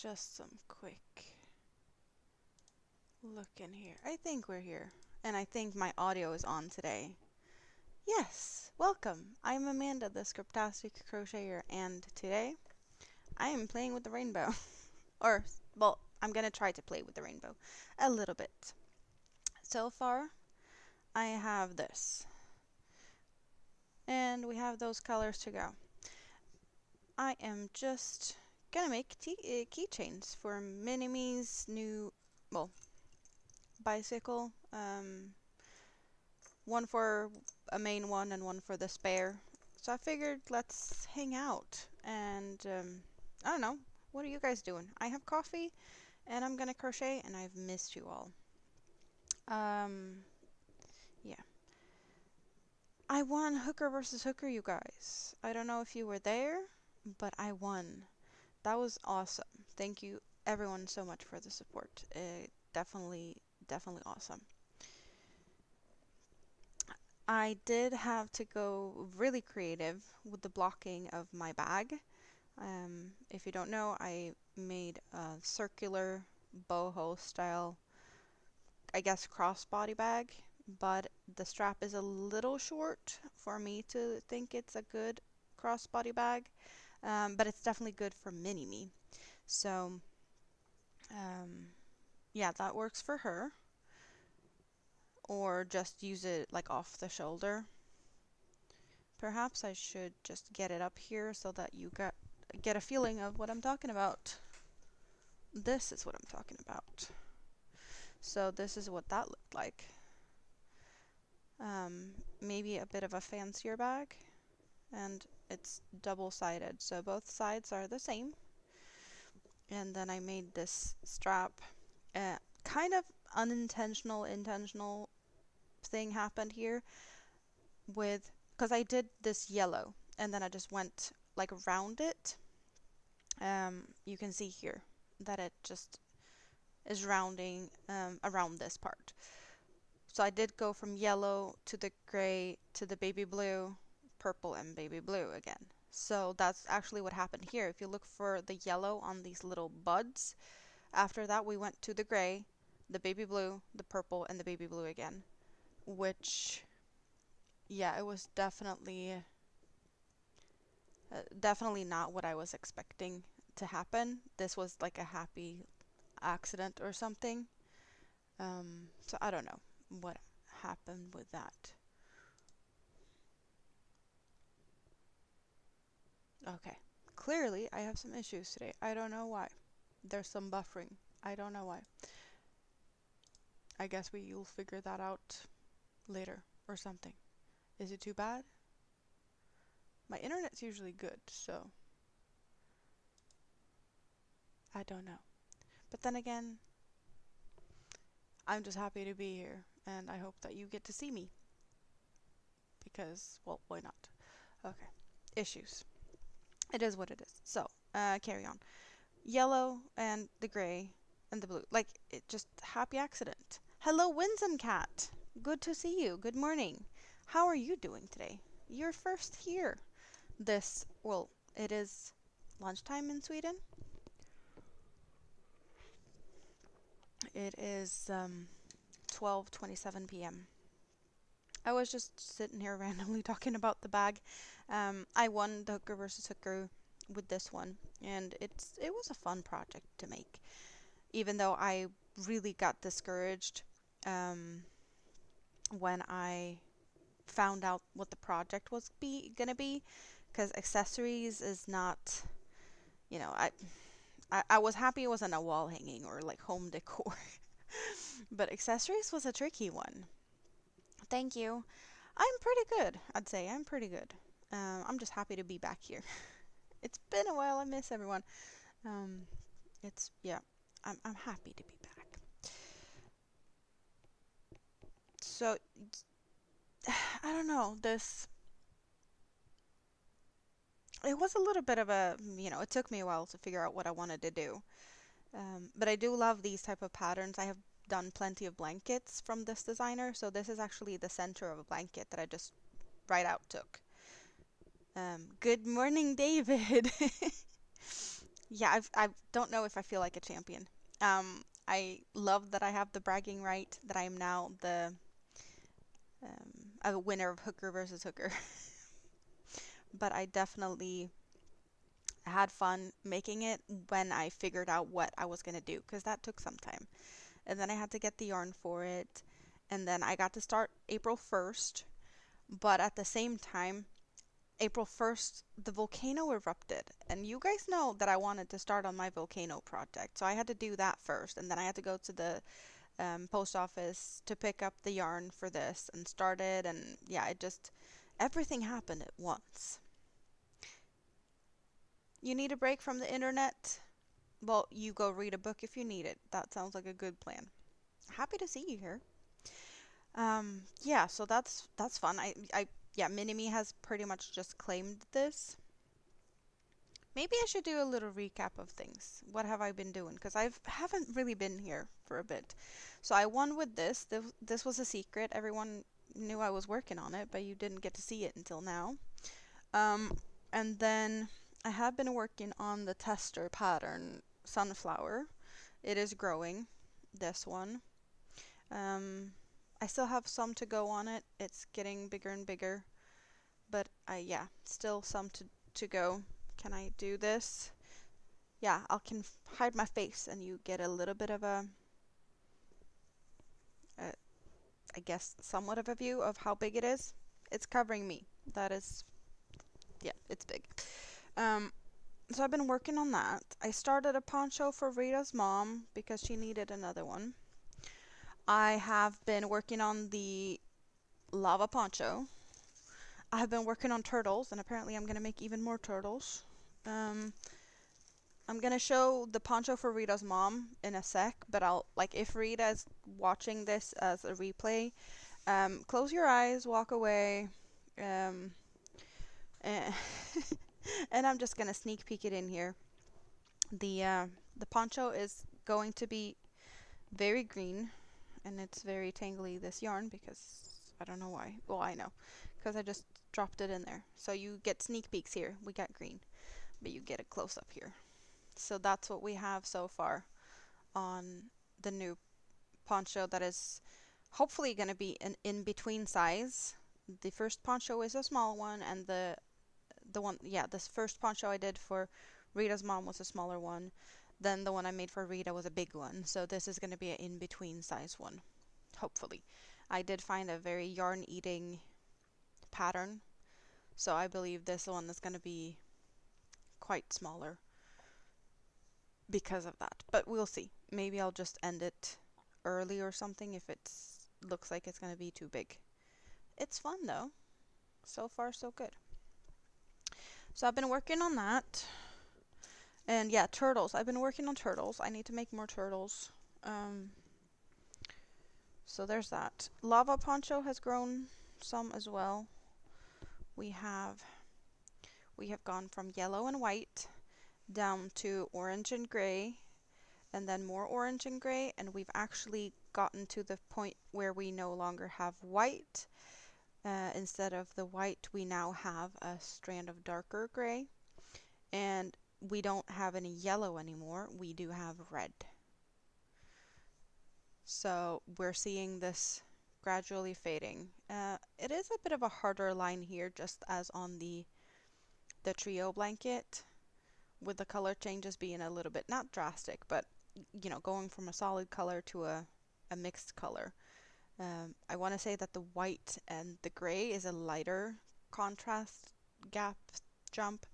just some quick look in here. I think we're here, and I think my audio is on today. Yes, welcome. I'm Amanda, the Scriptastic Crocheter, and today I am playing with the rainbow. Or, well, I'm gonna try to play with the rainbow a little bit. So far, I have this, and we have those colors to go. I am just gonna make keychains for Mini-Me's new, well, bicycle. One for a main one and one for the spare. So I figured let's hang out and I don't know, what are you guys doing? I have coffee and I'm gonna crochet and I've missed you all. Yeah. I won Hooker versus Hooker, you guys. I don't know if you were there, but I won. That was awesome. Thank you everyone so much for the support. Definitely awesome. I did have to go really creative with the blocking of my bag. If you don't know, I made a circular boho style, I guess, crossbody bag, but the strap is a little short for me to think it's a good crossbody bag, but it's definitely good for Mini-Me. So, yeah, that works for her. Or just use it like off the shoulder. Perhaps I should just get it up here so that you get a feeling of what I'm talking about. This is what I'm talking about. So this is what that looked like. Maybe a bit of a fancier bag, and it's double-sided, so both sides are the same. And then I made this strap. Kind of unintentional, intentional thing happened here with, because I did this yellow and then I just went like around it. You can see here that it just is rounding around this part. So I did go from yellow to the gray to the baby blue, purple, and baby blue again. So that's actually what happened here. If you look for the yellow on these little buds, after that we went to the gray, the baby blue, the purple, and the baby blue again, which, yeah, it was definitely not what I was expecting to happen. This was like a happy accident or something. So I don't know what happened with that. Okay, clearly I have some issues today. I don't know why. There's some buffering. I don't know why. I guess you'll figure that out later or something. Is it too bad? My internet's usually good, so I don't know. But then again, I'm just happy to be here, and I hope that you get to see me. Because, well, why not? Okay. Issues. It is what it is. So, carry on. Yellow and the gray and the blue. Like, it just happy accident. Hello, Winsome Cat. Good to see you. Good morning. How are you doing today? You're first here. Well, it is lunchtime in Sweden. It is 12:27 p.m. I was just sitting here randomly talking about the bag. I won the Hooker versus Hooker with this one, and it was a fun project to make, even though I really got discouraged when I found out what the project was gonna be, because accessories is not, you know, I was happy it wasn't a wall hanging or like home decor, but accessories was a tricky one. Thank you. I'm pretty good, I'd say. I'm pretty good. I'm just happy to be back here. It's been a while. I miss everyone. Yeah, I'm happy to be back. So, I don't know, it was a little bit of a, it took me a while to figure out what I wanted to do. But I do love these type of patterns. I have done plenty of blankets from this designer, so this is actually the center of a blanket that I just right out took. Good morning, David. Yeah, I don't know if I feel like a champion. I love that I have the bragging right that I am now the a winner of Hooker versus Hooker. But I definitely had fun making it when I figured out what I was gonna do, because that took some time. And then I had to get the yarn for it, and then I got to start April 1st. But at the same time, April 1st, the volcano erupted. And you guys know that I wanted to start on my volcano project. So I had to do that first. And then I had to go to the post office to pick up the yarn for this and start it. And yeah, everything happened at once. You need a break from the internet? Well, you go read a book if you need it. That sounds like a good plan. Happy to see you here. Yeah, so that's fun. Yeah, Minimi has pretty much just claimed this. Maybe I should do a little recap of things. What have I been doing? Because I haven't really been here for a bit. So I won with this. This was a secret. Everyone knew I was working on it, but you didn't get to see it until now. And then I have been working on the tester pattern sunflower. It is growing, this one. I still have some to go on it. It's getting bigger and bigger. But yeah, still some to go. Can I do this? Yeah, I can hide my face and you get a little bit of I guess, somewhat of a view of how big it is. It's covering me. That is, yeah, it's big. So I've been working on that. I started a poncho for Rita's mom because she needed another one. I have been working on the lava poncho. I have been working on turtles, and apparently I'm going to make even more turtles. I'm going to show the poncho for Rita's mom in a sec, but if Rita is watching this as a replay, close your eyes, walk away, and, and I'm just going to sneak peek it in here. The poncho is going to be very green, and it's very tangly, this yarn, because I don't know why. Well, I know, because I just dropped it in there. So you get sneak peeks here. We got green, but you get a close up here. So that's what we have so far on the new poncho that is hopefully going to be an in-between size. The first poncho is a small one, and the one, yeah, this first poncho I did for Rita's mom was a smaller one. Then the one I made for Rita was a big one. So this is going to be an in-between size one, hopefully. I did find a very yarn-eating pattern, so I believe this one is going to be quite smaller because of that. But we'll see. Maybe I'll just end it early or something if it looks like it's going to be too big. It's fun though. So far so good. So I've been working on that. And yeah, turtles. I've been working on turtles. I need to make more turtles. So there's that. Lava poncho has grown some as well. We have gone from yellow and white down to orange and gray, and then more orange and gray, and we've actually gotten to the point where we no longer have white. Instead of the white, we now have a strand of darker gray, and we don't have any yellow anymore. We do have red. So we're seeing this gradually fading. It is a bit of a harder line here, just as on the trio blanket, with the color changes being a little bit, not drastic, but you know, going from a solid color to a mixed color. I want to say that the white and the gray is a lighter contrast gap jump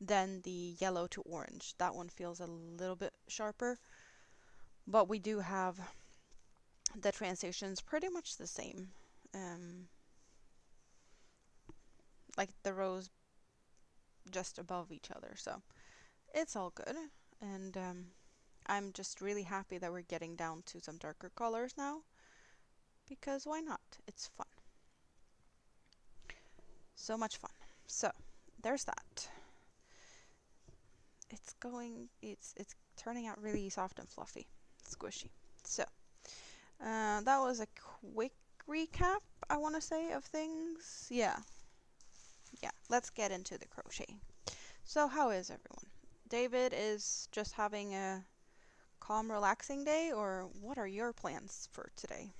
than the yellow to orange. That one feels a little bit sharper, but we do have the transitions pretty much the same. Like the rows just above each other, so it's all good. And I'm just really happy that we're getting down to some darker colors now, because why not? It's fun. So much fun. So there's that. It's turning out really soft and fluffy, squishy. So that was a quick recap, I want to say, of things. Yeah, let's get into the crocheting. So how is everyone? David is just having a calm, relaxing day, or what are your plans for today?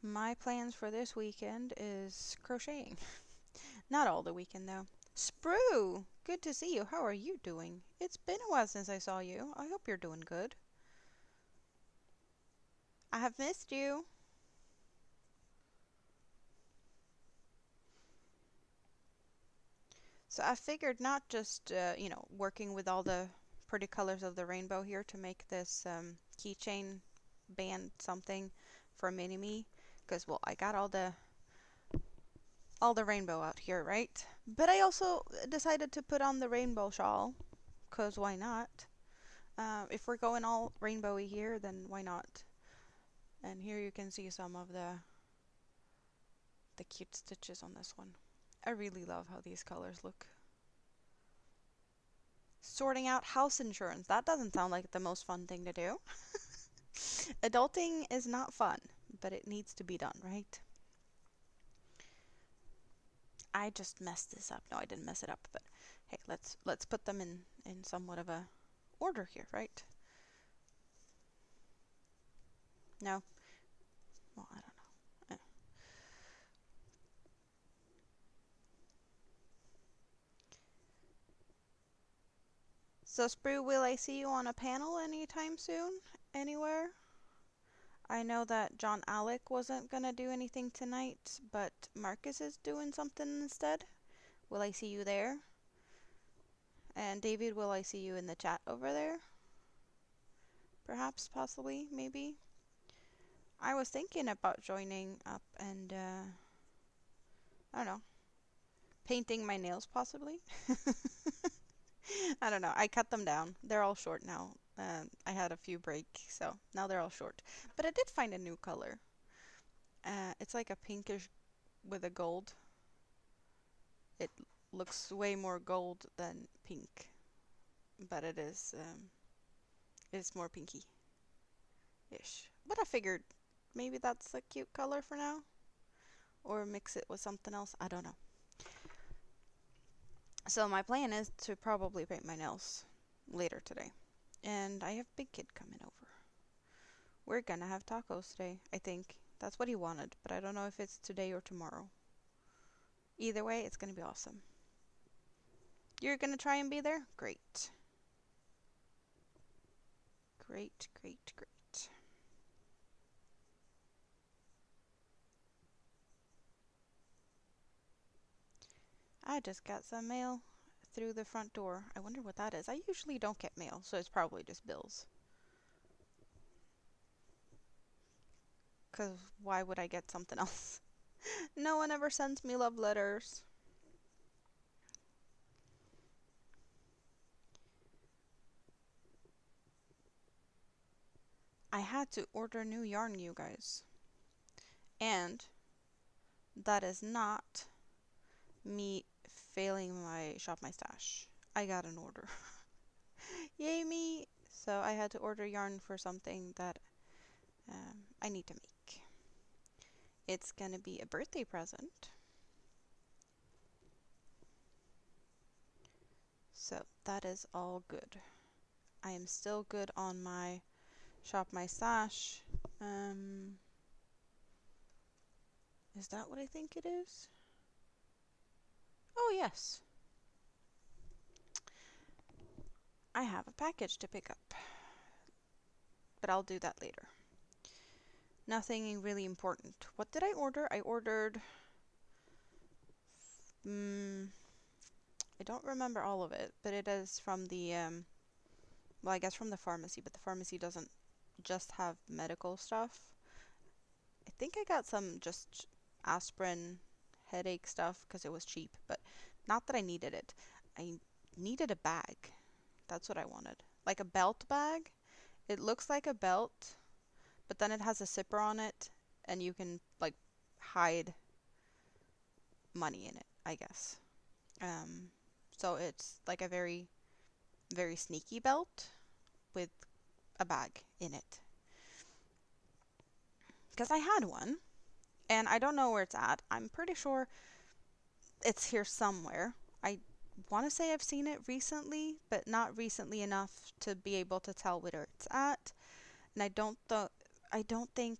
My plans for this weekend is crocheting. Not all the weekend though. Sprue! Good to see you. How are you doing? It's been a while since I saw you. I hope you're doing good. I have missed you. So I figured not just, working with all the pretty colors of the rainbow here to make this keychain band something for mini-me. Because, well, I got all the rainbow out here, right? But I also decided to put on the rainbow shawl. Because why not? If we're going all rainbowy here, then why not? And here you can see some of the cute stitches on this one. I really love how these colors look. Sorting out house insurance. That doesn't sound like the most fun thing to do. Adulting is not fun, but it needs to be done, right? I just messed this up. No, I didn't mess it up, but hey, let's put them in somewhat of a order here, right? No. Well, I don't know. So, Sprue, will I see you on a panel anytime soon? Anywhere? I know that John Alec wasn't gonna do anything tonight, but Marcus is doing something instead. Will I see you there? And David, will I see you in the chat over there? Perhaps, possibly, maybe? I was thinking about joining up and, I don't know, painting my nails possibly. I don't know. I cut them down. They're all short now. I had a few break, so now they're all short. But I did find a new color. It's like a pinkish with a gold. It looks way more gold than pink, but it's more pinky-ish. But I figured maybe that's a cute color for now, or mix it with something else. I don't know. So my plan is to probably paint my nails later today. And I have Big Kid coming over. We're gonna have tacos today, I think. That's what he wanted, but I don't know if it's today or tomorrow. Either way, it's gonna be awesome. You're gonna try and be there? Great. Great, great, great. I just got some mail through the front door. I wonder what that is. I usually don't get mail, so it's probably just bills. 'Cause why would I get something else? No one ever sends me love letters. I had to order new yarn, you guys. And that is not me failing my shop my stash. I got an order. Yay me! So I had to order yarn for something that I need to make. It's gonna be a birthday present. So that is all good. I am still good on my shop my stash. Is that what I think it is? Oh yes. I have a package to pick up. But I'll do that later. Nothing really important. What did I order? I ordered... I don't remember all of it, but it is from the, well, I guess from the pharmacy, but the pharmacy doesn't just have medical stuff. I think I got some just aspirin headache stuff because it was cheap, but not that I needed it. I needed a bag. That's what I wanted. Like a belt bag. It looks like a belt, but then it has a zipper on it, and you can, like, hide money in it, I guess. So it's like a very very sneaky belt with a bag in it. Because I had one, and I don't know where it's at. I'm pretty sure it's here somewhere. I want to say I've seen it recently, but not recently enough to be able to tell where it's at. And I don't think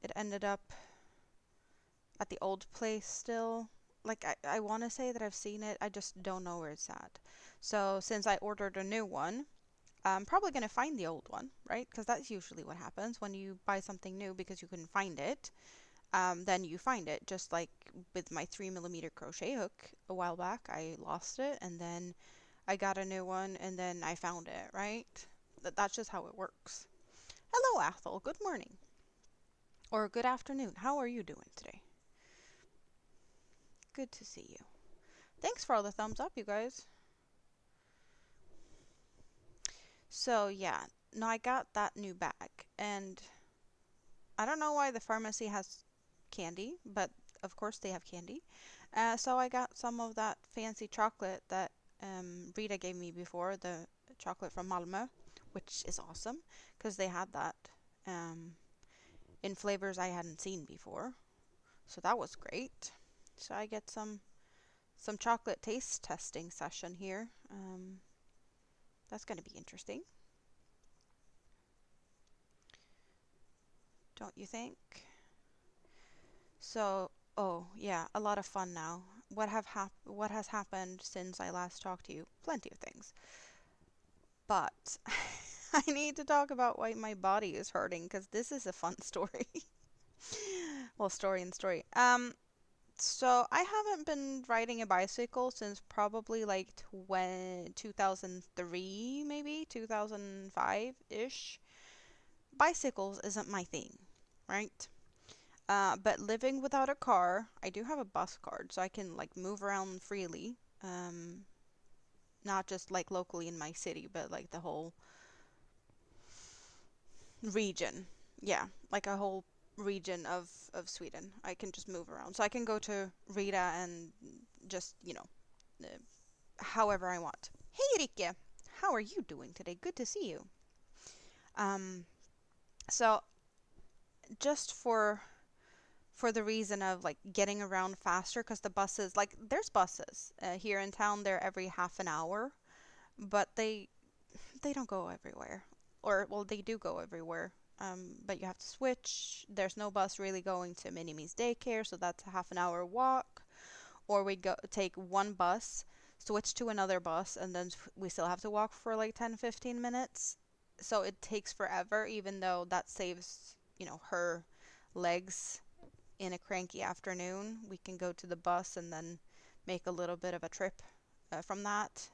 it ended up at the old place still. Like, I want to say that I've seen it, I just don't know where it's at. So since I ordered a new one, I'm probably going to find the old one, right? Because that's usually what happens when you buy something new because you couldn't find it. Then you find it. Just like with my 3mm crochet hook a while back, I lost it and then I got a new one and then I found it, right? That's just how it works. Hello, Athel. Good morning. Or good afternoon. How are you doing today? Good to see you. Thanks for all the thumbs up, you guys. So yeah, no, I got that new bag, and I don't know why the pharmacy has candy, but of course they have candy. So I got some of that fancy chocolate that Rita gave me before, the chocolate from Malmö, which is awesome because they had that in flavors I hadn't seen before. So that was great. So I get some chocolate taste testing session here. That's going to be interesting. Don't you think? So, oh yeah, a lot of fun now. What has happened since I last talked to you? Plenty of things. But I need to talk about why my body is hurting because this is a fun story. Well, story and story. So I haven't been riding a bicycle since probably like 2003, maybe 2005-ish. Bicycles isn't my thing, right? But living without a car, I do have a bus card, so I can like move around freely. Not just like locally in my city, but like the whole region. Yeah, like a whole region of Sweden. I can just move around. So I can go to Rita and just, however I want. Hey, Rike! How are you doing today? Good to see you. Um, so just for the reason of like getting around faster, because the buses, like there's buses here in town, they're every half an hour, but they don't go everywhere. Or, well, they do go everywhere. But you have to switch. There's no bus really going to Minimi's daycare, so that's a half an hour walk. Or we go take one bus, switch to another bus, and then we still have to walk for like 10-15 minutes. So it takes forever, even though that saves, her legs in a cranky afternoon. We can go to the bus and then make a little bit of a trip from that.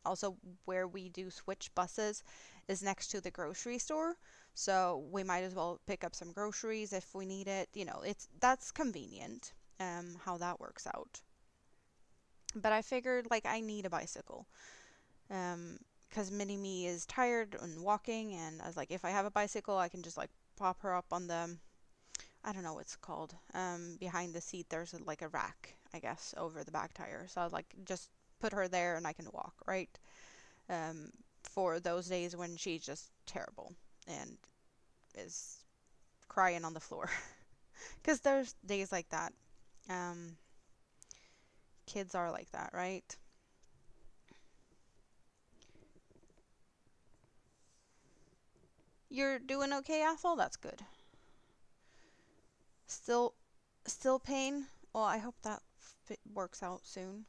Also, where we do switch buses is next to the grocery store, so we might as well pick up some groceries if we need it. That's convenient. How that works out. But I figured like I need a bicycle. Because Mini Me is tired and walking, and I was like, if I have a bicycle, I can just like pop her up on the, I don't know what it's called. Behind the seat, there's like a rack, I guess, over the back tire. So I was like, just put her there and I can walk, right? For those days when she's just terrible and is crying on the floor. Because there's days like that. Kids are like that, right? You're doing okay, Ethel? That's good. Still pain? Well, I hope that works out soon.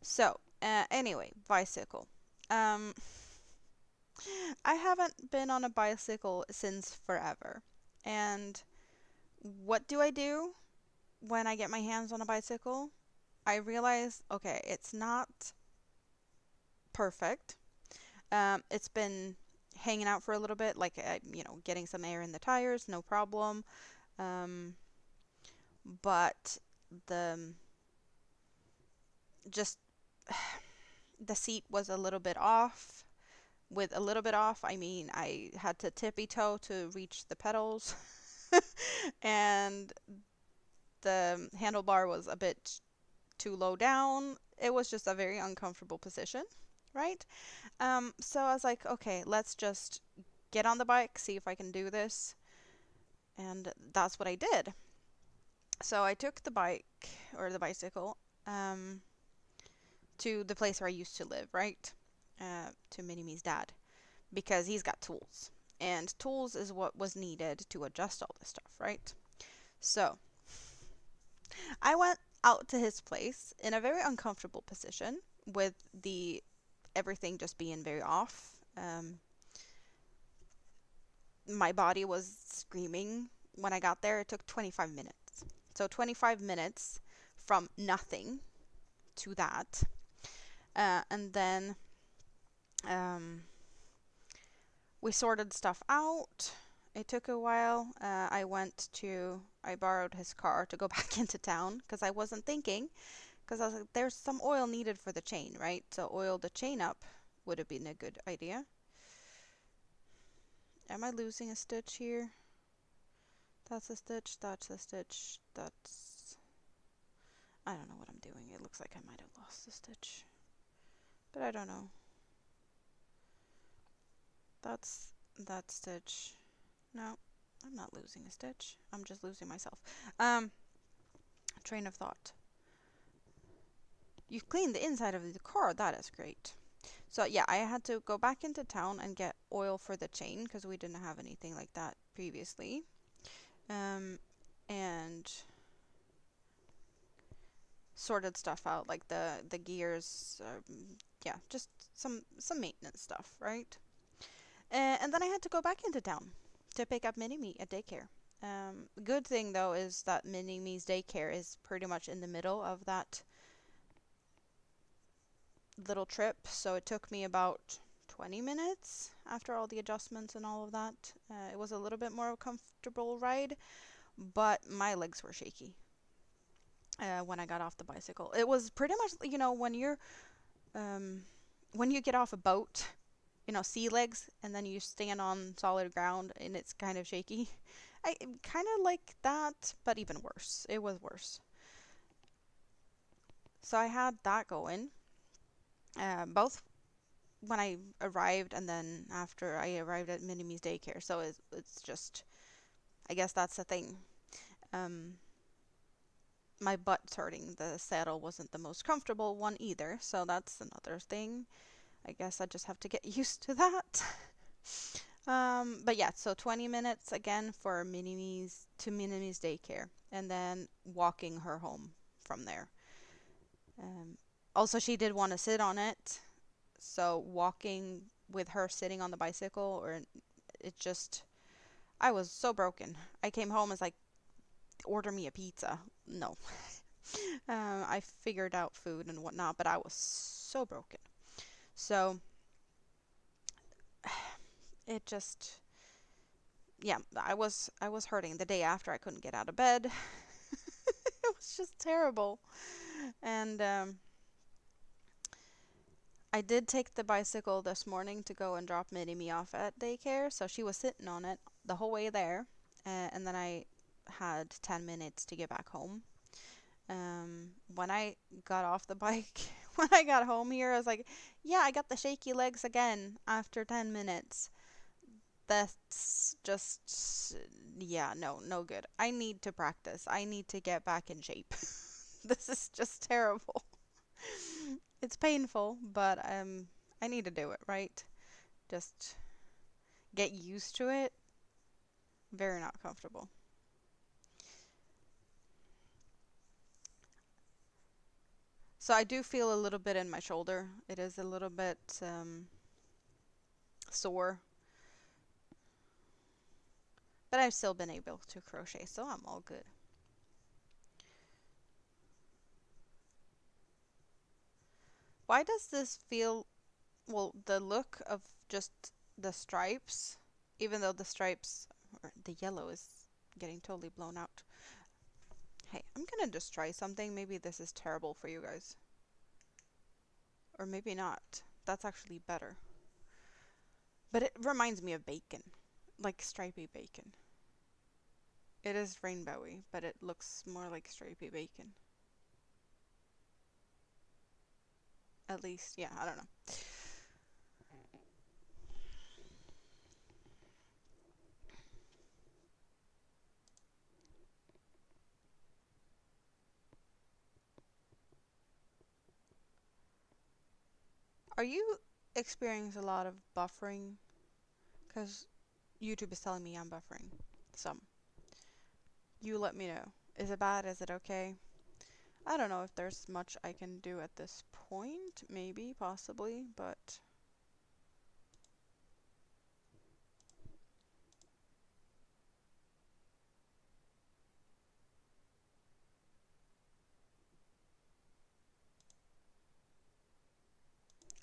So, anyway, bicycle. I haven't been on a bicycle since forever. And what do I do when I get my hands on a bicycle? I realize, okay, it's not perfect. It's been hanging out for a little bit, like, getting some air in the tires, no problem. But the just the seat was a little bit off. With a little bit off, I mean I had to tippy toe to reach the pedals, and the handlebar was a bit too low down. It was just a very uncomfortable position, right? So I was like, okay, let's just get on the bike, see if I can do this. And that's what I did. So I took the bike or the bicycle to the place where I used to live, right? To Mini-Me's dad, because he's got tools. And tools is what was needed to adjust all this stuff, right? So I went out to his place in a very uncomfortable position with the everything just being very off. My body was screaming when I got there. It took 25 minutes. So 25 minutes from nothing to that. And then we sorted stuff out. It took a while. I borrowed his car to go back into town because I wasn't thinking. Because I was like, there's some oil needed for the chain, right? So oil the chain up would have been a good idea. Am I losing a stitch here? That's a stitch, that's a stitch, that's... I don't know what I'm doing. It looks like I might have lost a stitch. But I don't know. That's that stitch. No, I'm not losing a stitch. I'm just losing myself. Train of thought. You've cleaned the inside of the car. That is great. So yeah, I had to go back into town and get oil for the chain because we didn't have anything like that previously. And sorted stuff out, like the gears, yeah, just some maintenance stuff, right? And then I had to go back into town to pick up Mini-Me at daycare. Good thing though is that Mini-Me's daycare is pretty much in the middle of that little trip, so it took me about 20 minutes after all the adjustments and all of that. It was a little bit more comfortable ride, but my legs were shaky when I got off the bicycle. It was pretty much, when you get off a boat, sea legs, and then you stand on solid ground and it's kind of shaky. I kind of like that, but even worse. It was worse. So I had that going, both when I arrived and then after I arrived at Mini-Me's daycare. So it's just, I guess that's the thing. My butt's hurting. The saddle wasn't the most comfortable one either, so that's another thing. I guess I just have to get used to that. But yeah, so 20 minutes again for Mini-Me's daycare, and then walking her home from there. Also, she did want to sit on it, so walking with her sitting on the bicycle, I was so broken. I came home as like, order me a pizza. No. I figured out food and whatnot, but I was so broken. So it just, yeah, I was hurting. The day after, I couldn't get out of bed. It was just terrible. And I did take the bicycle this morning to go and drop Mini-Me off at daycare, so she was sitting on it the whole way there, and then I had 10 minutes to get back home. When I got off the bike, when I got home here, I was like, yeah, I got the shaky legs again after 10 minutes. That's just, yeah, no good. I need to practice. I need to get back in shape. This is just terrible. It's painful, but I need to do it, right? Just get used to it. Very not comfortable. So I do feel a little bit in my shoulder. It is a little bit sore. But I've still been able to crochet, so I'm all good. Why does this feel, well, the look of just the stripes, even though the stripes, or the yellow is getting totally blown out. Hey, I'm gonna just try something. Maybe this is terrible for you guys. Or maybe not. That's actually better. But it reminds me of bacon. Like stripy bacon. It is rainbowy, but it looks more like stripy bacon. At least, yeah, I don't know. Are you experiencing a lot of buffering? Because YouTube is telling me I'm buffering some. You let me know. Is it bad? Is it okay? I don't know if there's much I can do at this point. Maybe, possibly, but...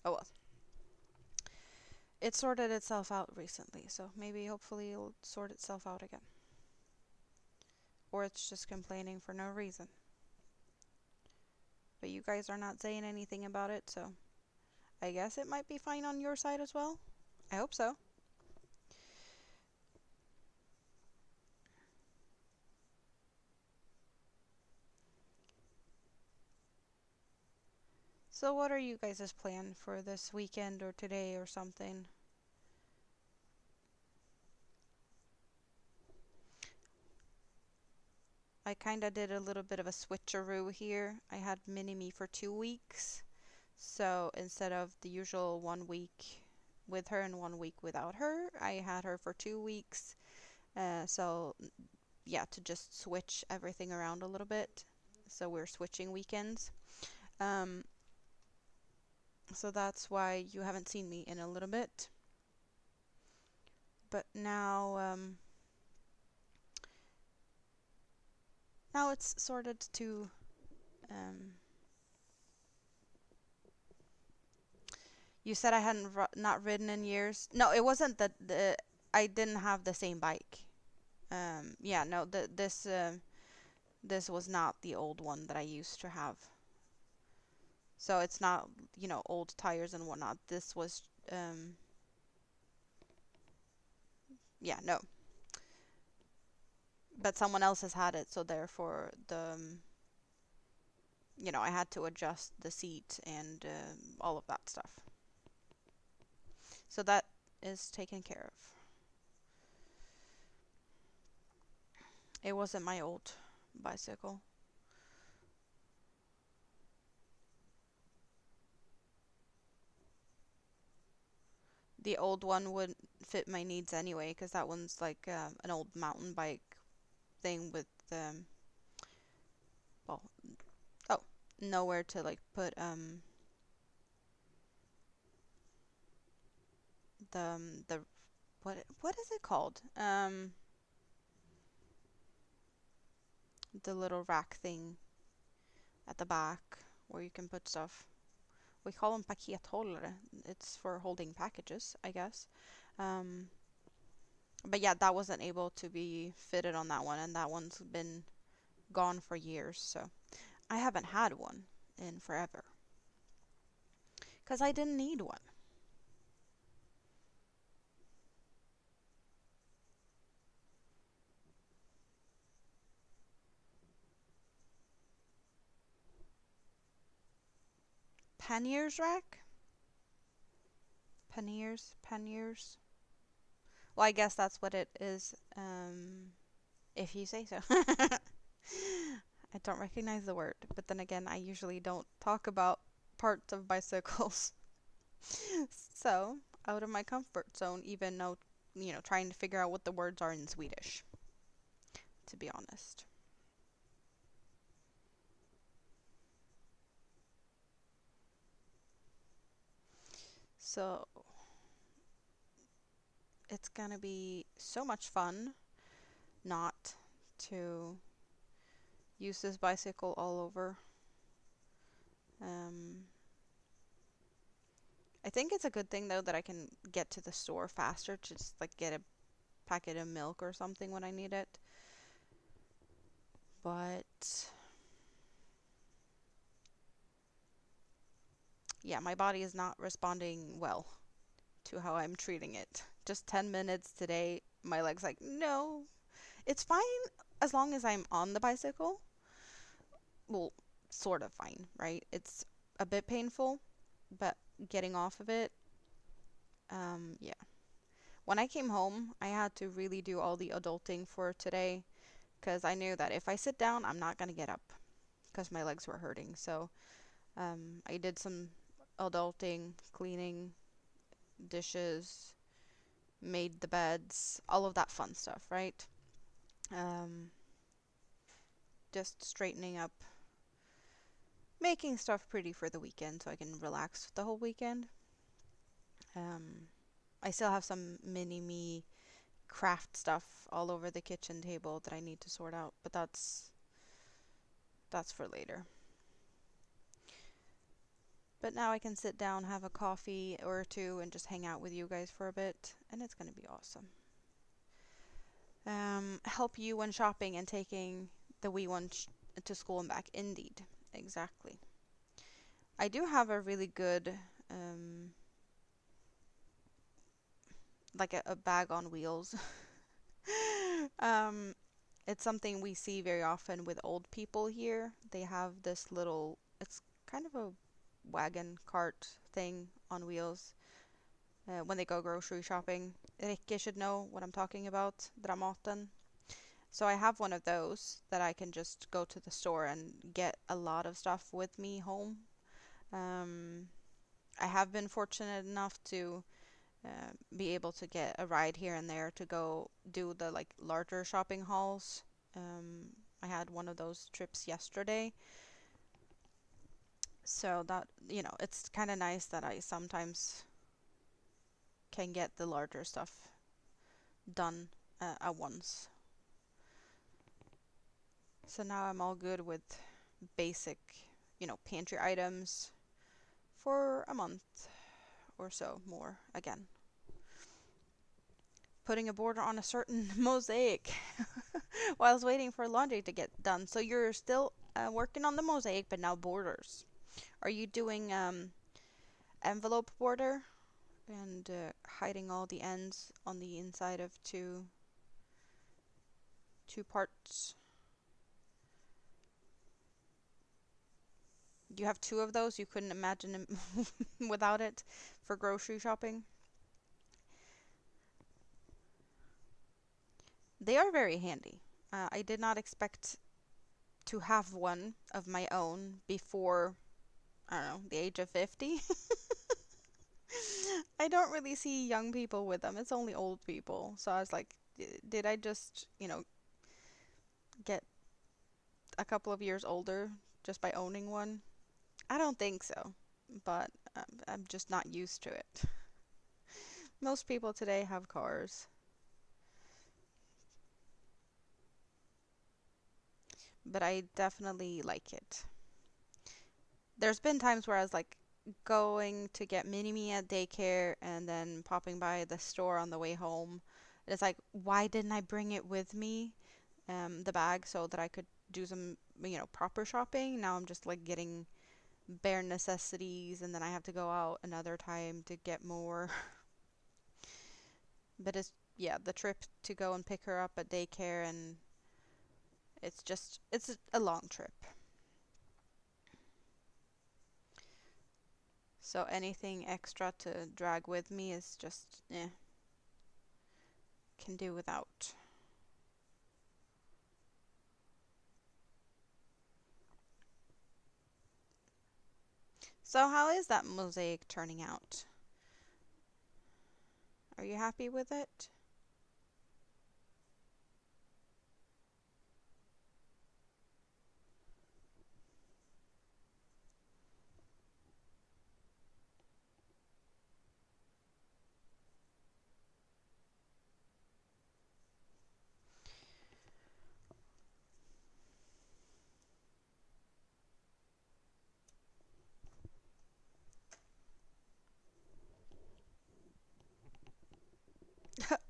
Oh well. It sorted itself out recently, so maybe hopefully it'll sort itself out again. Or it's just complaining for no reason. But you guys are not saying anything about it, so I guess it might be fine on your side as well. I hope so. So what are you guys' plan for this weekend or today or something? I kinda did a little bit of a switcheroo here. I had Mini-Me for 2 weeks. So instead of the usual 1 week with her and 1 week without her, I had her for 2 weeks. So yeah, to just switch everything around a little bit. So we're switching weekends. Um, so that's why you haven't seen me in a little bit. But now it's sorted to you said I hadn't not ridden in years. No, it wasn't that I didn't have the same bike. Yeah, no, this was not the old one that I used to have. So it's not, old tires and whatnot. This was, yeah, no. But someone else has had it, so therefore I had to adjust the seat and all of that stuff. So that is taken care of. It wasn't my old bicycle. The old one wouldn't fit my needs anyway, because that one's like an old mountain bike thing with well, oh, nowhere to like put the what is it called? The little rack thing at the back where you can put stuff. We call them pakethållare. It's for holding packages, I guess. Um, but yeah, that wasn't able to be fitted on that one, and that one's been gone for years, so I haven't had one in forever. Because I didn't need one. Panniers rack? Panniers. Well, I guess that's what it is, if you say so. I don't recognize the word, but then again, I usually don't talk about parts of bicycles. So, out of my comfort zone, even though, trying to figure out what the words are in Swedish, to be honest. So, it's gonna be so much fun not to use this bicycle all over. Um, I think it's a good thing though that I can get to the store faster to just like get a packet of milk or something when I need it. But yeah, my body is not responding well to how I'm treating it. Just 10 minutes today, my leg's like, no, it's fine as long as I'm on the bicycle. Well, sort of fine, right? It's a bit painful, but getting off of it, yeah. When I came home, I had to really do all the adulting for today because I knew that if I sit down, I'm not gonna get up because my legs were hurting. So I did some adulting, cleaning, dishes, made the beds, all of that fun stuff, right? Um, just straightening up, making stuff pretty for the weekend so I can relax the whole weekend. Um, I still have some mini me craft stuff all over the kitchen table that I need to sort out, but that's for later. But now I can sit down, have a coffee or two, and just hang out with you guys for a bit, and it's gonna be awesome. Help you when shopping and taking the wee one to school and back. Indeed, exactly. I do have a really good, um, like a bag on wheels. um, it's something we see very often with old people here. They have this little, it's kind of a wagon cart thing on wheels when they go grocery shopping. Rikke should know what I'm talking about, Dramaten. So I have one of those that I can just go to the store and get a lot of stuff with me home. Um, I have been fortunate enough to be able to get a ride here and there to go do the like larger shopping hauls. I had one of those trips yesterday. So that, it's kind of nice that I sometimes can get the larger stuff done at once. So now I'm all good with basic, pantry items for a month or so more again. Putting a border on a certain mosaic while I was waiting for laundry to get done. So you're still working on the mosaic, but now borders. Are you doing envelope border and hiding all the ends on the inside of two parts? You have two of those. You couldn't imagine without it for grocery shopping. They are very handy. I did not expect to have one of my own before, I don't know, the age of 50. I don't really see young people with them. It's only old people. So I was like, did I just, get a couple of years older just by owning one? I don't think so, but I'm just not used to it. Most people today have cars, but I definitely like it. There's been times where I was like going to get Mini-Me at daycare and then popping by the store on the way home. And it's like, why didn't I bring it with me, the bag, so that I could do some, proper shopping? Now I'm just like getting bare necessities and then I have to go out another time to get more. But yeah, the trip to go and pick her up at daycare, and it's a long trip. So anything extra to drag with me is just, can do without. So how is that mosaic turning out? Are you happy with it?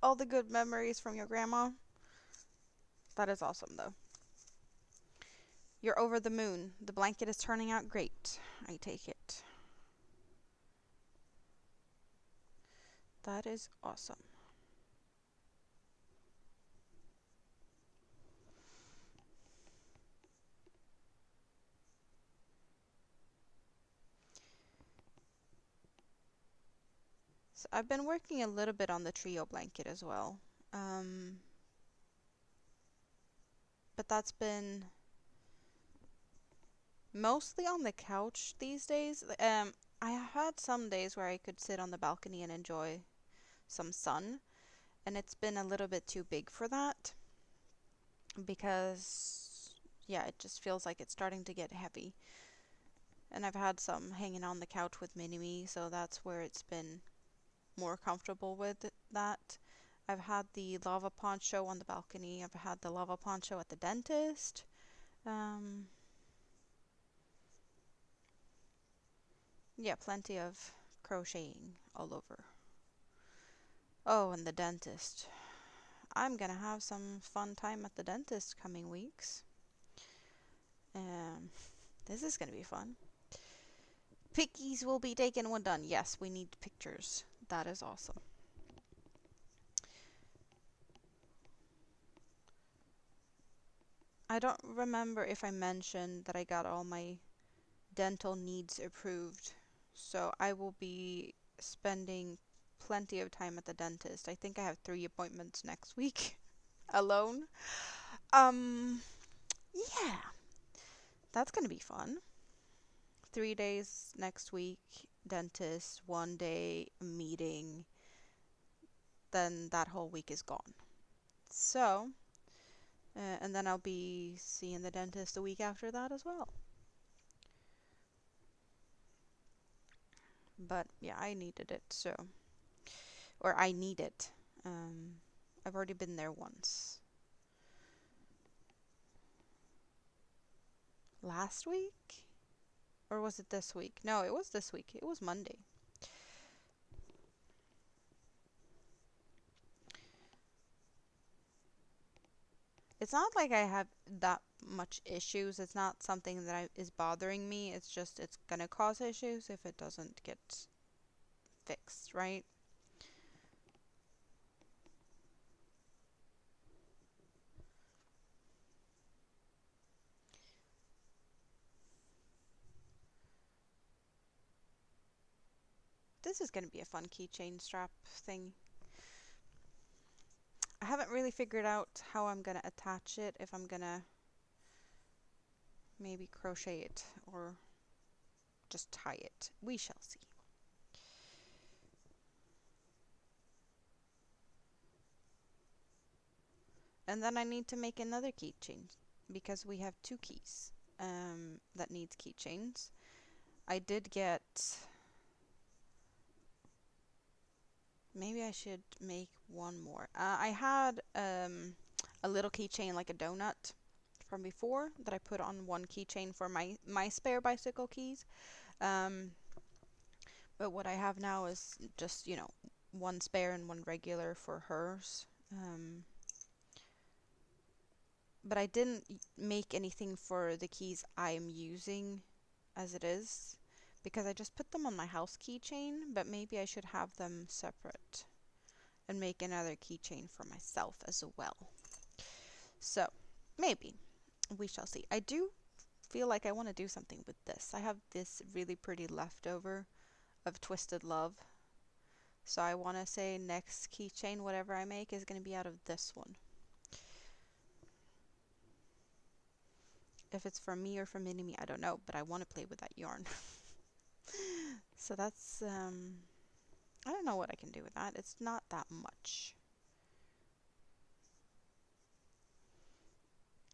All the good memories from your grandma? That is awesome though. You're over the moon. The blanket is turning out great. I take it. That is awesome. I've been working a little bit on the trio blanket as well. Um, but that's been mostly on the couch these days. I had some days where I could sit on the balcony and enjoy some sun, and it's been a little bit too big for that because, yeah, it just feels like it's starting to get heavy. And I've had some hanging on the couch with Mini-Me, so that's where it's been more comfortable with that. I've had the lava poncho on the balcony. I've had the lava poncho at the dentist. Um, yeah, plenty of crocheting all over. Oh, and the dentist. I'm gonna have some fun time at the dentist coming weeks. Um, this is gonna be fun. Pickies will be taken when done. Yes, we need pictures. That is awesome. I don't remember if I mentioned that I got all my dental needs approved. So I will be spending plenty of time at the dentist. I think I have 3 appointments next week alone. Um, yeah, that's gonna be fun. 3 days next week, dentist, 1 day meeting, then that whole week is gone. So, and then I'll be seeing the dentist the week after that as well. But yeah, I needed it, so. Or I need it. Um, I've already been there once. Last week? Or was it this week? No, it was this week. It was Monday. It's not like I have that much issues. It's not something that is bothering me. It's just it's gonna cause issues if it doesn't get fixed, right? This is gonna be a fun keychain strap thing. I haven't really figured out how I'm gonna attach it, if I'm gonna maybe crochet it or just tie it. We shall see. And then I need to make another keychain because we have 2 keys that needs keychains. I did get... Maybe I should make one more. I had a little keychain like a donut from before that I put on one keychain for my spare bicycle keys. But what I have now is just, you know, one spare and one regular for hers. But I didn't make anything for the keys I am using as it is because I just put them on my house keychain, but maybe I should have them separate and make another keychain for myself as well. So, maybe. We shall see. I do feel like I want to do something with this. I have this really pretty leftover of Twisted Love. So I want to say next keychain, whatever I make, is going to be out of this one. If it's for me or for Mini-Me, I don't know, but I want to play with that yarn. So that's, I don't know what I can do with that. It's not that much.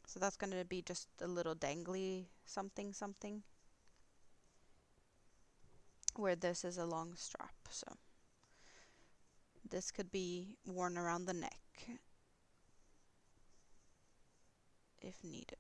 So that's going to be just a little dangly something something. Where this is a long strap, so. This could be worn around the neck if needed.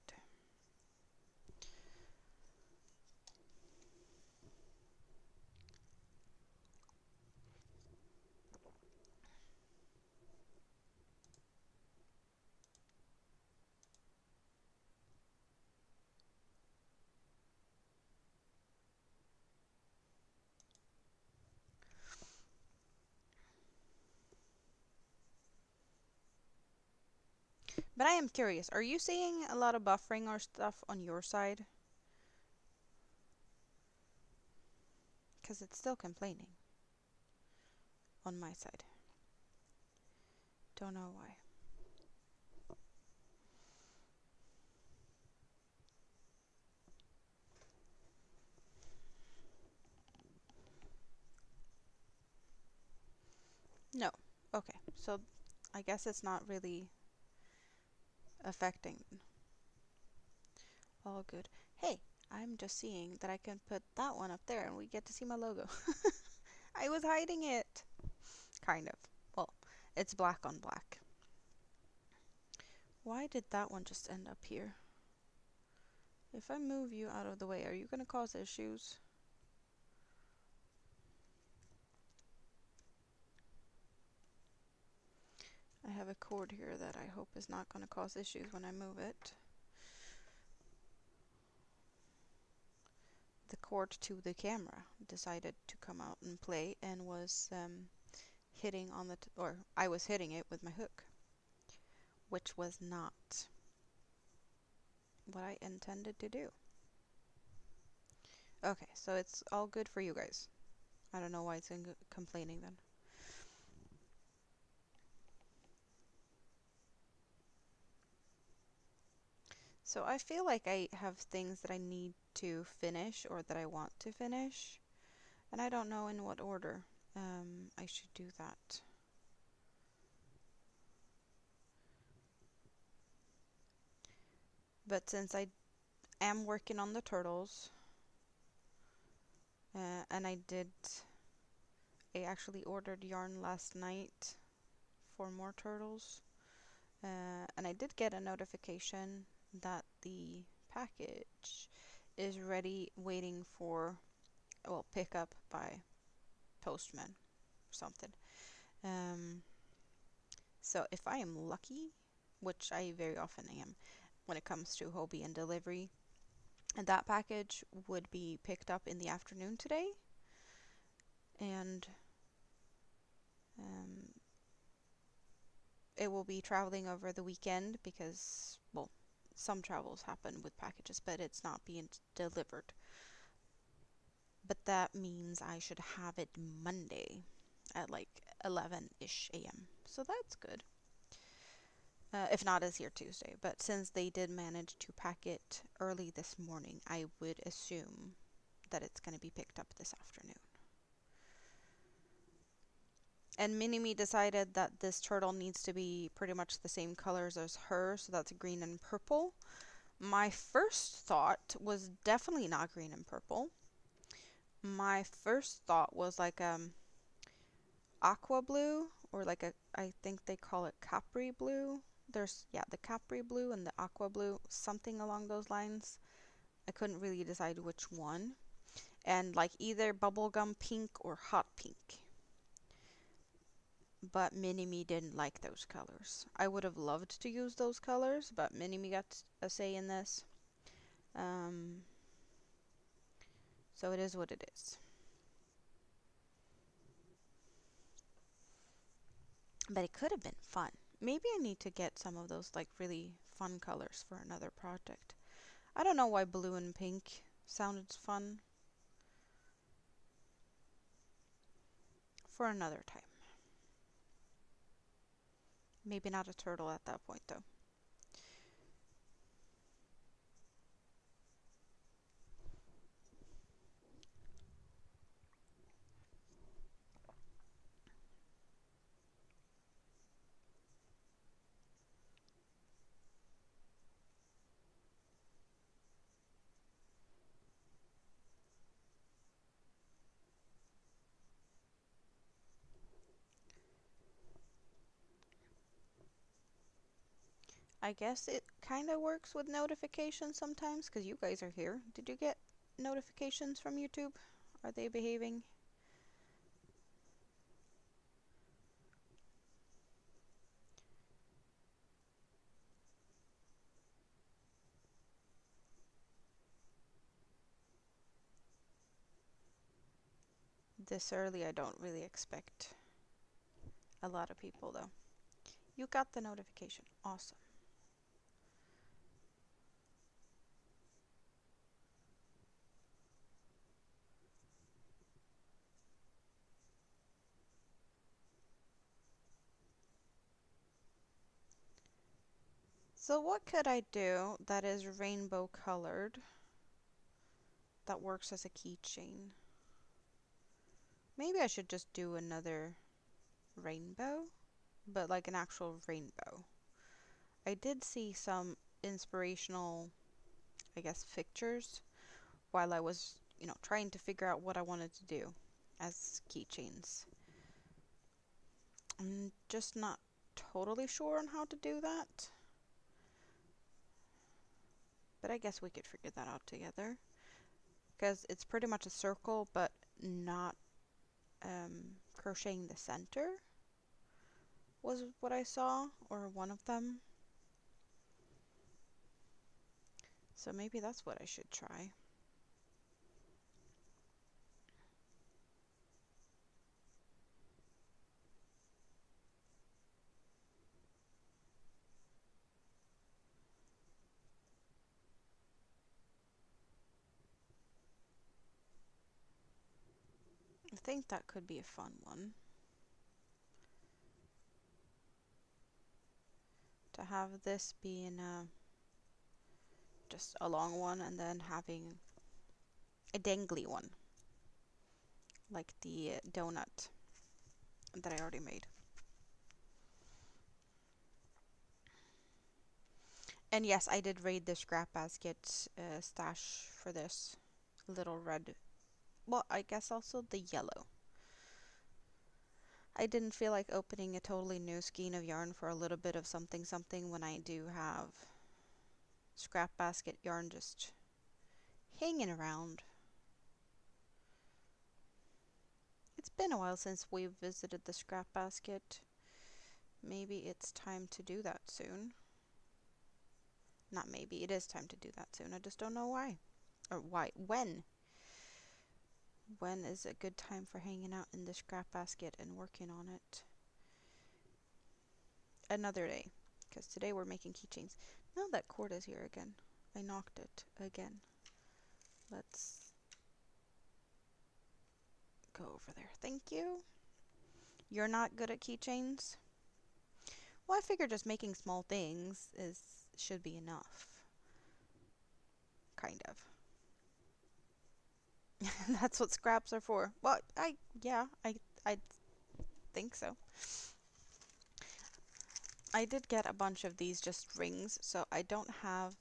But I am curious, are you seeing a lot of buffering or stuff on your side? Because it's still complaining. on my side. Don't know why. No. Okay, so I guess it's not really affecting. All good. Hey, I'm just seeing that I can put that one up there and we get to see my logo. I was hiding it. Kind of. Well, it's black on black. Why did that one just end up here? If I move you out of the way, are you going to cause issues? I have a cord here that I hope is not going to cause issues when I move it. The cord to the camera decided to come out and play and was hitting on the, or I was hitting it with my hook, which was not what I intended to do. Okay, so it's all good for you guys. I don't know why it's complaining then. So I feel like I have things that I need to finish or that I want to finish, and I don't know in what order I should do that. But since I am working on the turtles, and I actually ordered yarn last night for more turtles, and I did get a notification that the package is ready, waiting for, well, pickup by postman or something. So if I am lucky, which I very often am when it comes to Hobie and delivery, and that package would be picked up in the afternoon today, and it will be traveling over the weekend because, well, some travels happen with packages, but it's not being delivered. But that means I should have it Monday at like 11-ish a.m. So that's good. If not, it's here Tuesday. But since they did manage to pack it early this morning, I would assume that it's going to be picked up this afternoon. And Mini-Me decided that this turtle needs to be pretty much the same colors as her, so that's green and purple. My first thought was definitely not green and purple. My first thought was like aqua blue, or like a, I think they call it Capri blue. There's, yeah, the Capri blue and the aqua blue, something along those lines. I couldn't really decide which one. And like either bubblegum pink or hot pink. But Mini-Me didn't like those colors. I would have loved to use those colors, but Mini-Me got a say in this. So it is what it is. But it could have been fun. Maybe I need to get some of those like really fun colors for another project. I don't know why blue and pink sounded fun. For another time. Maybe not a turtle at that point though. I guess it kind of works with notifications sometimes because you guys are here. Did you get notifications from YouTube? Are they behaving? This early, I don't really expect a lot of people though. You got the notification. Awesome. So what could I do that is rainbow colored that works as a keychain? Maybe I should just do another rainbow, but like an actual rainbow. I did see some inspirational, I guess, pictures while I was, trying to figure out what I wanted to do as keychains. I'm just not totally sure on how to do that, but I guess we could figure that out together. Because it's pretty much a circle, but not crocheting the center was what I saw, or one of them. So maybe that's what I should try. I think that could be a fun one. To have this being just a long one and then having a dangly one. Like the donut that I already made. And yes, I did raid the scrap basket stash for this little red. Well, I guess also the yellow. I didn't feel like opening a totally new skein of yarn for a little bit of something something when I do have scrap basket yarn just hanging around. It's been a while since we've visited the scrap basket. Maybe it's time to do that soon. Not maybe, it is time to do that soon. I just don't know why. Or why. When? When is a good time for hanging out in the scrap basket and working on it? Another day. Because today we're making keychains. Now that cord is here again. I knocked it again. Let's go over there. Thank you. You're not good at keychains? Well, I figure just making small things should be enough. Kind of. That's what scraps are for. Well, I think so. I did get a bunch of these just rings, so I don't have,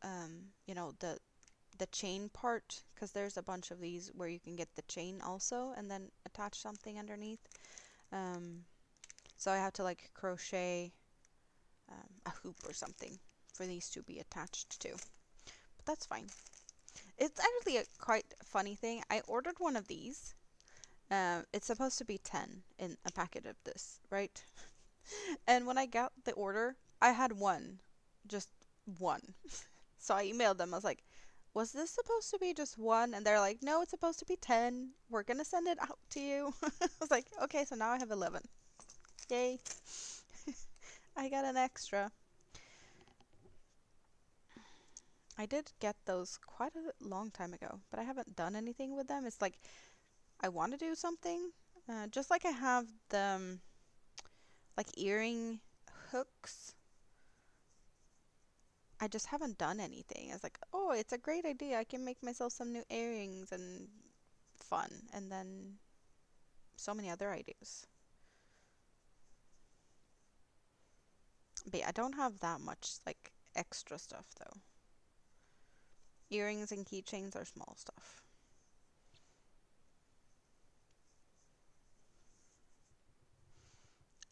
the chain part, because there's a bunch of these where you can get the chain also and then attach something underneath. So I have to like crochet a hoop or something for these to be attached to. But that's fine. It's actually a quite funny thing. I ordered one of these. It's supposed to be 10 in a packet of this, right? And when I got the order, I had one. Just one. So I emailed them. I was like, was this supposed to be just one? And they're like, no, it's supposed to be 10. We're going to send it out to you. I was like, okay, so now I have 11. Yay. I got an extra. I did get those quite a long time ago, but I haven't done anything with them. It's like, I want to do something. Just like I have the, like, earring hooks. I just haven't done anything. I was like, oh, it's a great idea. I can make myself some new earrings and fun. And then so many other ideas. But yeah, I don't have that much, like, extra stuff, though. Earrings and keychains are small stuff.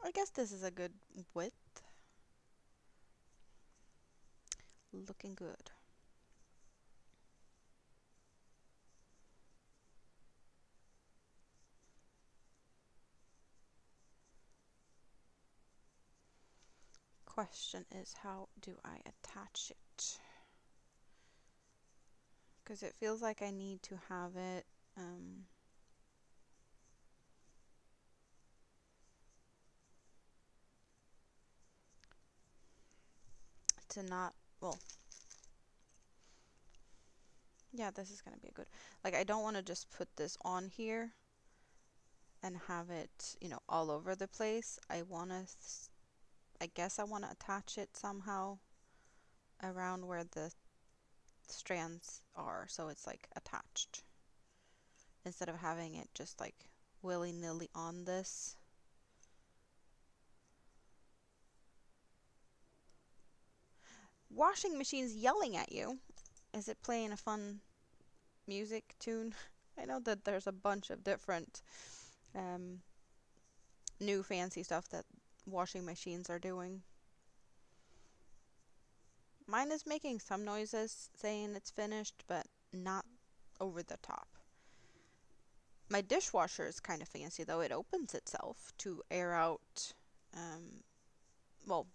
I guess this is a good width. Looking good. Question is, how do I attach it? Because it feels like I need to have it to not, well, yeah, this is going to be a good, like, I don't want to just put this on here and have it, all over the place. I want to, I guess I want to attach it somehow around where the strands are, so it's like attached instead of having it just like willy-nilly on this. Washing machine's yelling at you. Is it playing a fun music tune? I know that there's a bunch of different new fancy stuff that washing machines are doing. Mine is making some noises saying it's finished, but not over the top. My dishwasher is kind of fancy though. It opens itself to air out, well,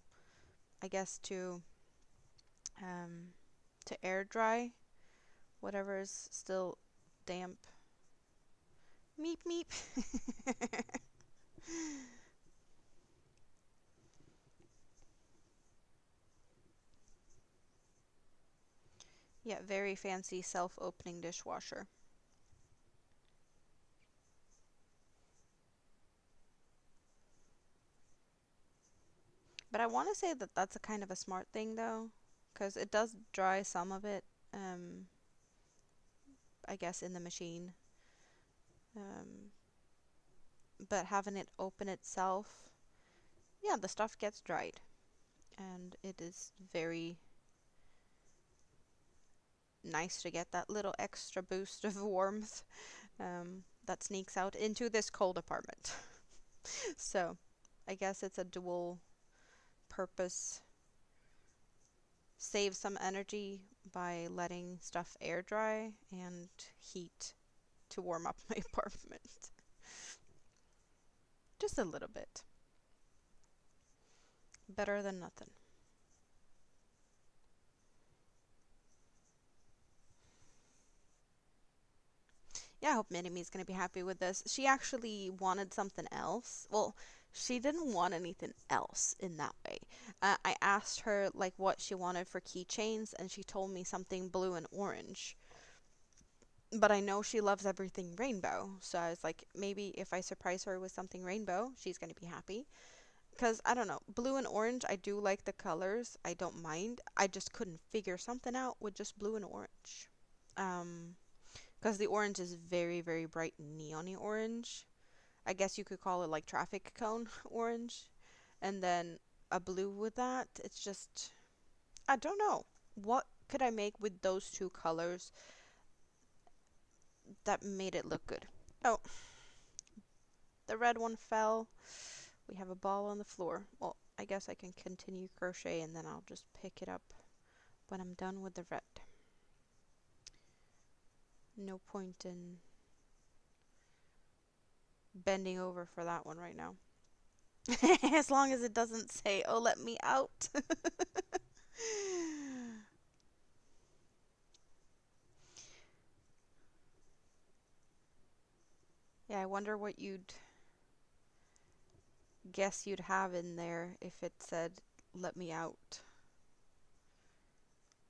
I guess to air dry whatever is still damp. Meep meep. Yeah, very fancy self-opening dishwasher. But I want to say that that's a kind of a smart thing though, because it does dry some of it, I guess, in the machine. Um, but having it open itself, yeah, the stuff gets dried. And it is very nice to get that little extra boost of warmth that sneaks out into this cold apartment. So I guess it's a dual purpose. Save some energy by letting stuff air dry and heat to warm up my apartment. Just a little bit. Better than nothing. Yeah, I hope Minimi's gonna be happy with this. She actually wanted something else. Well, she didn't want anything else in that way. I asked her like what she wanted for keychains, and she told me something blue and orange. But I know she loves everything rainbow, so I was like, maybe if I surprise her with something rainbow, she's gonna be happy. Because I don't know, blue and orange, I do like the colors. I don't mind. I just couldn't figure something out with just blue and orange. Because the orange is very, very bright neon orange. I guess you could call it like traffic cone orange. And then a blue with that. It's just, I don't know. What could I make with those two colors that made it look good? Oh, the red one fell. We have a ball on the floor. Well, I guess I can continue crochet and then I'll just pick it up when I'm done with the red. No point in bending over for that one right now. As long as it doesn't say, oh, let me out. Yeah, I wonder what you'd guess you'd have in there if it said, let me out.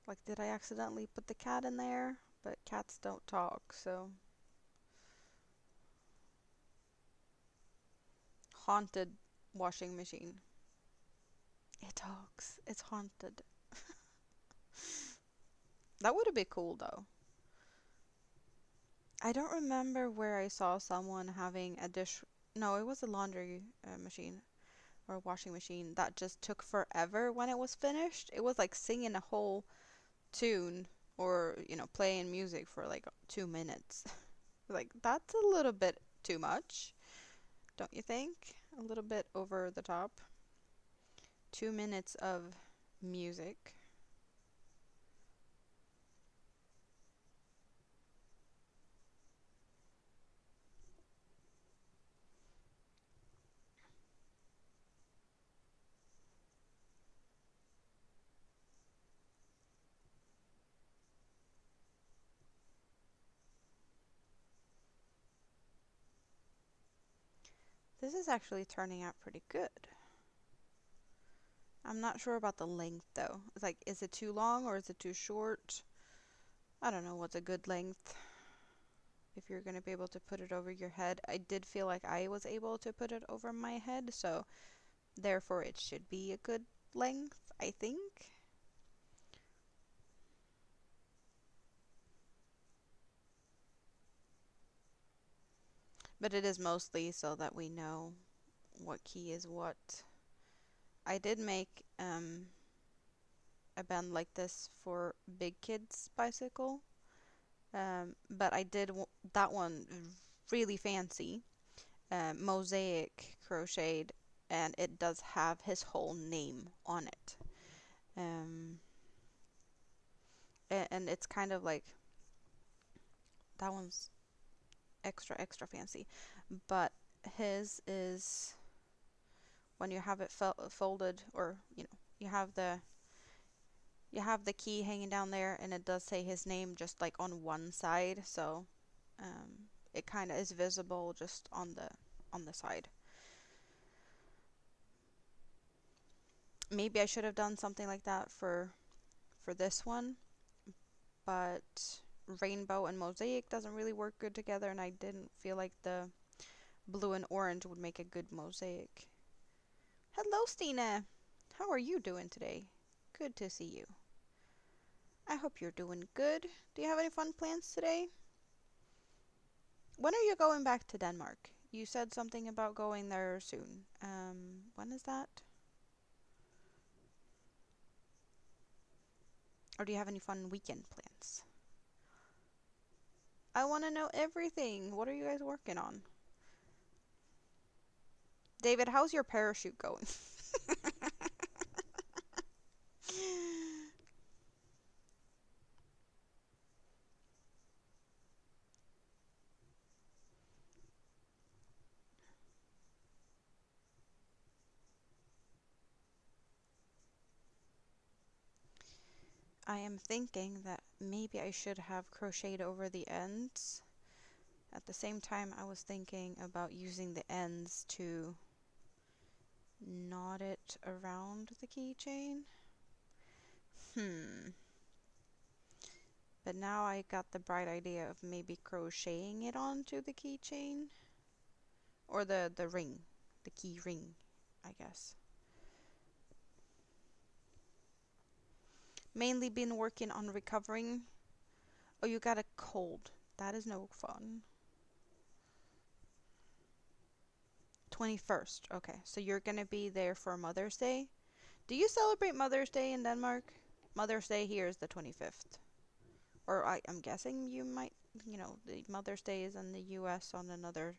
Like, did I accidentally put the cat in there? But cats don't talk, so. Haunted washing machine. It talks. It's haunted. That would have been cool, though. I don't remember where I saw someone having a dish. No, it was a laundry machine or a washing machine that just took forever when it was finished. It was like singing a whole tune or, playing music for like 2 minutes. Like, that's a little bit too much, don't you think? A little bit over the top. 2 minutes of music. This is actually turning out pretty good. I'm not sure about the length though. It's like, is it too long or is it too short? I don't know what's a good length. If you're going to be able to put it over your head. I did feel like I was able to put it over my head, so therefore it should be a good length, I think. But it is mostly so that we know what key is what. I did make a band like this for Big Kid's bicycle, but I did that one really fancy, mosaic crocheted, and it does have his whole name on it. Um, and it's kind of like, that one's extra fancy, but his is when you have it folded, or you have the key hanging down there, and it does say his name just like on one side, so it kind of is visible just on the side. Maybe I should have done something like that for this one, but rainbow and mosaic doesn't really work good together, and I didn't feel like the blue and orange would make a good mosaic. Hello, Stina! How are you doing today? Good to see you. I hope you're doing good. Do you have any fun plans today? When are you going back to Denmark? You said something about going there soon. When is that? Or do you have any fun weekend plans? I want to know everything. What are you guys working on? David, how's your parachute going? I am thinking that maybe I should have crocheted over the ends. At the same time, I was thinking about using the ends to knot it around the keychain. But now I got the bright idea of maybe crocheting it onto the keychain. Or the ring. The key ring, I guess. Mainly been working on recovering. Oh, you got a cold. That is no fun. 21st. Okay, so you're gonna be there for Mother's Day. Do you celebrate Mother's Day in Denmark? Mother's Day here is the 25th. Or I'm guessing you might, the Mother's Day is in the US on another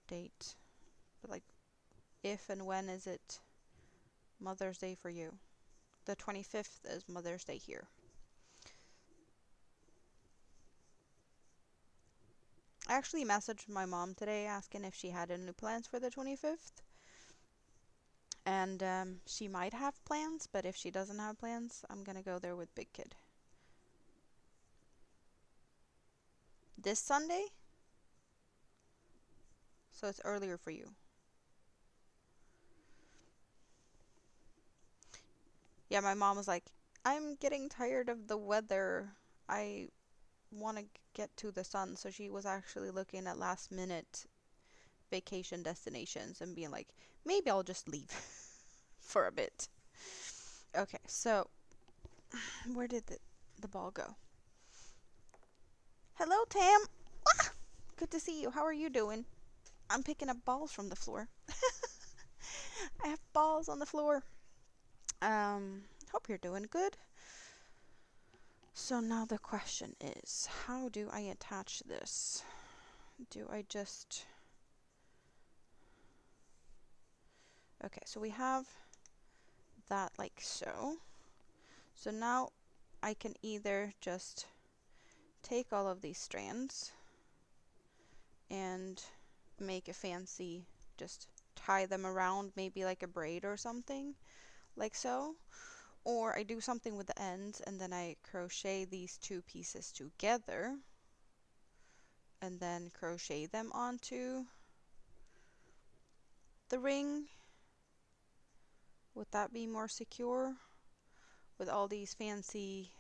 date. But like, if and when is it Mother's Day for you? The 25th is Mother's Day here. I actually messaged my mom today asking if she had any plans for the 25th. And she might have plans, but if she doesn't have plans, I'm gonna go there with Big Kid. This Sunday? So it's earlier for you. Yeah, my mom was like, I'm getting tired of the weather. I want to get to the sun. So she was actually looking at last minute vacation destinations and being like, maybe I'll just leave for a bit. Okay, so where did the ball go? Hello, Tam. Ah, good to see you. How are you doing? I'm picking up balls from the floor. I have balls on the floor. Hope you're doing good. So now the question is, how do I attach this? Do I just... Okay, so we have that like so. So now I can either just take all of these strands and make a fancy, just tie them around, maybe like a braid or something, like so. Or I do something with the ends and then I crochet these two pieces together and then crochet them onto the ring. Would that be more secure? With all these fancy...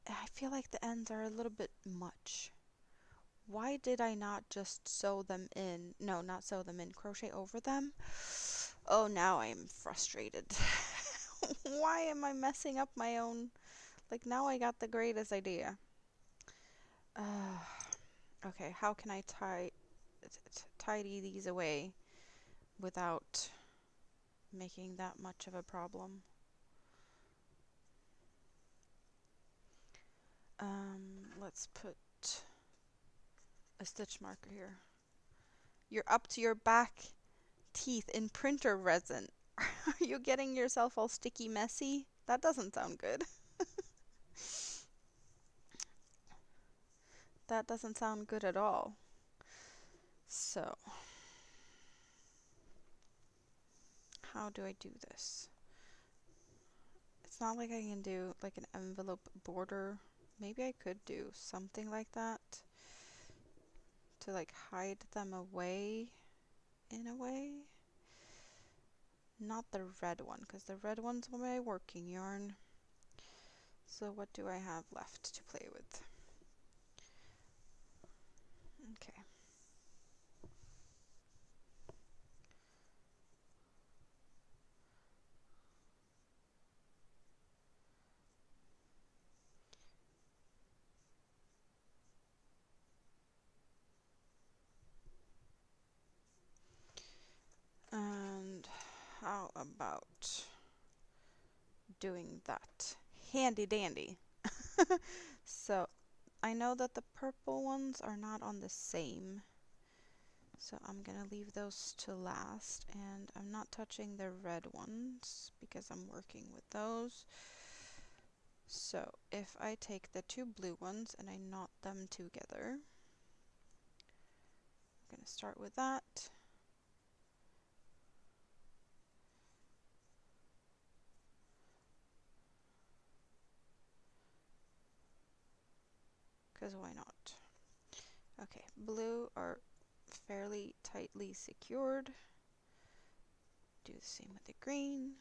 I feel like the ends are a little bit much. Why did I not just sew them in? No, not sew them in. Crochet over them? Oh, now I'm frustrated. Why am I messing up my own... Like, now I got the greatest idea. Okay, how can I tie tidy these away without making that much of a problem. Let's put a stitch marker here. You're up to your back teeth in printer resin. Are you getting yourself all sticky messy? That doesn't sound good. That doesn't sound good at all. So, how do I do this? It's not like I can do like an envelope border. Maybe I could do something like that to like hide them away in a way. Not the red one, because the red one's my working yarn. So what do I have left to play with? Okay. And how about doing that? Handy dandy. So I know that the purple ones are not on the same, so I'm gonna leave those to last, and I'm not touching the red ones because I'm working with those. So if I take the two blue ones and I knot them together, I'm gonna start with that. Because why not? Okay, blue are fairly tightly secured. Do the same with the green.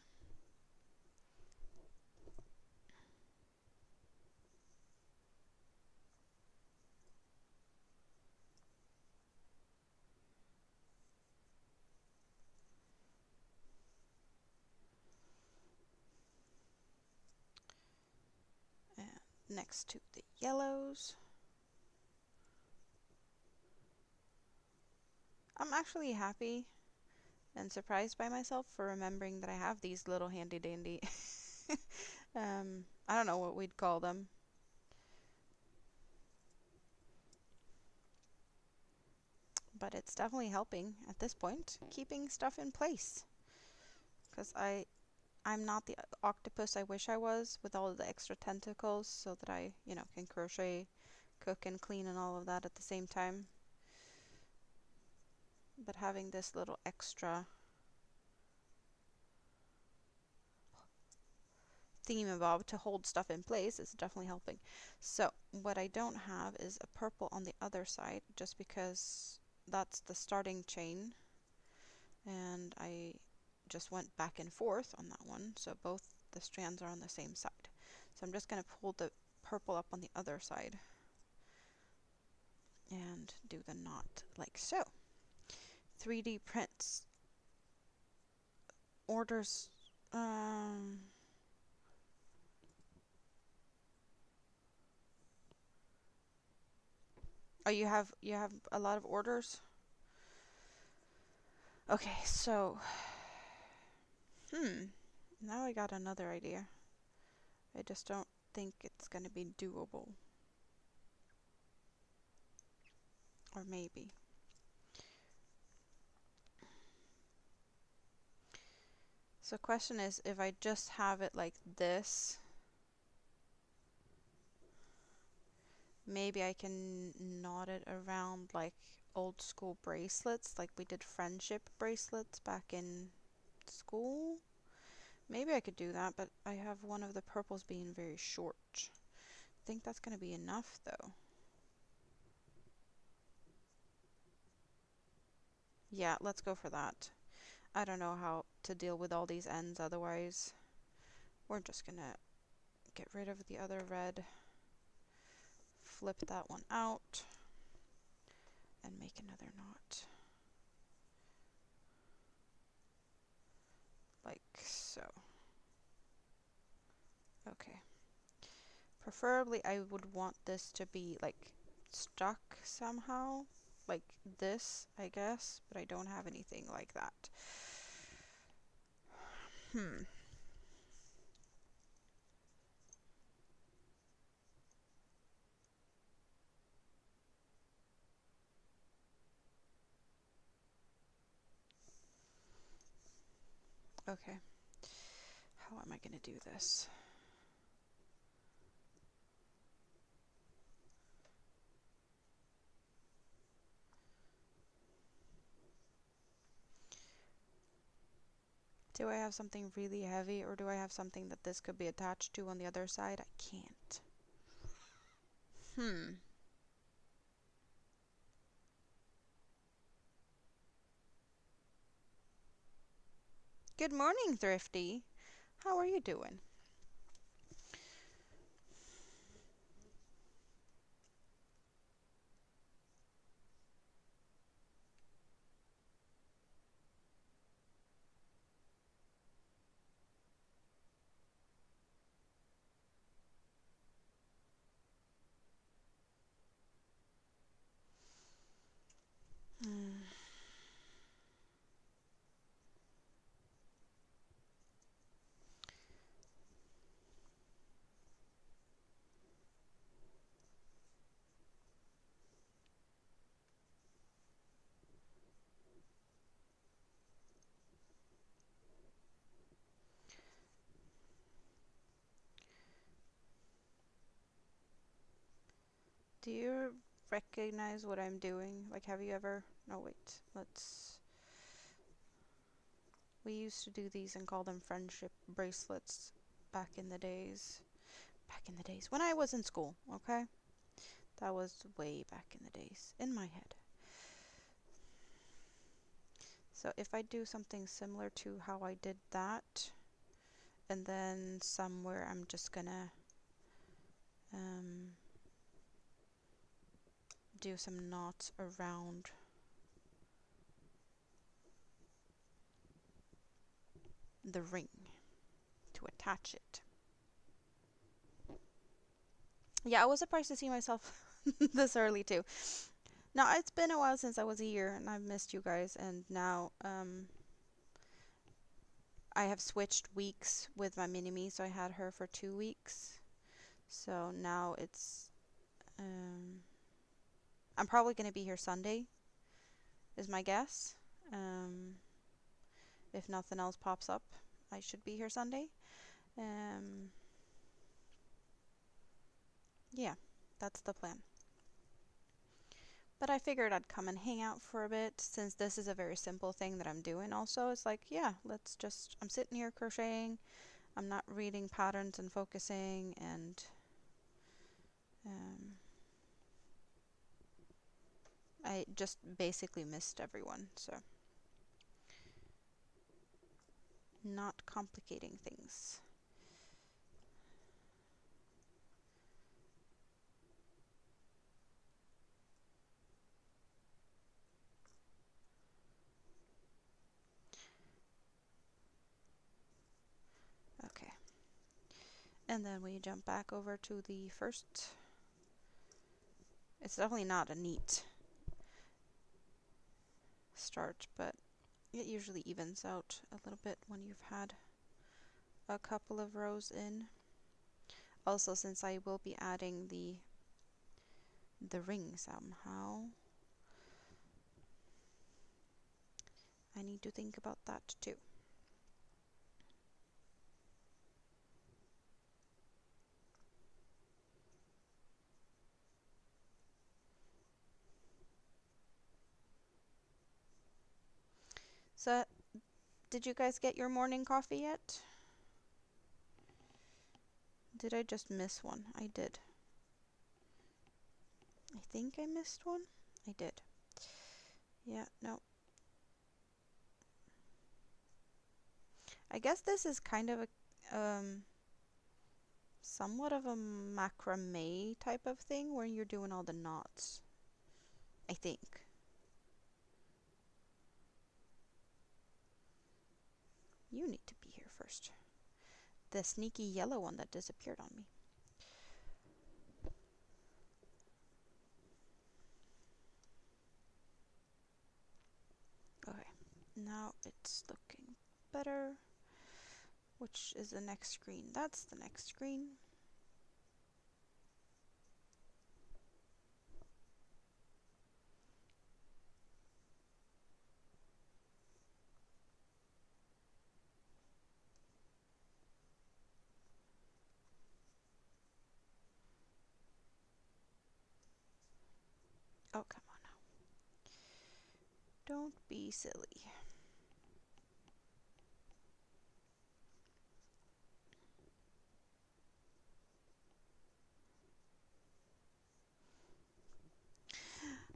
And next to the yellows. I'm actually happy and surprised by myself for remembering that I have these little handy dandy I don't know what we'd call them. But it's definitely helping at this point, keeping stuff in place. Because I'm not the octopus I wish I was with all of the extra tentacles so that I, you know, can crochet, cook and clean and all of that at the same time. But having this little extra thingamabob to hold stuff in place is definitely helping. So what I don't have is a purple on the other side, just because that's the starting chain, and I just went back and forth on that one, so both the strands are on the same side. So I'm just going to pull the purple up on the other side and do the knot like so. 3D prints. Orders. Oh, you have a lot of orders? Okay, so now I got another idea. I just don't think it's going to be doable. Or maybe. So question is, if I just have it like this, maybe I can knot it around like old school bracelets, like we did friendship bracelets back in school. Maybe I could do that, but I have one of the purples being very short. I think that's going to be enough though. Yeah, let's go for that. I don't know how to deal with all these ends otherwise. We're just gonna get rid of the other red, flip that one out, and make another knot. Like so. Okay. Preferably I would want this to be like stuck somehow, like this, I guess, but I don't have anything like that. Okay, how am I gonna do this? Do I have something really heavy, or do I have something that this could be attached to on the other side? I can't. Good morning, Thrifty. How are you doing? Do you recognize what I'm doing? Like, have you ever... No, wait. We used to do these and call them friendship bracelets back in the days. Back in the days. When I was in school, okay? That was way back in the days. In my head. So if I do something similar to how I did that, and then somewhere I'm just gonna do some knots around the ring to attach it. Yeah, I was surprised to see myself this early too. Now, it's been a while since I was here, and I've missed you guys, and now I have switched weeks with my mini-me, so I had her for 2 weeks. So now it's... I'm probably going to be here Sunday, is my guess. If nothing else pops up, I should be here Sunday. Yeah, that's the plan. But I figured I'd come and hang out for a bit, since this is a very simple thing that I'm doing also. It's like, yeah, I'm sitting here crocheting. I'm not reading patterns and focusing, and I just basically missed everyone, so not complicating things. Okay. And then we jump back over to the first. It's definitely not a neat start, but it usually evens out a little bit when you've had a couple of rows in. Also, since I will be adding the ring somehow, I need to think about that too. So, did you guys get your morning coffee yet? Did I just miss one? I did. I think I missed one. I did. Yeah, no. I guess this is kind of a somewhat of a macrame type of thing where you're doing all the knots. I think. You need to be here first. The sneaky yellow one that disappeared on me. Now it's looking better. Which is the next screen? That's the next screen. Oh, come on now. Don't be silly.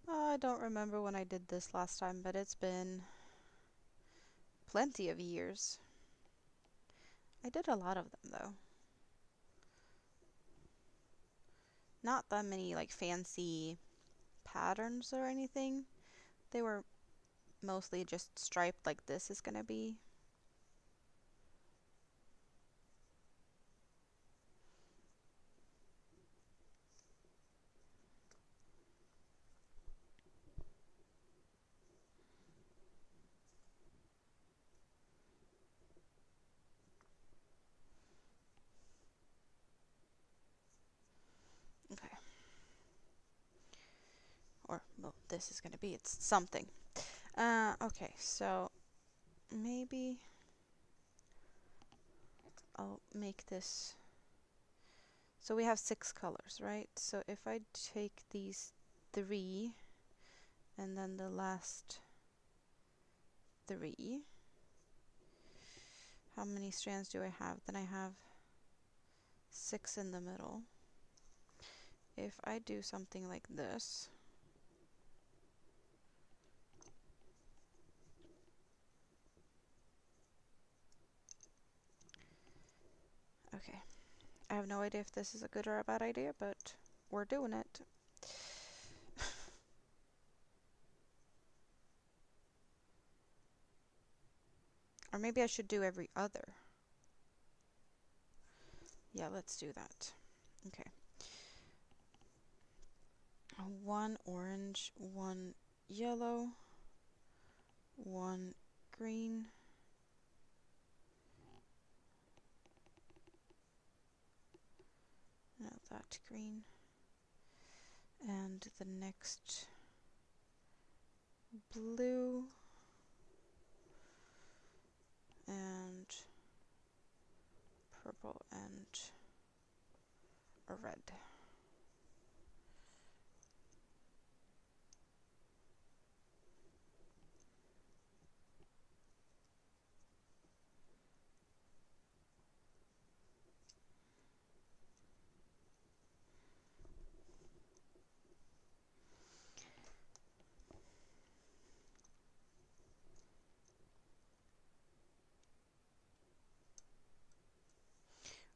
I don't remember when I did this last time, but it's been plenty of years. I did a lot of them though. Not that many like fancy patterns or anything. They were mostly just striped like this is gonna be. Okay. Or, well, this is gonna be, it's something. Okay, so maybe I'll make this. So we have 6 colors, right? So if I take these 3 and then the last 3, how many strands do I have? Then I have 6 in the middle. If I do something like this, okay, I have no idea if this is a good or a bad idea, but we're doing it. Or maybe I should do every other. Yeah, let's do that. Okay. 1 orange, 1 yellow, 1 green, no, that green, and the next blue, and purple, and a red.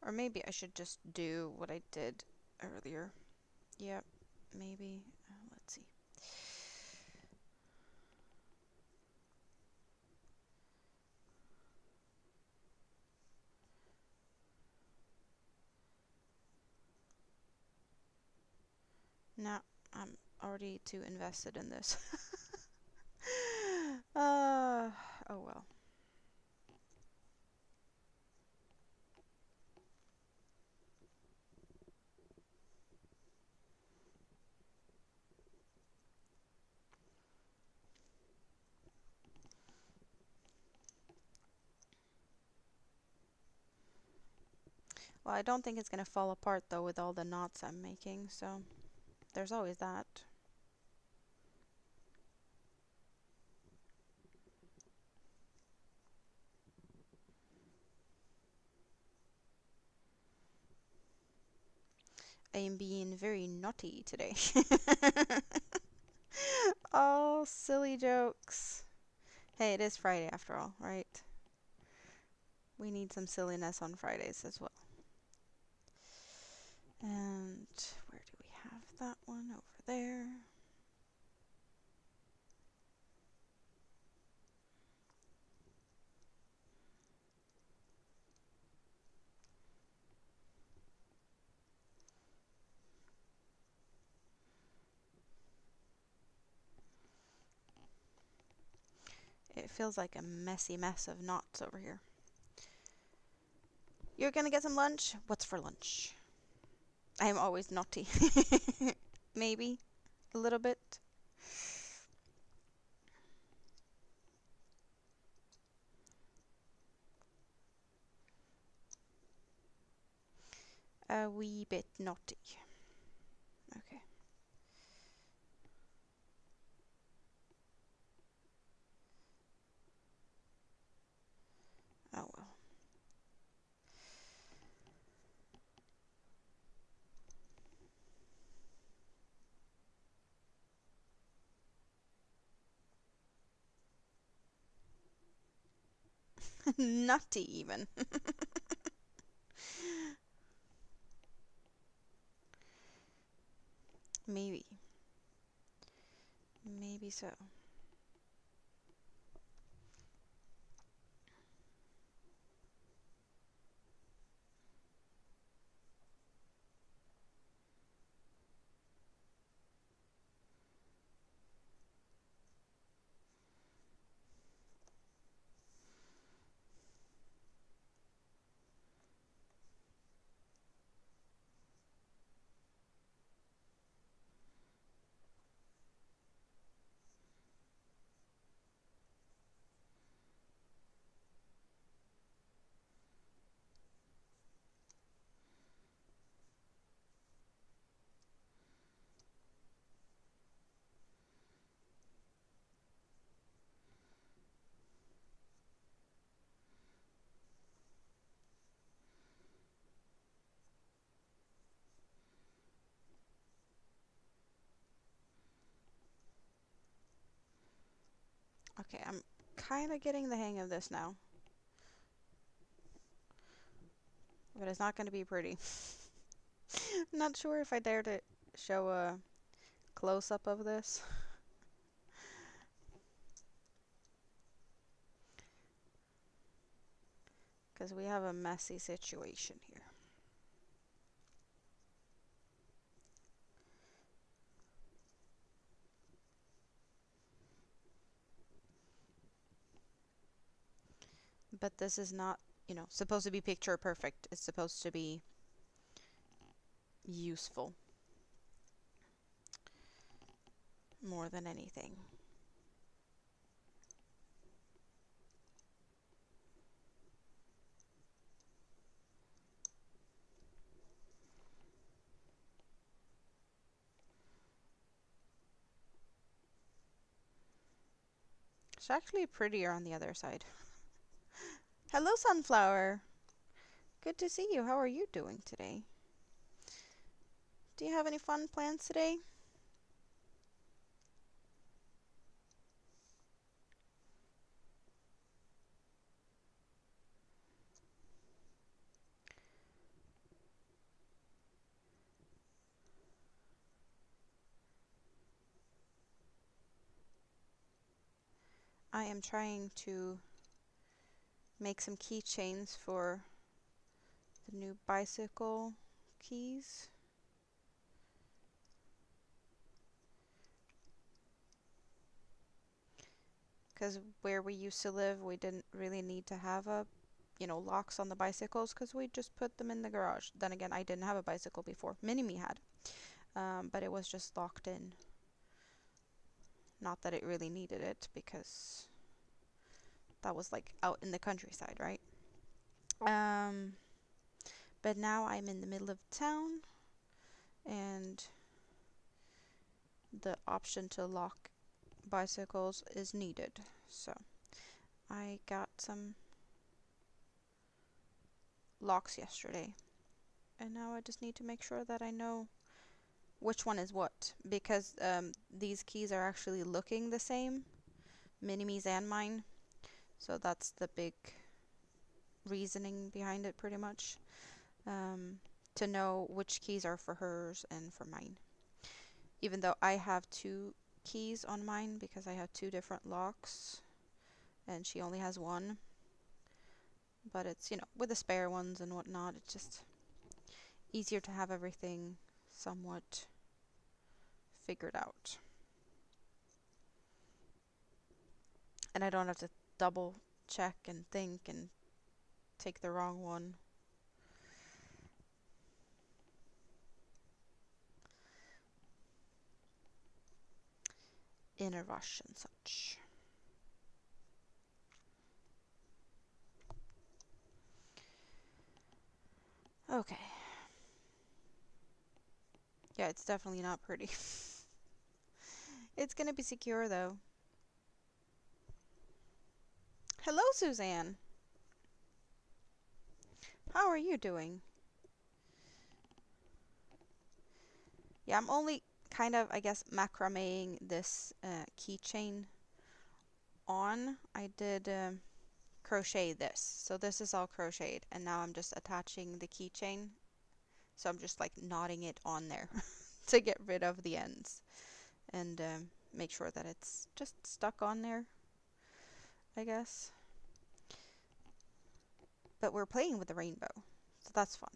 Or maybe I should just do what I did earlier. Yep, maybe. Let's see. No, I'm already too invested in this. Oh well. Well, I don't think it's gonna fall apart though with all the knots I'm making, so there's always that. I am being very naughty today. Oh, silly jokes. Hey, it is Friday after all, right? We need some silliness on Fridays as well. And where do we have that one? Over there. It feels like a messy mess of knots over here. You're gonna get some lunch? What's for lunch? I am always naughty. Maybe a little bit. A wee bit naughty. Okay. Oh well. Nutty even. Maybe. Maybe so. Okay, I'm kind of getting the hang of this now. But it's not going to be pretty. I'm not sure if I dare to show a close-up of this. Because we have a messy situation here. But this is not, you know, supposed to be picture perfect. It's supposed to be useful more than anything. It's actually prettier on the other side. Hello, Sunflower. Good to see you. How are you doing today? Do you have any fun plans today? I am trying to make some keychains for the new bicycle keys. Because where we used to live, we didn't really need to have locks on the bicycles because we just put them in the garage. Then again, I didn't have a bicycle before. Mini-Me had. But it was just locked in. Not that it really needed it because that was like out in the countryside, right? But now I'm in the middle of town and the option to lock bicycles is needed. So I got some locks yesterday and now I just need to make sure that I know which one is what, because these keys are actually looking the same, Mini-Me's and mine. So that's the big reasoning behind it, pretty much. To know which keys are for hers and for mine. Even though I have two keys on mine because I have two different locks and she only has one. But it's, with the spare ones and whatnot, it's just easier to have everything somewhat figured out. And I don't have to double check and think and take the wrong one. In a rush and such. Okay. Yeah, it's definitely not pretty. It's gonna be secure though. Hello, Suzanne. How are you doing? Yeah, I'm only kind of, I guess, macrameing this keychain on. I did crochet this. So this is all crocheted, and now I'm just attaching the keychain. So I'm just like knotting it on there to get rid of the ends and make sure that it's just stuck on there, I guess. But we're playing with the rainbow, so that's fun.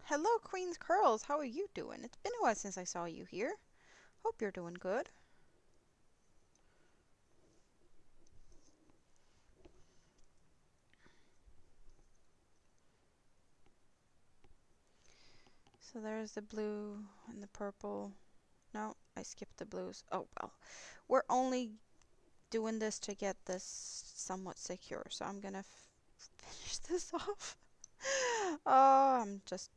Hello, Queen's Curls. How are you doing? It's been a while since I saw you here. Hope you're doing good. So there's the blue and the purple. No, I skipped the blues. Oh, well. We're only doing this to get this somewhat secure, so I'm gonna finish this off. Oh, I'm just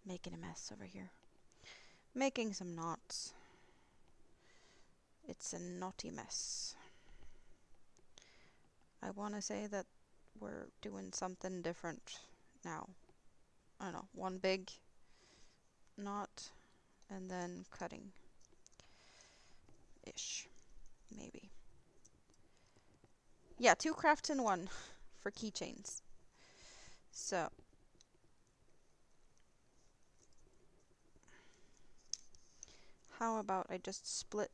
making a mess over here. Making some knots. It's a knotty mess. I want to say that we're doing something different now. I don't know, one big knot and then cutting ish, maybe. Yeah, 2 crafts in 1 for keychains. So how about I just split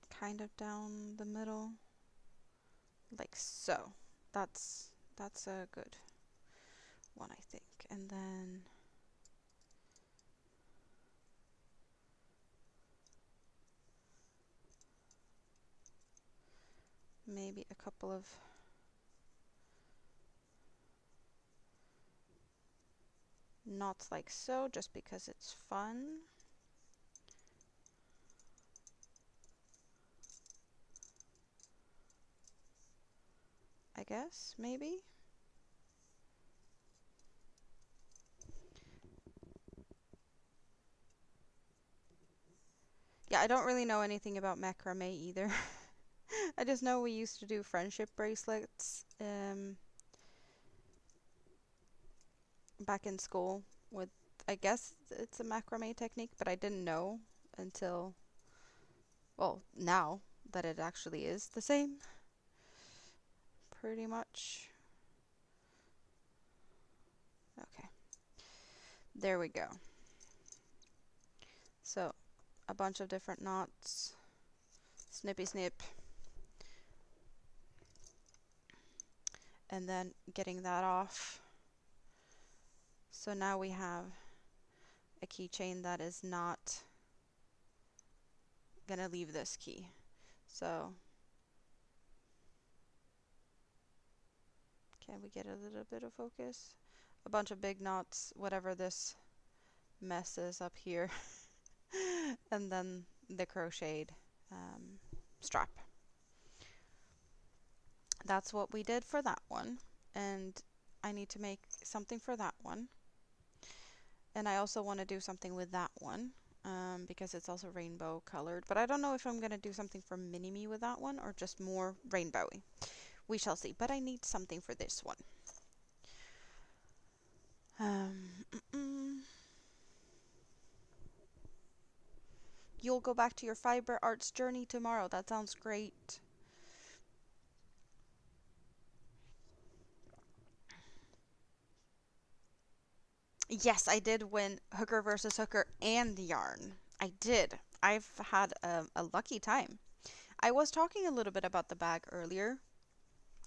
kind of down the middle like so. That's a good one, I think. And then maybe a couple of knots like so, just because it's fun. I guess, maybe. Yeah, I don't really know anything about macrame either. I just know we used to do friendship bracelets back in school with, I guess it's a macrame technique, but I didn't know until, well, now that it actually is the same, pretty much. Okay, there we go. So, a bunch of different knots, snippy snip, and then getting that off. So now we have a keychain that is not gonna leave this key. So can we get a little bit of focus? A bunch of big knots, whatever this mess is up here, and then the crocheted strap. That's what we did for that one, and I need to make something for that one. And I also want to do something with that one because it's also rainbow colored, but I don't know if I'm going to do something for Mini-Me with that one or just more rainbowy. We shall see, but I need something for this one. You'll go back to your fiber arts journey tomorrow. That sounds great. Yes, I did win hooker versus hooker and yarn. I did. I've had a lucky time. I was talking a little bit about the bag earlier,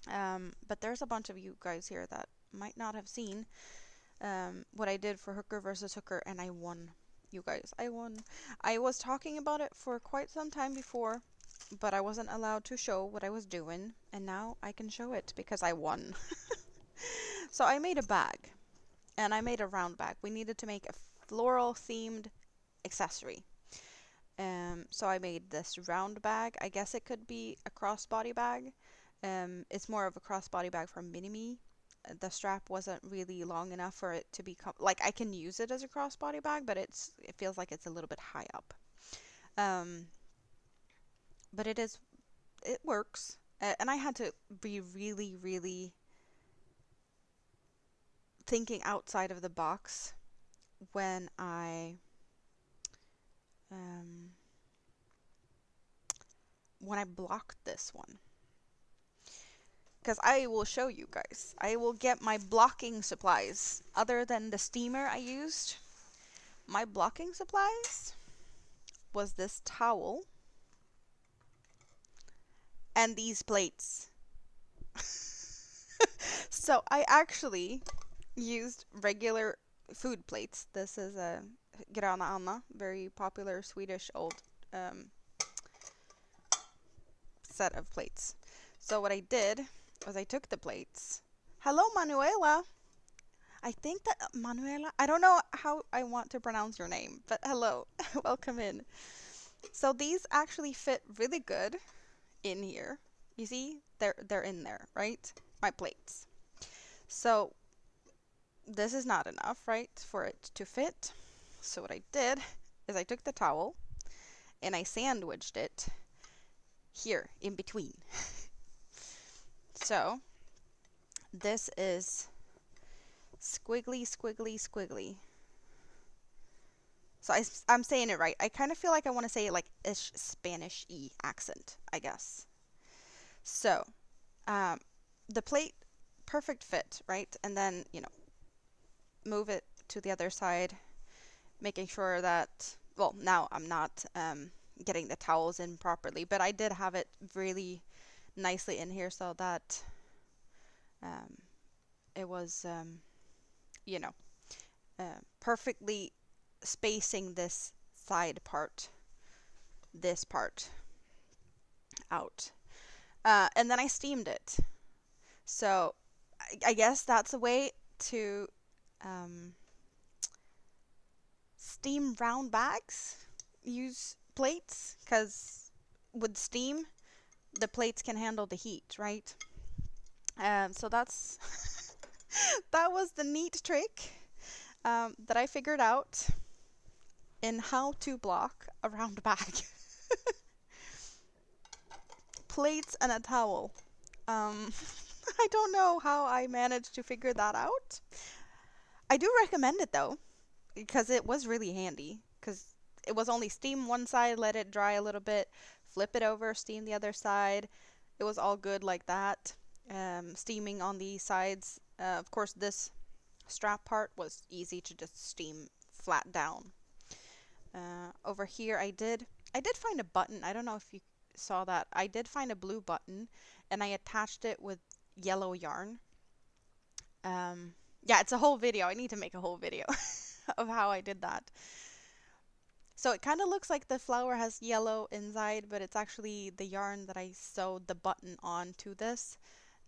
but there's a bunch of you guys here that might not have seen what I did for hooker versus hooker, and I won. You guys, I won. I was talking about it for quite some time before, but I wasn't allowed to show what I was doing, and now I can show it because I won. So I made a bag, and I made a round bag. We needed to make a floral themed accessory. So I made this round bag. I guess it could be a crossbody bag. It's more of a crossbody bag from Mini-Me. The strap wasn't really long enough for it to become like I can use it as a crossbody bag, but it feels like it's a little bit high up. Um, but it works. And I had to be really, really thinking outside of the box when um, I blocked this one. Because I will show you guys. I will get my blocking supplies. Other than the steamer I used, my blocking supplies was this towel and these plates. So I actually used regular food plates. This is a Grana Anna, very popular Swedish old set of plates. So what I did was I took the plates. Hello, Manuela. I think that Manuela, I don't know how I want to pronounce your name, but hello, welcome in. So these actually fit really good in here. You see, they're in there, right? My plates. So this is not enough, right, for it to fit. So what I did is I took the towel and I sandwiched it here in between. So this is squiggly, squiggly, squiggly. So I'm saying it right. I kind of feel like I want to say it like ish Spanish-y accent, I guess. So, the plate, perfect fit, right? And then, move it to the other side, making sure that, well, now I'm not getting the towels in properly, but I did have it really nicely in here so that um, it was, you know, perfectly spacing this side part, this part out. And then I steamed it. So I guess that's a way to steam round bags. Use plates, because with steam, the plates can handle the heat, right? So that's that was the neat trick that I figured out in how to block a round bag. Plates and a towel. I don't know how I managed to figure that out. I do recommend it though, because it was really handy. Because it was only steam one side, let it dry a little bit, flip it over, steam the other side. It was all good like that. Steaming on the sides. Of course, this strap part was easy to just steam flat down. Over here, I did find a button. I don't know if you saw that. I did find a blue button, and I attached it with yellow yarn. Yeah, it's a whole video. I need to make a whole video of how I did that. So it kind of looks like the flower has yellow inside, but it's actually the yarn that I sewed the button on to this.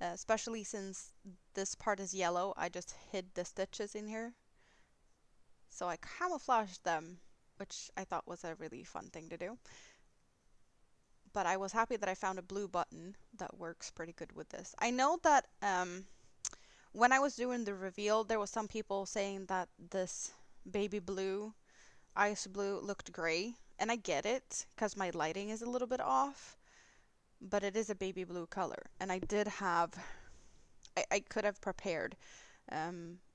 Especially since this part is yellow, I just hid the stitches in here. So I camouflaged them, which I thought was a really fun thing to do. But I was happy that I found a blue button that works pretty good with this. I know that when I was doing the reveal, there was some people saying that this baby blue, ice blue, looked gray. And I get it, because my lighting is a little bit off. But it is a baby blue color. And I did have, I could have prepared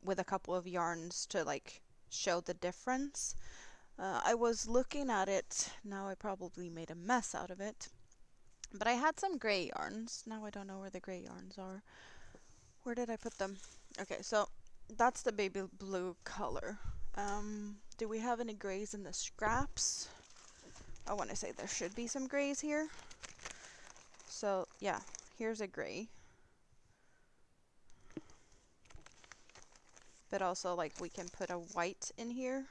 with a couple of yarns to like show the difference. I was looking at it, now I probably made a mess out of it. But I had some gray yarns. Now I don't know where the gray yarns are. Where did I put them? Okay, so that's the baby blue color. Do we have any grays in the scraps? I want to say there should be some grays here. So yeah, here's a gray. But also like we can put a white in here.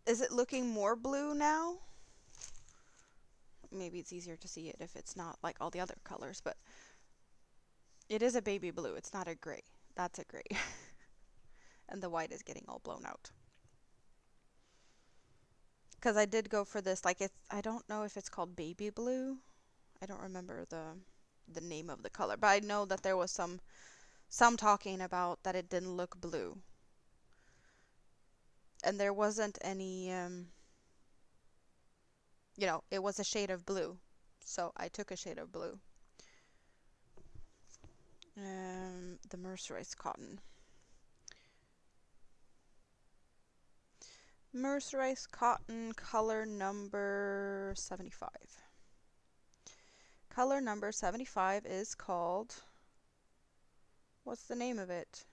Is it looking more blue now? Maybe it's easier to see it if it's not like all the other colors, but it is a baby blue. It's not a gray. That's a gray. And the white is getting all blown out. Because I did go for this, like I don't know if it's called baby blue. I don't remember the name of the color, but I know that there was some talking about that it didn't look blue. And there wasn't any, you know, it was a shade of blue. So I took a shade of blue. The mercerized cotton. Mercerized cotton, color number 75. Color number 75 is called, what's the name of it?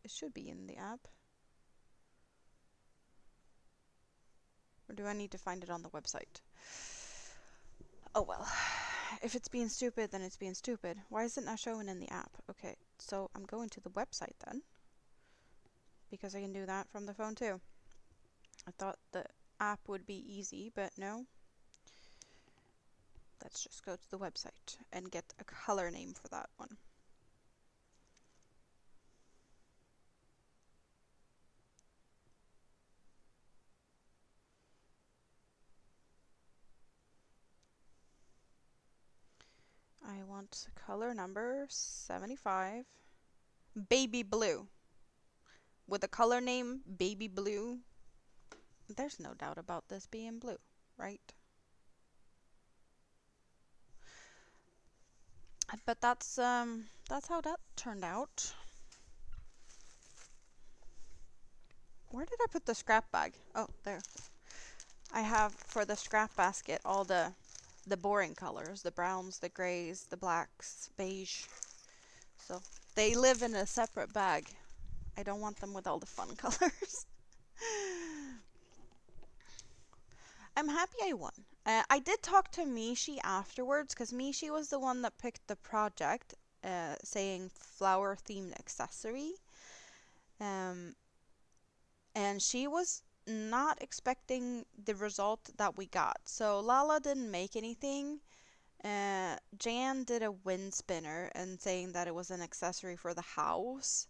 It should be in the app. Or do I need to find it on the website? Oh well. If it's being stupid, then it's being stupid. Why is it not showing in the app? Okay, so I'm going to the website then. Because I can do that from the phone too. I thought the app would be easy, but no. Let's just go to the website and get a color name for that one. I want color number 75. Baby blue. With the color name baby blue. There's no doubt about this being blue, right? But that's how that turned out. Where did I put the scrap bag? Oh, there. I have for the scrap basket all the boring colors, the browns, the grays, the blacks, beige. So they live in a separate bag. I don't want them with all the fun colors. I'm happy I won. I did talk to Mishi afterwards because Mishi was the one that picked the project, saying flower themed accessory. And she was not expecting the result that we got. So Lala didn't make anything. Jan did a wind spinner and saying that it was an accessory for the house.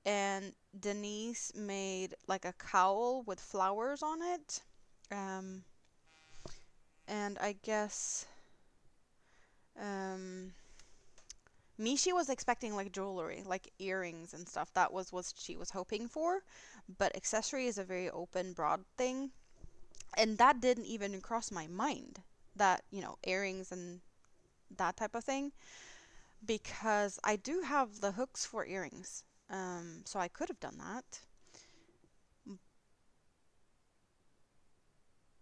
And Denise made like a cowl with flowers on it. And I guess Mishi was expecting like jewelry, like earrings and stuff. That was what she was hoping for. But accessory is a very open, broad thing. And that didn't even cross my mind, that, you know, earrings and that type of thing. Because I do have the hooks for earrings. So I could have done that.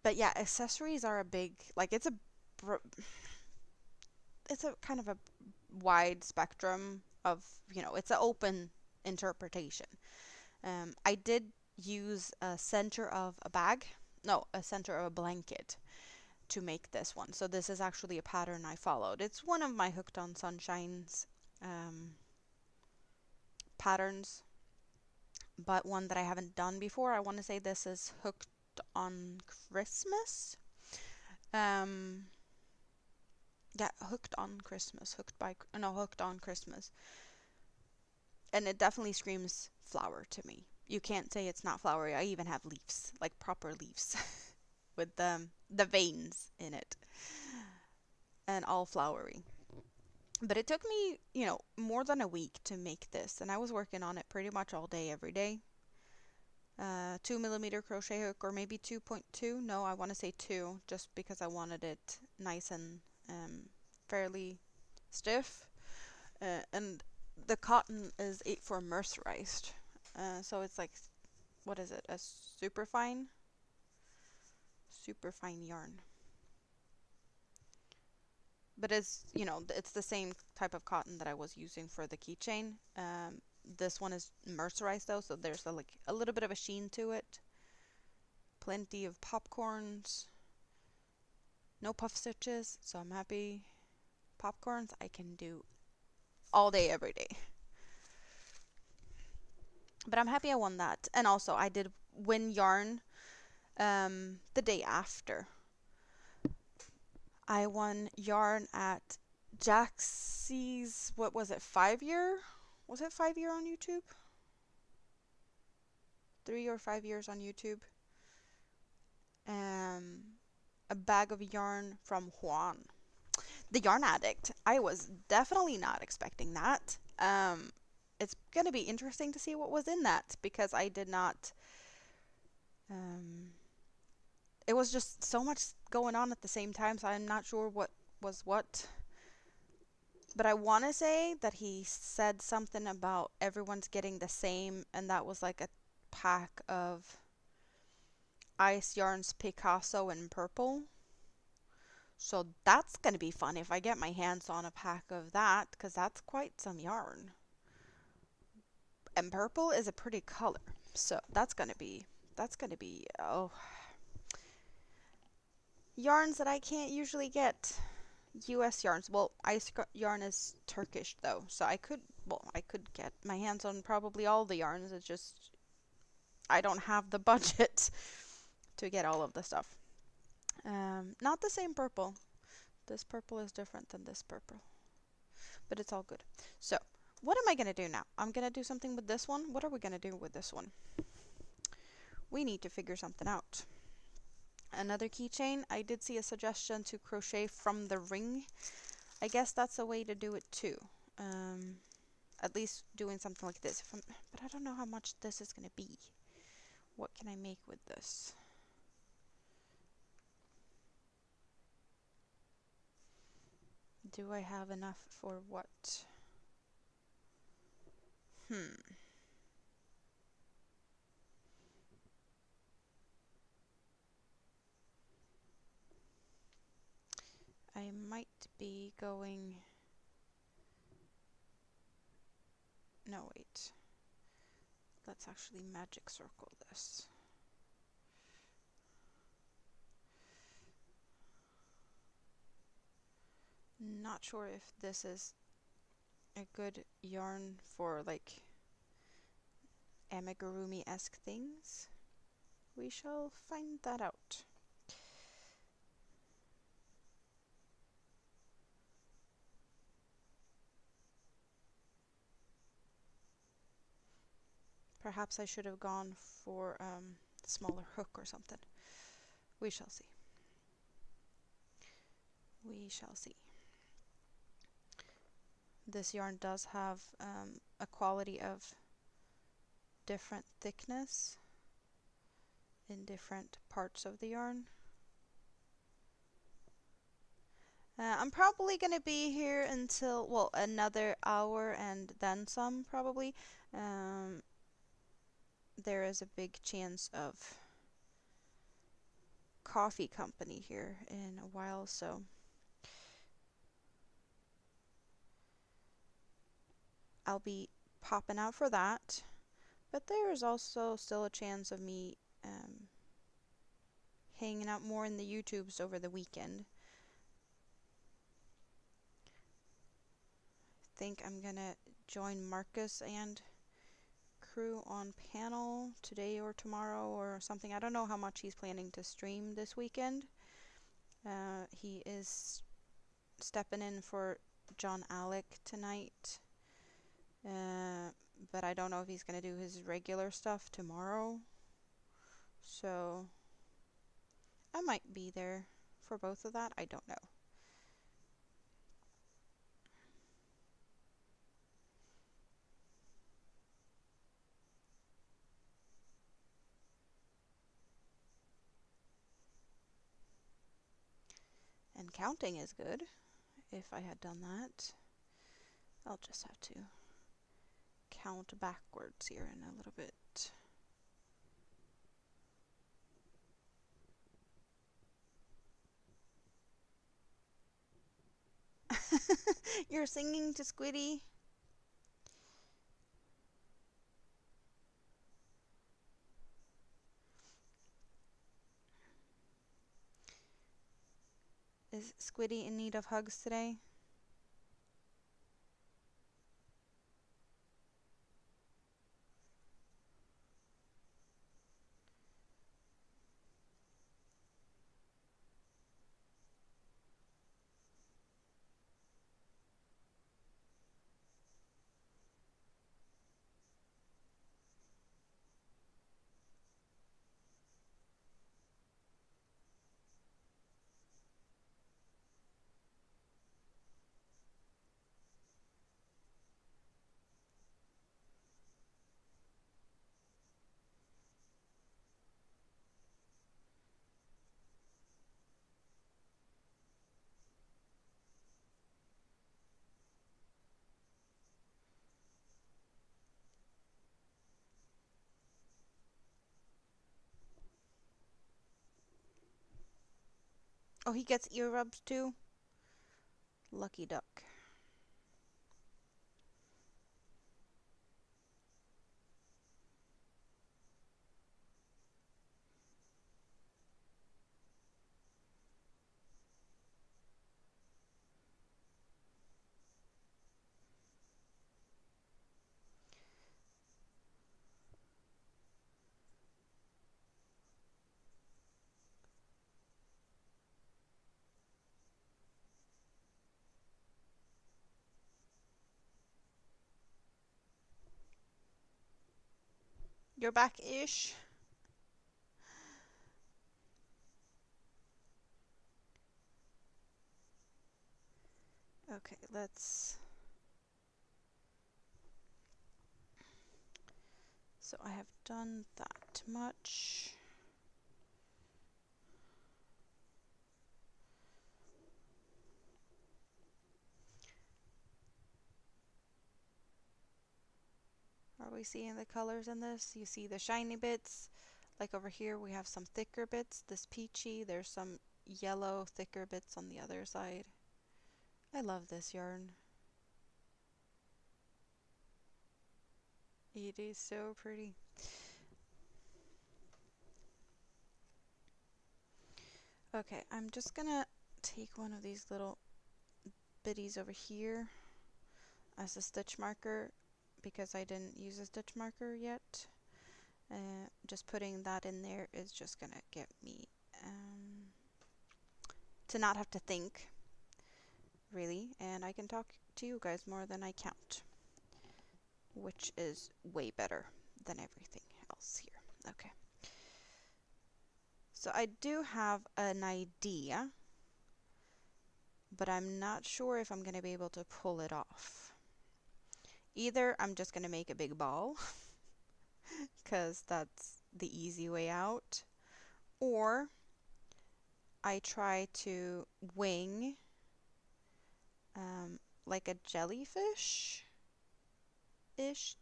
But yeah, accessories are a big, like it's a kind of a wide spectrum of, you know, it's an open interpretation. I did use a center of a bag, no, a center of a blanket to make this one. So this is actually a pattern I followed. It's one of my Hooked on Sunshine's patterns, but one that I haven't done before. I want to say this is Hooked on Christmas. Yeah, Hooked on Christmas. Hooked on Christmas. And it definitely screams flower to me. You can't say it's not flowery. I even have leaves, like proper leaves, with the veins in it, and all flowery. But it took me, you know, more than a week to make this, and I was working on it pretty much all day, every day. 2mm crochet hook, or maybe 2.2. No, I want to say 2, just because I wanted it nice and fairly stiff. And the cotton is 8-4 mercerized. So it's like, what is it? A super fine yarn. But it's, you know, it's the same type of cotton that I was using for the keychain. This one is mercerized though, so there's like a little bit of a sheen to it. Plenty of popcorns. No puff stitches, so I'm happy. Popcorns I can do all day, every day. But I'm happy I won that. And also I did win yarn the day after. I won yarn at Jaxie's, what was it, 5-year? Was it 5-year on YouTube? 3 or 5 years on YouTube. A bag of yarn from Juan, the yarn addict. I was definitely not expecting that. It's going to be interesting to see what was in that, because I did not, it was just so much going on at the same time, so I'm not sure what was what. But I want to say that he said something about everyone's getting the same, and that was like a pack of Ice Yarns Picasso in purple. So that's going to be fun if I get my hands on a pack of that, because that's quite some yarn. And purple is a pretty color. So that's going to be, oh, yarns that I can't usually get. US yarns. Well, Ice Yarn is Turkish though, so I could get my hands on probably all the yarns. It's just I don't have the budget to get all of the stuff. Not the same purple. This purple is different than this purple. But it's all good. So, what am I going to do now? I'm going to do something with this one. What are we going to do with this one? We need to figure something out. Another keychain. I did see a suggestion to crochet from the ring. I guess that's a way to do it too. At least doing something like this. But I don't know how much this is going to be. What can I make with this? Do I have enough for what? I might be going... No, wait. Let's actually magic circle this. Not sure if this is a good yarn for like amigurumi-esque things. We shall find that out. Perhaps I should have gone for smaller hook or something. We shall see. We shall see. This yarn does have a quality of different thickness in different parts of the yarn. I'm probably going to be here until, well, another hour and then some probably. There is a big chance of coffee company here in a while, so I'll be popping out for that. But there is also still a chance of me hanging out more in the YouTubes over the weekend. I think I'm gonna join Marcus and crew on panel today or tomorrow or something. I don't know how much he's planning to stream this weekend. He is stepping in for John Alec tonight. But I don't know if he's going to do his regular stuff tomorrow. So I might be there for both of that. I don't know. And counting is good. If I had done that, I'll just have to count backwards here in a little bit. You're singing to Squiddy? Is Squiddy in need of hugs today? Oh, he gets ear rubs too? Lucky duck. You're back-ish? Okay, let's... So I have done that much. Are we seeing the colors in this? You see the shiny bits. Like over here we have some thicker bits. This peachy, there's some yellow thicker bits on the other side. I love this yarn. It is so pretty. Okay, I'm just gonna take one of these little bitties over here as a stitch marker because I didn't use a stitch marker yet. Just putting that in there is just gonna get me to not have to think really, and I can talk to you guys more than I count, which is way better than everything else here. Okay, so I do have an idea, but I'm not sure if I'm gonna be able to pull it off. Either I'm just gonna make a big ball because that's the easy way out, or I try to wing like a jellyfish-ish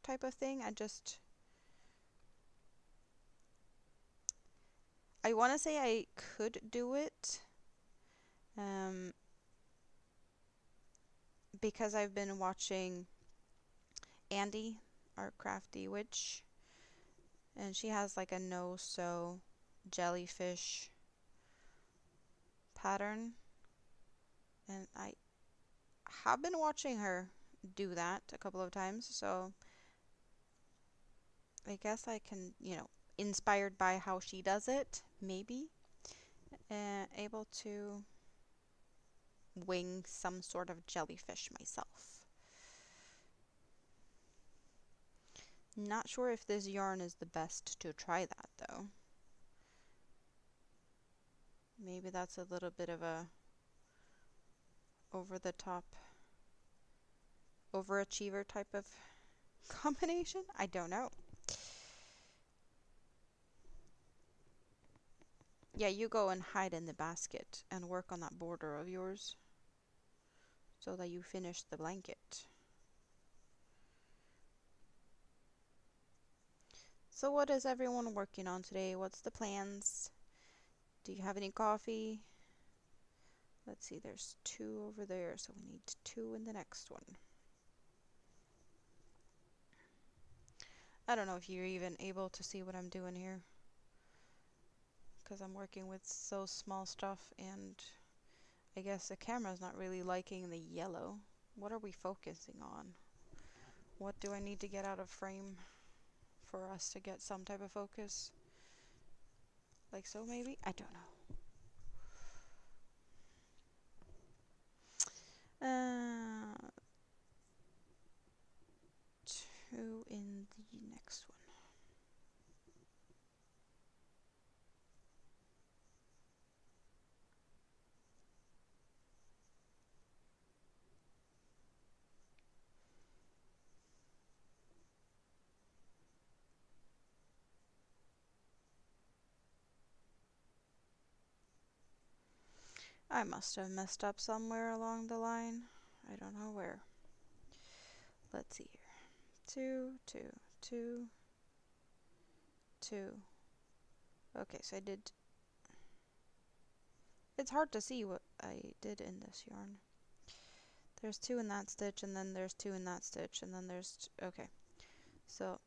type of thing. I want to say I could do it because I've been watching Andy, our crafty witch, and she has like a no-sew jellyfish pattern, and I have been watching her do that a couple of times, so I guess I can, inspired by how she does it, maybe able to wing some sort of jellyfish myself. Not sure if this yarn is the best to try that though. Maybe that's a little bit of a over the top overachiever type of combination. I don't know. Yeah, you go and hide in the basket and work on that border of yours so that you finish the blanket. So what is everyone working on today? What's the plans? Do you have any coffee? Let's see, there's 2 over there, so we need 2 in the next one. I don't know if you're even able to see what I'm doing here, because I'm working with so small stuff and I guess the camera's not really liking the yellow. What are we focusing on? What do I need to get out of frame for us to get some type of focus? Like so, maybe? I don't know. 2 in the next one. I must have messed up somewhere along the line. I don't know where. Let's see here. 2, 2, 2, 2. Okay, so I did... It's hard to see what I did in this yarn. There's 2 in that stitch, and then there's 2 in that stitch, and then there's... Okay. So,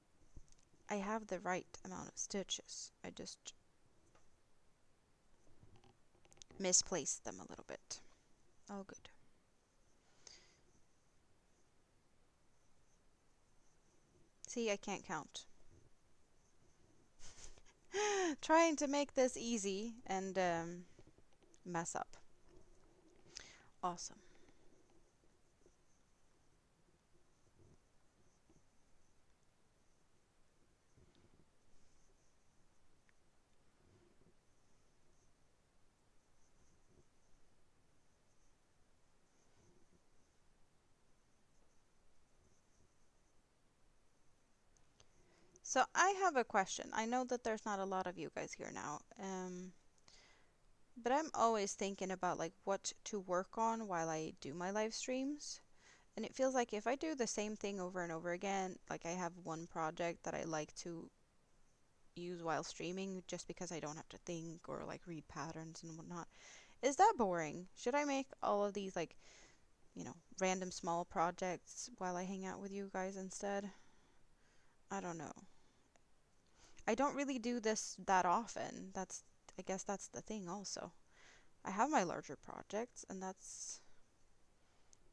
I have the right amount of stitches. I just misplaced them a little bit. All good. See, I can't count. Trying to make this easy and mess up. Awesome. So I have a question. I know that there's not a lot of you guys here now, but I'm always thinking about like what to work on while I do my live streams. And it feels like if I do the same thing over and over again, like I have one project that I like to use while streaming just because I don't have to think or like read patterns and whatnot. Is that boring? Should I make all of these like, you know, random small projects while I hang out with you guys instead? I don't know. I don't really do this that often. I guess that's the thing also. I have my larger projects and that's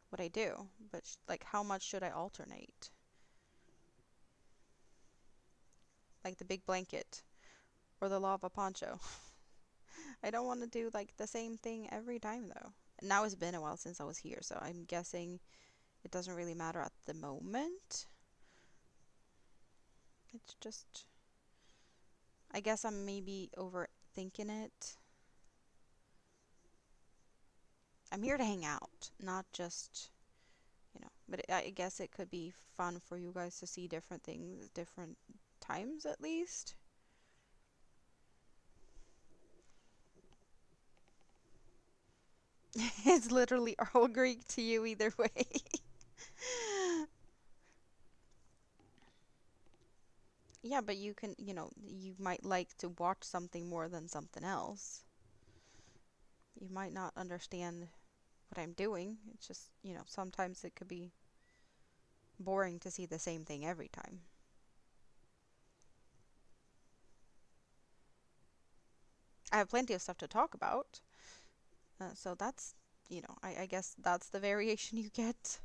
what I do, but like how much should I alternate? Like the big blanket or the lava poncho. I don't want to do like the same thing every time though. Now it's been a while since I was here, so I'm guessing it doesn't really matter at the moment. It's just, I guess I'm maybe overthinking it. I'm here to hang out, not just, you know, but I guess it could be fun for you guys to see different things, different times at least. It's literally all Greek to you either way. Yeah, but you can, you know, you might like to watch something more than something else. You might not understand what I'm doing. It's just, you know, sometimes it could be boring to see the same thing every time. I have plenty of stuff to talk about. So that's, you know, I guess that's the variation you get.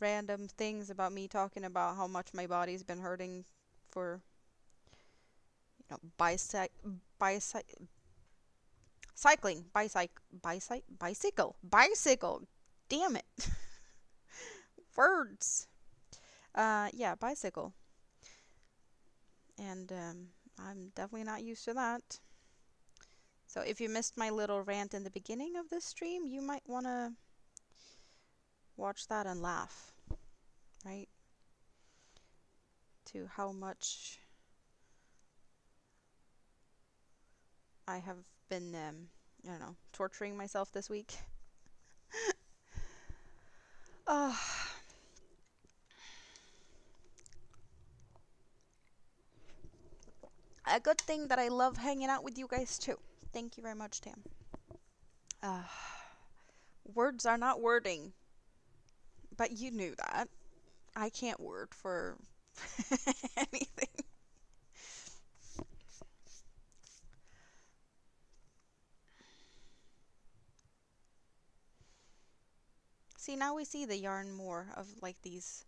Random things about me talking about how much my body's been hurting for, you know, bicycle. Damn it. Words. Yeah, bicycle. And I'm definitely not used to that. So if you missed my little rant in the beginning of this stream, you might want to watch that and laugh, right? To how much I have been, I don't know, torturing myself this week. A good thing that I love hanging out with you guys too. Thank you very much, Tam. Words are not wording. But you knew that. I can't word for anything. See, now we see the yarn more of like these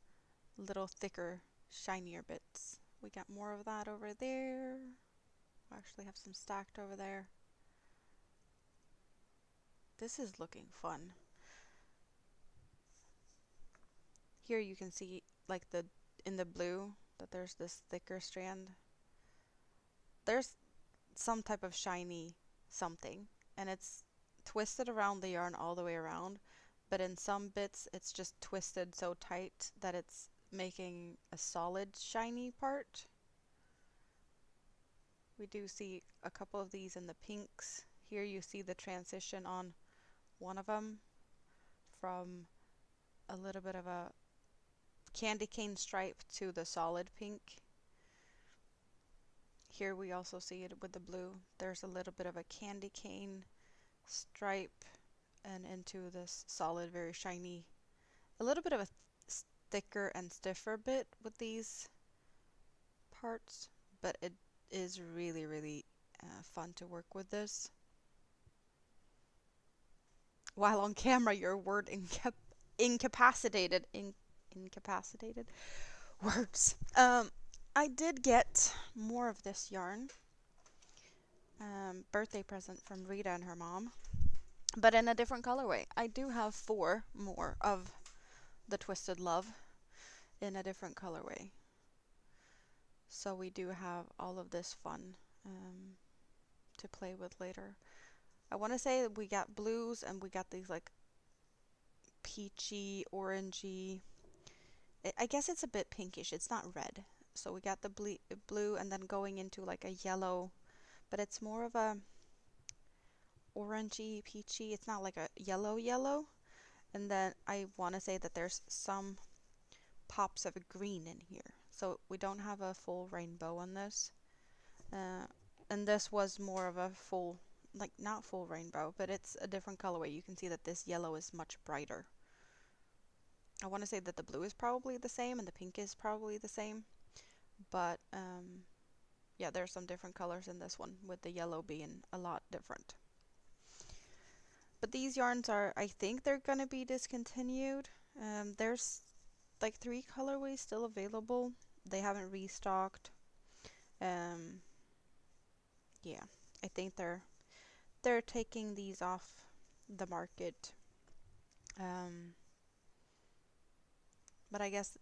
little thicker, shinier bits. We got more of that over there. We actually have some stacked over there. This is looking fun. Here you can see like in the blue that there's this thicker strand. There's some type of shiny something, and it's twisted around the yarn all the way around, but in some bits it's just twisted so tight that it's making a solid shiny part. We do see a couple of these in the pinks. Here you see the transition on one of them from a little bit of a candy cane stripe to the solid pink. Here we also see it with the blue. There's a little bit of a candy cane stripe and into this solid, very shiny, a little bit of a thicker and stiffer bit with these parts, but it is really, really fun to work with this. While on camera, your word incapacitated words. I did get more of this yarn. Birthday present from Rita and her mom, but in a different colorway. I do have 4 more of the Twisted Love in a different colorway. So we do have all of this fun to play with later. I want to say that we got blues and we got these like peachy, orangey. I guess it's a bit pinkish. It's not red. So we got the blue and then going into like a yellow, but it's more of a orangey, peachy. It's not like a yellow. And then I want to say that there's some pops of green in here. So we don't have a full rainbow on this. And this was more of a full, like not full rainbow, but it's a different colorway. You can see that this yellow is much brighter. I want to say that the blue is probably the same and the pink is probably the same. But yeah, there's some different colors in this one, with the yellow being a lot different. But these yarns are, I think they're going to be discontinued. There's like 3 colorways still available. They haven't restocked. Yeah, I think they're taking these off the market. But I guess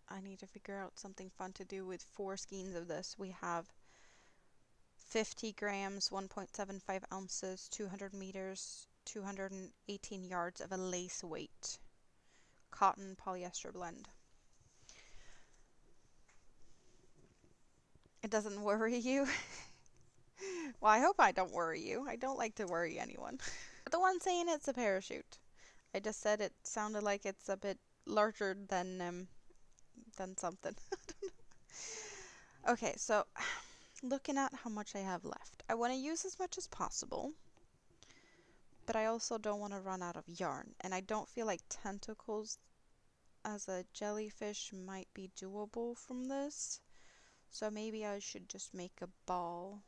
I need to figure out something fun to do with 4 skeins of this. We have 50 grams, 1.75 ounces, 200 meters, 218 yards of a lace weight cotton polyester blend. It doesn't worry you? Well, I hope I don't worry you. I don't like to worry anyone. The one saying it's a parachute. I just said it sounded like it's a bit larger than something. Okay, so looking at how much I have left. I want to use as much as possible, but I also don't want to run out of yarn. And I don't feel like tentacles as a jellyfish might be doable from this. So maybe I should just make a ball.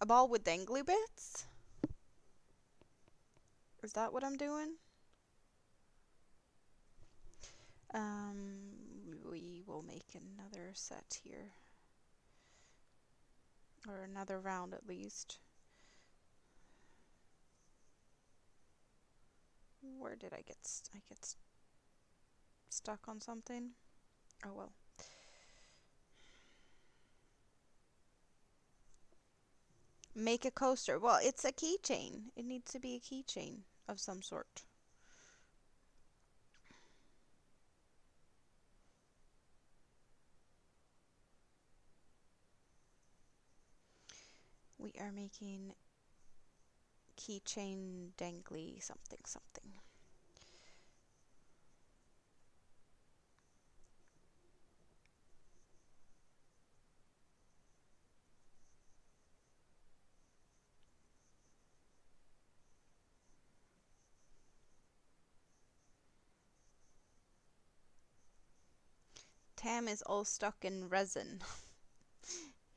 A ball with dangly bits? Is that what I'm doing? We will make another set here. Or another round at least. Where did I get stuck on something? Oh well. Make a coaster. Well, it's a keychain. It needs to be a keychain of some sort. We are making keychain dangly something. Tam is all stuck in resin.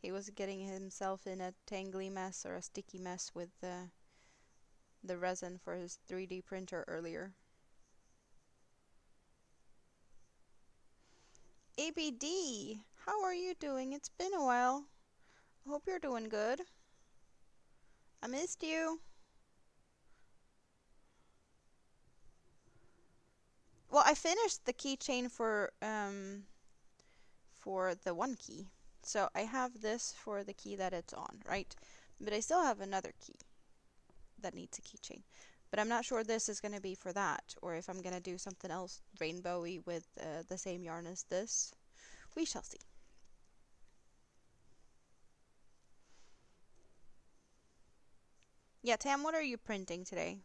He was getting himself in a tangly mess or a sticky mess with the resin for his 3D printer earlier. ABD, how are you doing? It's been a while. I hope you're doing good. I missed you. Well, I finished the keychain for the one key. So I have this for the key that it's on, right? But I still have another key that needs a keychain. But I'm not sure this is going to be for that, or if I'm going to do something else rainbowy with the same yarn as this. We shall see. Yeah, Tam, what are you printing today?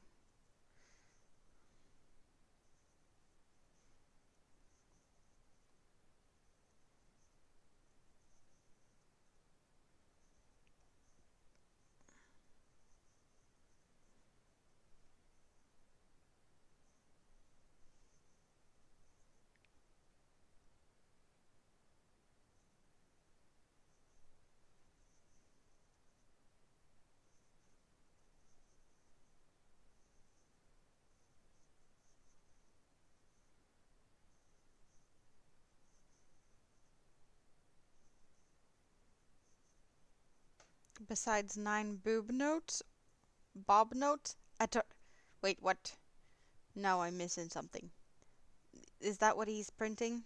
Besides 9 boob notes, bob notes, wait, what? No, I'm missing something. Is that what he's printing?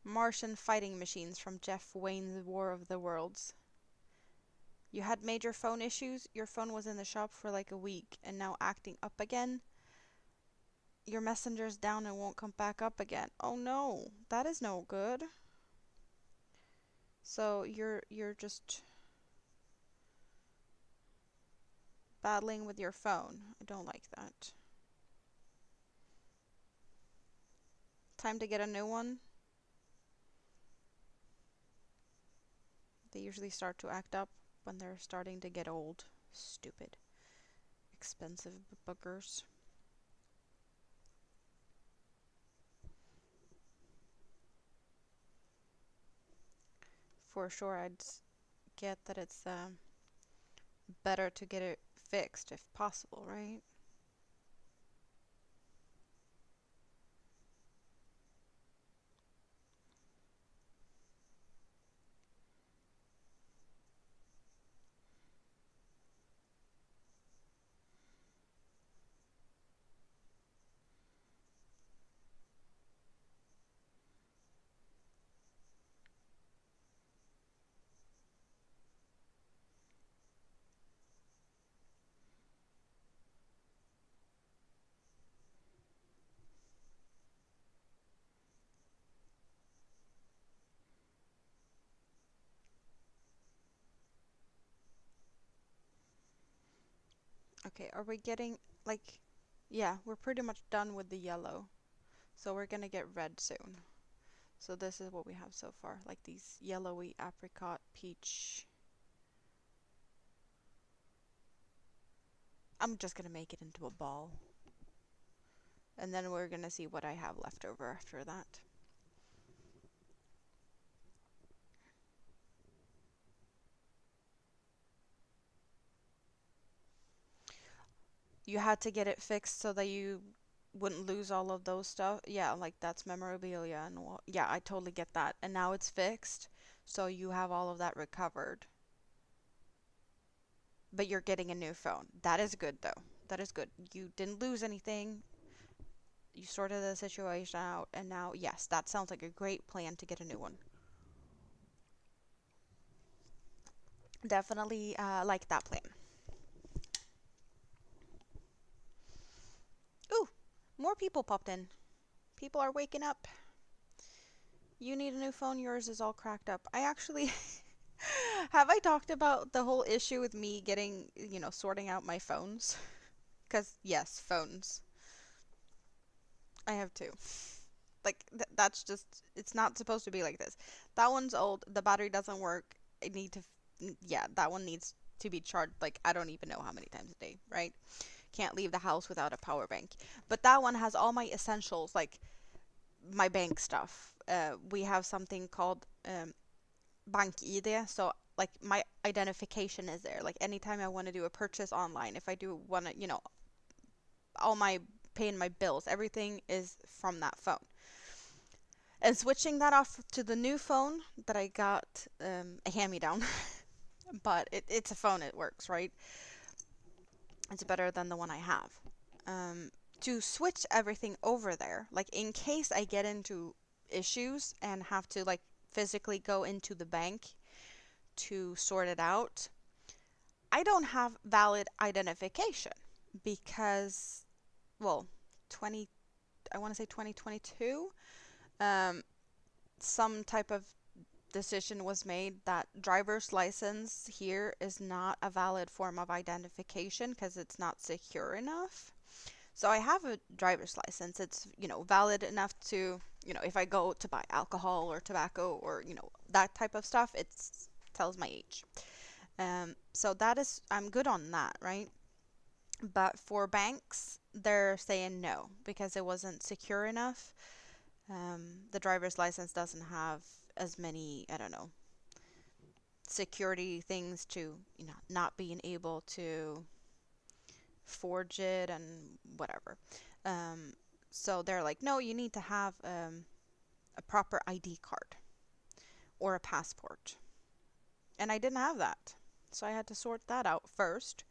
Martian fighting machines from Jeff Wayne's War of the Worlds. You had major phone issues? Your phone was in the shop for like a week and now acting up again? Your messenger's down and won't come back up again. Oh no, that is no good. So you're just battling with your phone. I don't like that. Time to get a new one. They usually start to act up when they're starting to get old. Stupid. Expensive boogers. For sure, I'd get that it's better to get it fixed if possible, right? Okay, are we getting, like, yeah, we're pretty much done with the yellow. So we're gonna get red soon. So this is what we have so far, like these yellowy apricot peach. I'm just gonna make it into a ball. And then we're gonna see what I have left over after that. You had to get it fixed so that you wouldn't lose all of those stuff. Yeah, like that's memorabilia and yeah, I totally get that. And now it's fixed, so you have all of that recovered. But you're getting a new phone. That is good though. That is good. You didn't lose anything. You sorted the situation out, and now, yes, that sounds like a great plan to get a new one. Definitely like that plan. Ooh, more people popped in. People are waking up. You need a new phone. Yours is all cracked up. I actually have I talked about the whole issue with me getting, sorting out my phones? Because, yes, phones. I have two. Like, that's just, it's not supposed to be like this. That one's old. The battery doesn't work. I need to, yeah, that one needs to be charged, like, I don't even know how many times a day, right? Can't leave the house without a power bank. But that one has all my essentials, like my bank stuff. We have something called bank ID, so like my identification is there. Like anytime I want to do a purchase online, if I do want to, all my paying my bills, everything is from that phone. And switching that off to the new phone that I got, a hand-me-down, but it's a phone, it works, right? It's better than the one I have. To switch everything over there, like in case I get into issues and have to like physically go into the bank to sort it out, I don't have valid identification because, well, I want to say 2022, some type of decision was made that driver's license here is not a valid form of identification because it's not secure enough. So I have a driver's license. It's, valid enough to, if I go to buy alcohol or tobacco or, that type of stuff, it tells my age. So I'm good on that, right? But for banks, they're saying no because it wasn't secure enough. The driver's license doesn't have as many, I don't know, security things to, not being able to forge it and whatever. So they're like, no, you need to have a proper ID card or a passport. And I didn't have that. So I had to sort that out first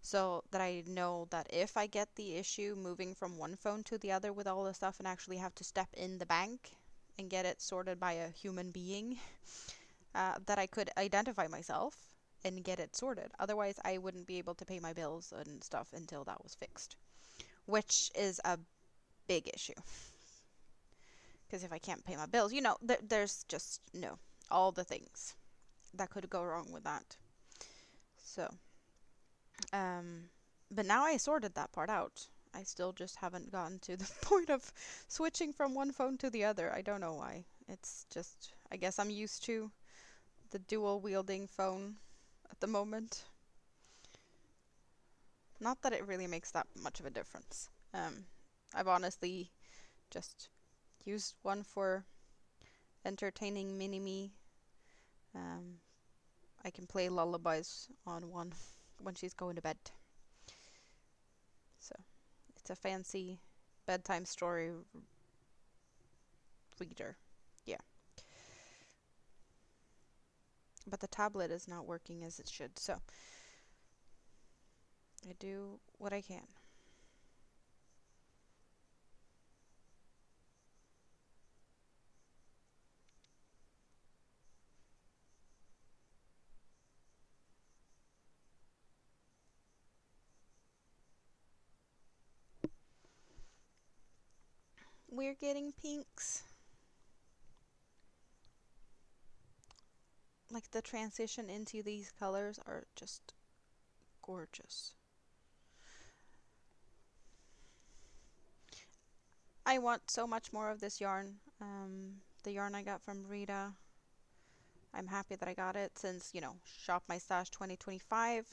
so that I know that if I get the issue moving from one phone to the other with all the stuff and actually have to step in the bank and get it sorted by a human being, that I could identify myself and get it sorted. Otherwise, I wouldn't be able to pay my bills and stuff until that was fixed, which is a big issue. Because if I can't pay my bills, there's just, all the things that could go wrong with that. So, but now I sorted that part out. I still just haven't gotten to the point of switching from one phone to the other. I don't know why. It's just, I guess I'm used to the dual wielding phone at the moment. Not that it really makes that much of a difference. I've honestly just used one for entertaining mini-me. I can play lullabies on one when she's going to bed. So it's a fancy bedtime story reader. Yeah. But the tablet is not working as it should, so I do what I can. We're getting pinks. Like the transition into these colors are just gorgeous. I want so much more of this yarn. The yarn I got from Rita. I'm happy that I got it since, Shop My Stash 2025.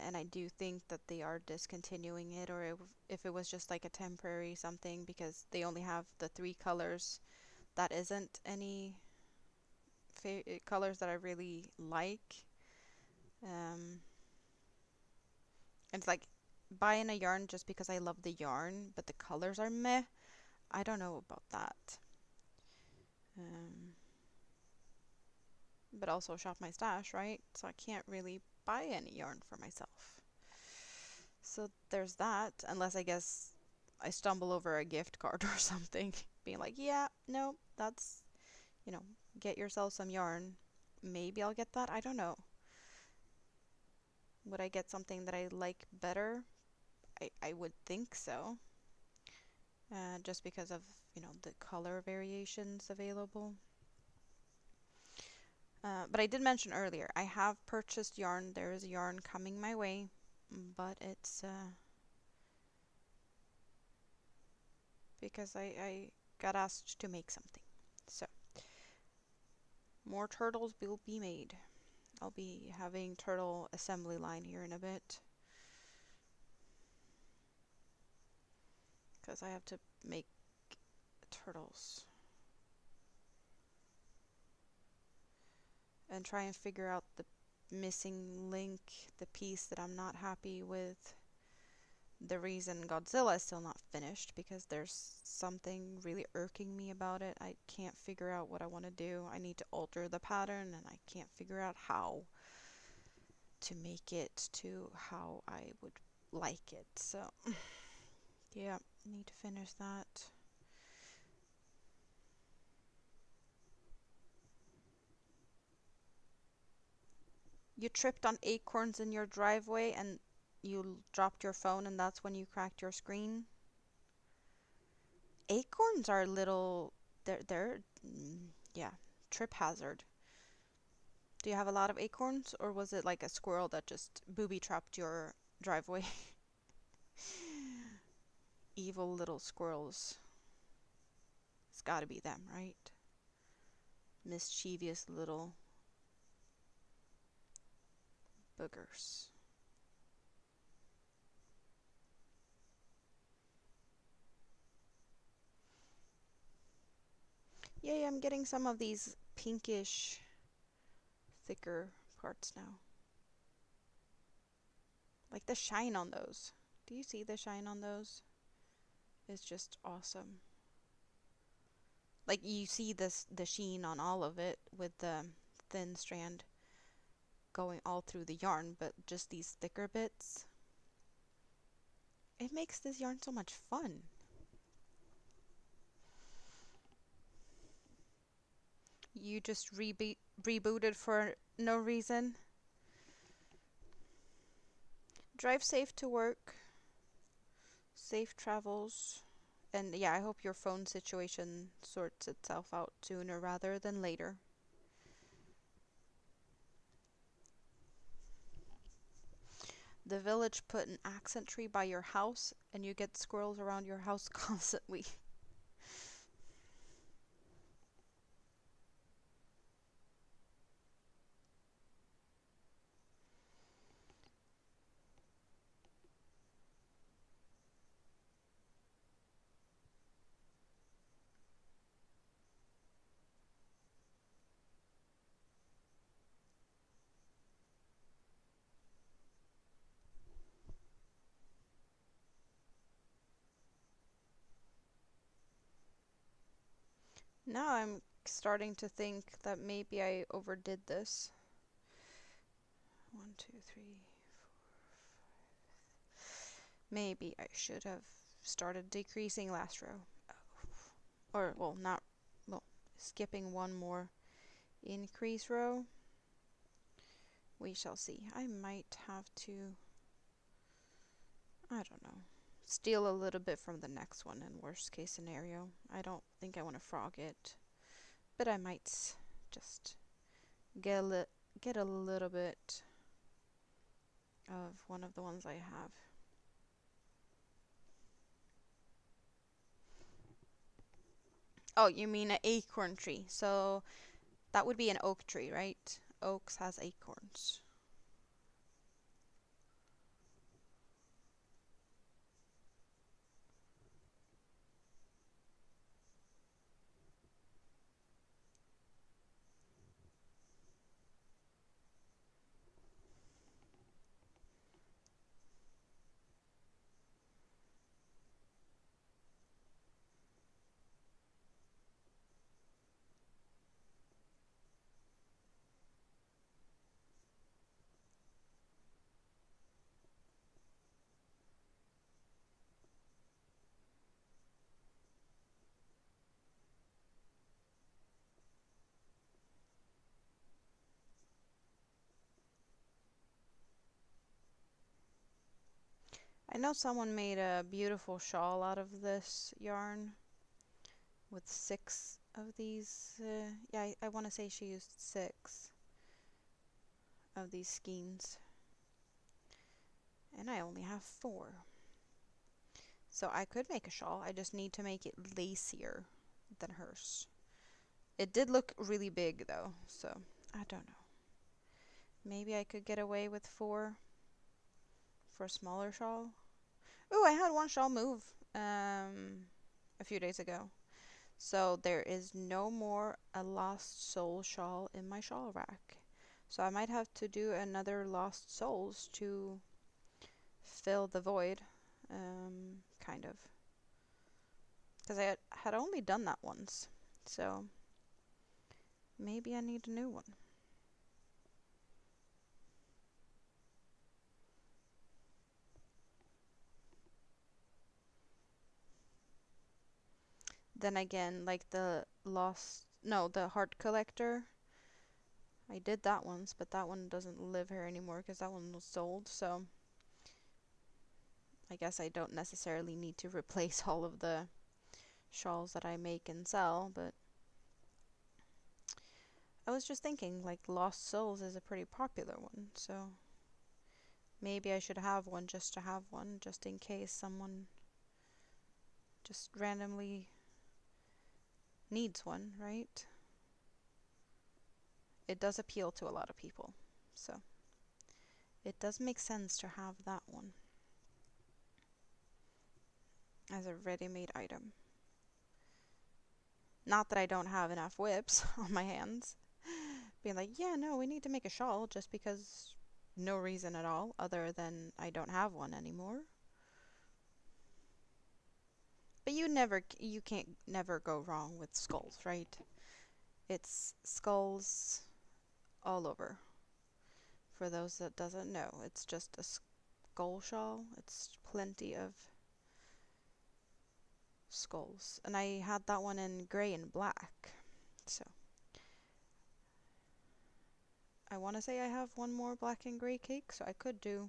And I do think that they are discontinuing it, or if it was just like a temporary something, because they only have the 3 colors. That isn't any colors that I really like. It's like buying a yarn just because I love the yarn, but the colors are meh. I don't know about that. But also Shop My Stash, right? So I can't really buy any yarn for myself. So there's that, unless I guess I stumble over a gift card or something, being like, yeah, no, that's, get yourself some yarn. Maybe I'll get that. I don't know. Would I get something that I like better? I would think so. Just because of, the color variations available. But I did mention earlier, I have purchased yarn. There is yarn coming my way, but it's because I got asked to make something. So, more turtles will be made. I'll be having turtle assembly line here in a bit. Because I have to make turtles. And try and figure out the missing link, the piece that I'm not happy with. the reason Godzilla is still not finished, because there's something really irking me about it. I can't figure out what I want to do. I need to alter the pattern, and I can't figure out how to make it to how I would like it. So, yeah, need to finish that. You tripped on acorns in your driveway and you dropped your phone, and that's when you cracked your screen. Acorns are little, yeah, trip hazard. Do you have a lot of acorns, or was it like a squirrel that just booby trapped your driveway? Evil little squirrels. It's gotta be them, right? Mischievous little boogers. Yay, I'm getting some of these pinkish, thicker parts now. Like the shine on those. Do you see the shine on those? It's just awesome. Like you see the sheen on all of it with the thin strand going all through the yarn, but just these thicker bits. It makes this yarn so much fun. You just rebooted for no reason. Drive safe to work. Safe travels. And yeah, I hope your phone situation sorts itself out sooner rather than later. The village put an accent tree by your house, and you get squirrels around your house constantly. Now I'm starting to think that maybe I overdid this. 1, 2, 3, 4. Maybe I should have started decreasing last row. Or, well, not, well, skipping one more increase row. We shall see. I might have to, I don't know, steal a little bit from the next one in worst case scenario. I don't think I want to frog it, but I might just get a little bit of one of the ones I have. Oh, you mean an acorn tree. So that would be an oak tree, right? Oaks has acorns. I know someone made a beautiful shawl out of this yarn with 6 of these. Yeah, I want to say she used 6 of these skeins. And I only have 4. So I could make a shawl. I just need to make it lacier than hers. It did look really big though, so I don't know. Maybe I could get away with 4 for a smaller shawl. Ooh, I had one shawl move a few days ago. So there is no more a Lost Soul shawl in my shawl rack. So I might have to do another Lost Souls to fill the void. kind of. Because I had only done that once, so maybe I need a new one. Then again, like the the heart collector, I did that once, but that one doesn't live here anymore because that one was sold, so I guess I don't necessarily need to replace all of the shawls that I make and sell, but I was just thinking, like, Lost Souls is a pretty popular one, so maybe I should have one just to have one, just in case someone just randomly needs one, right? It does appeal to a lot of people, so it does make sense to have that one as a ready-made item. Not that I don't have enough whips on my hands, being like, yeah, no, we need to make a shawl just because no reason at all other than I don't have one anymore. But you can't never go wrong with skulls, right? It's skulls all over. For those that doesn't know, it's just a skull shawl. It's plenty of skulls. And I had that one in gray and black. So I want to say I have one more black and gray cake, so I could do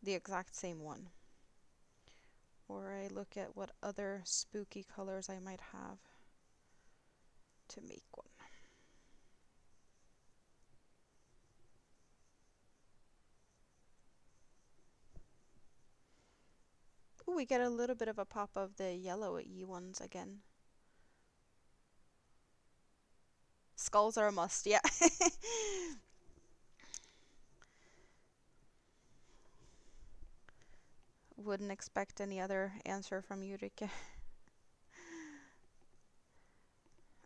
the exact same one. Or I look at what other spooky colors I might have to make one. Ooh, we get a little bit of a pop of the yellowy ones again. Skulls are a must, yeah. Wouldn't expect any other answer from you, Rike.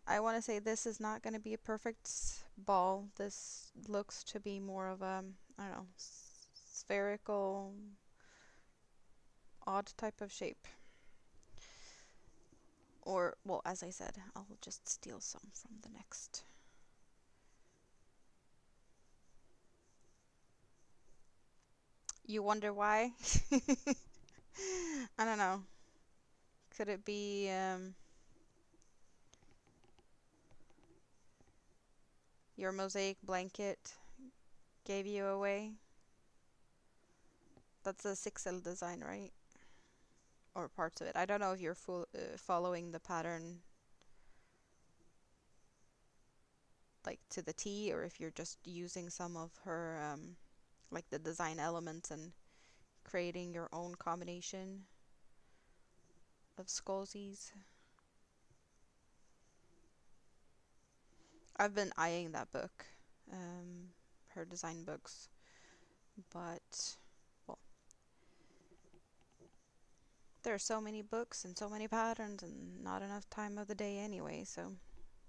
I want to say this is not going to be a perfect ball. This looks to be more of a, I don't know, spherical, odd type of shape. Or, well, as I said, I'll just steal some from the next. You wonder why? I don't know. Could it be your mosaic blanket gave you away? That's a 6L design, right? Or parts of it. I don't know if you're following the pattern like to the T, or if you're just using some of her like the design elements and creating your own combination of skullsies. I've been eyeing that book, her design books, but well, there are so many books and so many patterns and not enough time of the day anyway, so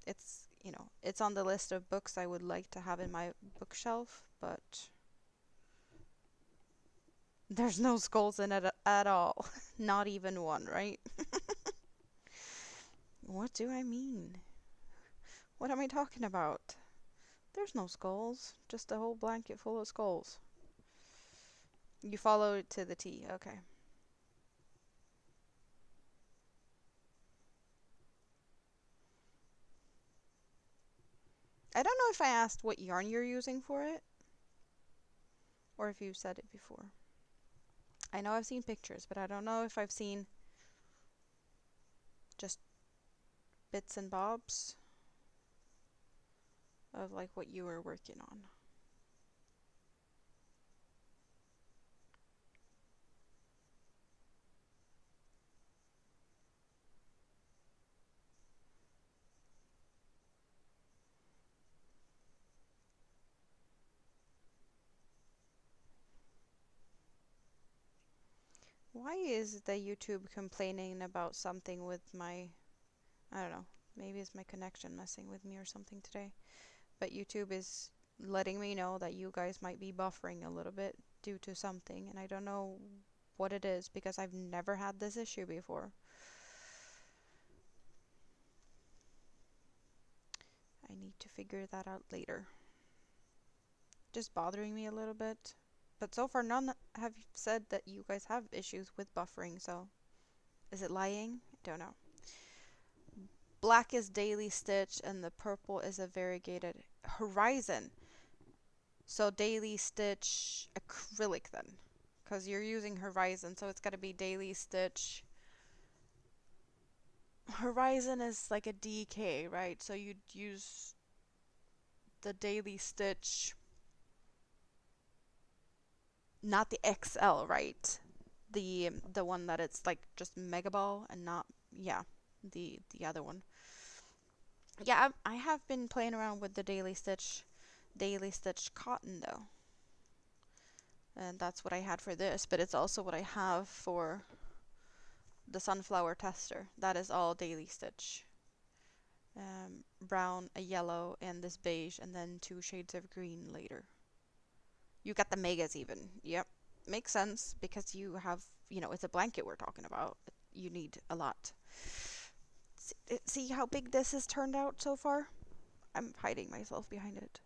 it's, you know, it's on the list of books I would like to have in my bookshelf, but there's no skulls in it at all. Not even one, right? What do I mean? What am I talking about? There's no skulls, just a whole blanket full of skulls. You follow it to the T, okay. I don't know if I asked what yarn you're using for it, or if you've said it before. I know I've seen pictures, but I don't know if I've seen just bits and bobs of like what you were working on. Why is the YouTube complaining about something with my, I don't know, maybe it's my connection messing with me or something today. But YouTube is letting me know that you guys might be buffering a little bit due to something, and I don't know what it is because I've never had this issue before. I need to figure that out later. Just bothering me a little bit. But so far none have said that you guys have issues with buffering, so is it lying? I don't know. Black is daily stitch and the purple is a variegated horizon. So daily stitch acrylic then, because you're using horizon, so it's got to be daily stitch. Horizon is like a DK, right? So you'd use the daily stitch, not the XL, right? The one that it's like just mega ball and not, yeah, the other one. Yeah, I have been playing around with the daily stitch cotton though. And that's what I had for this, but it's also what I have for the sunflower tester. That is all daily stitch. Brown, a yellow, and this beige, and then 2 shades of green later. You got the megas even. Yep. Makes sense because you have, you know, it's a blanket we're talking about. You need a lot. See how big this has turned out so far? I'm hiding myself behind it.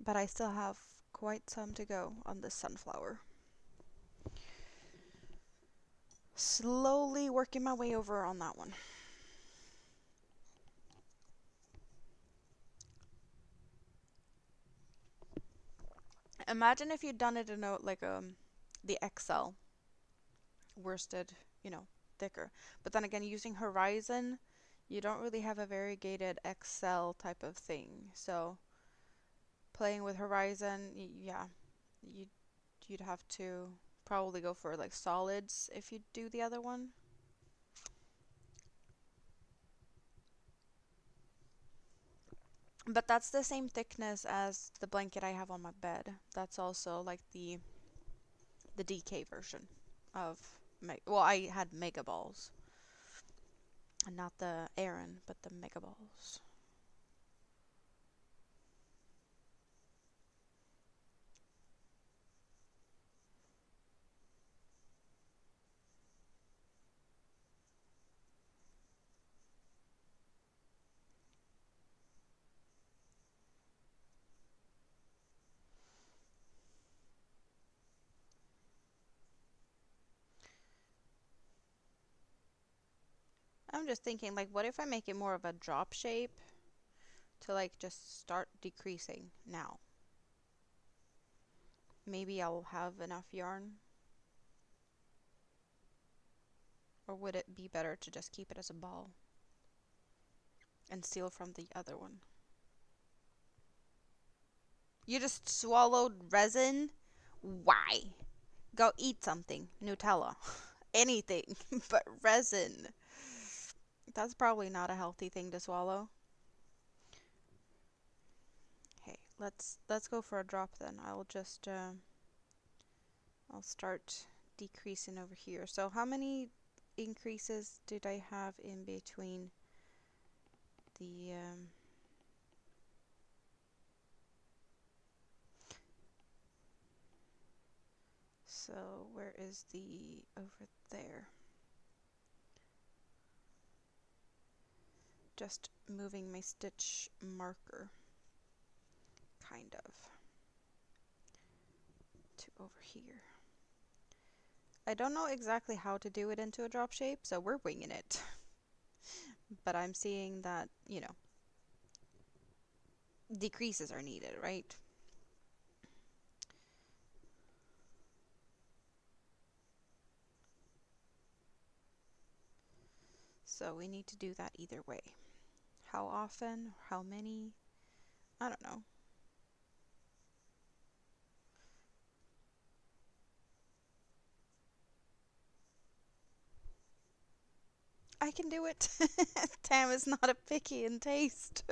But I still have quite some to go on this sunflower. Slowly working my way over on that one. Imagine if you'd done it in a, like the XL worsted, you know, thicker. But then again, using Horizon, you don't really have a variegated XL type of thing. So playing with Horizon, yeah, you'd have to probably go for like solids if you do the other one. But that's the same thickness as the blanket I have on my bed. That's also like the DK version of well, I had mega balls. And not the Aran, but the mega balls. I'm just thinking, like, what if I make it more of a drop shape to, like, just start decreasing now? Maybe I'll have enough yarn. Or would it be better to just keep it as a ball and steal from the other one? You just swallowed resin? Why? Go eat something. Nutella. Anything but resin. That's probably not a healthy thing to swallow. Okay, let's go for a drop then. I'll just I'll start decreasing over here. So how many increases did I have in between the so where is the over there? Just moving my stitch marker kind of to over here. I don't know exactly how to do it into a drop shape, so we're winging it. But I'm seeing that, you know, decreases are needed, right? So we need to do that either way. How often? How many? I don't know. I can do it. Tam is not a picky in taste.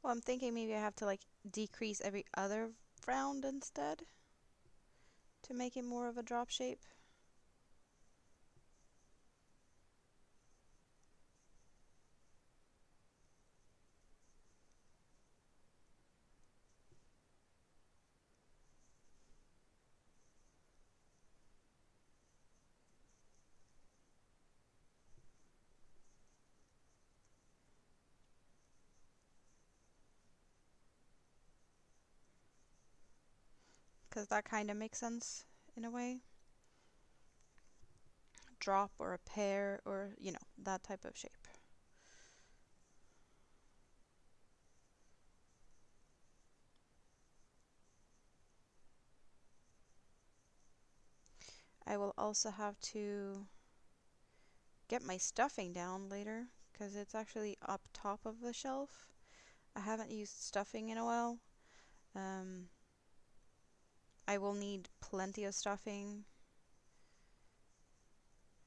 Well, I'm thinking maybe I have to like decrease every other round instead to make it more of a drop shape. because that kind of makes sense in a way. Drop or a pear or, you know, that type of shape. I will also have to get my stuffing down later because it's actually up top of the shelf. I haven't used stuffing in a while. I will need plenty of stuffing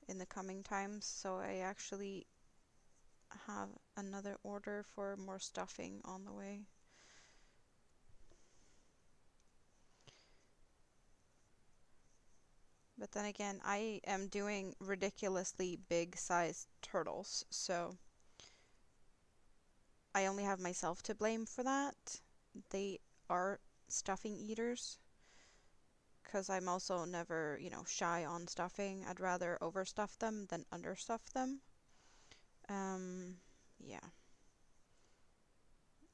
in the coming times, so I actually have another order for more stuffing on the way. But then again, I am doing ridiculously big sized turtles, so I only have myself to blame for that. They are stuffing eaters, because I'm also never, you know, shy on stuffing. I'd rather overstuff them than understuff them. Yeah.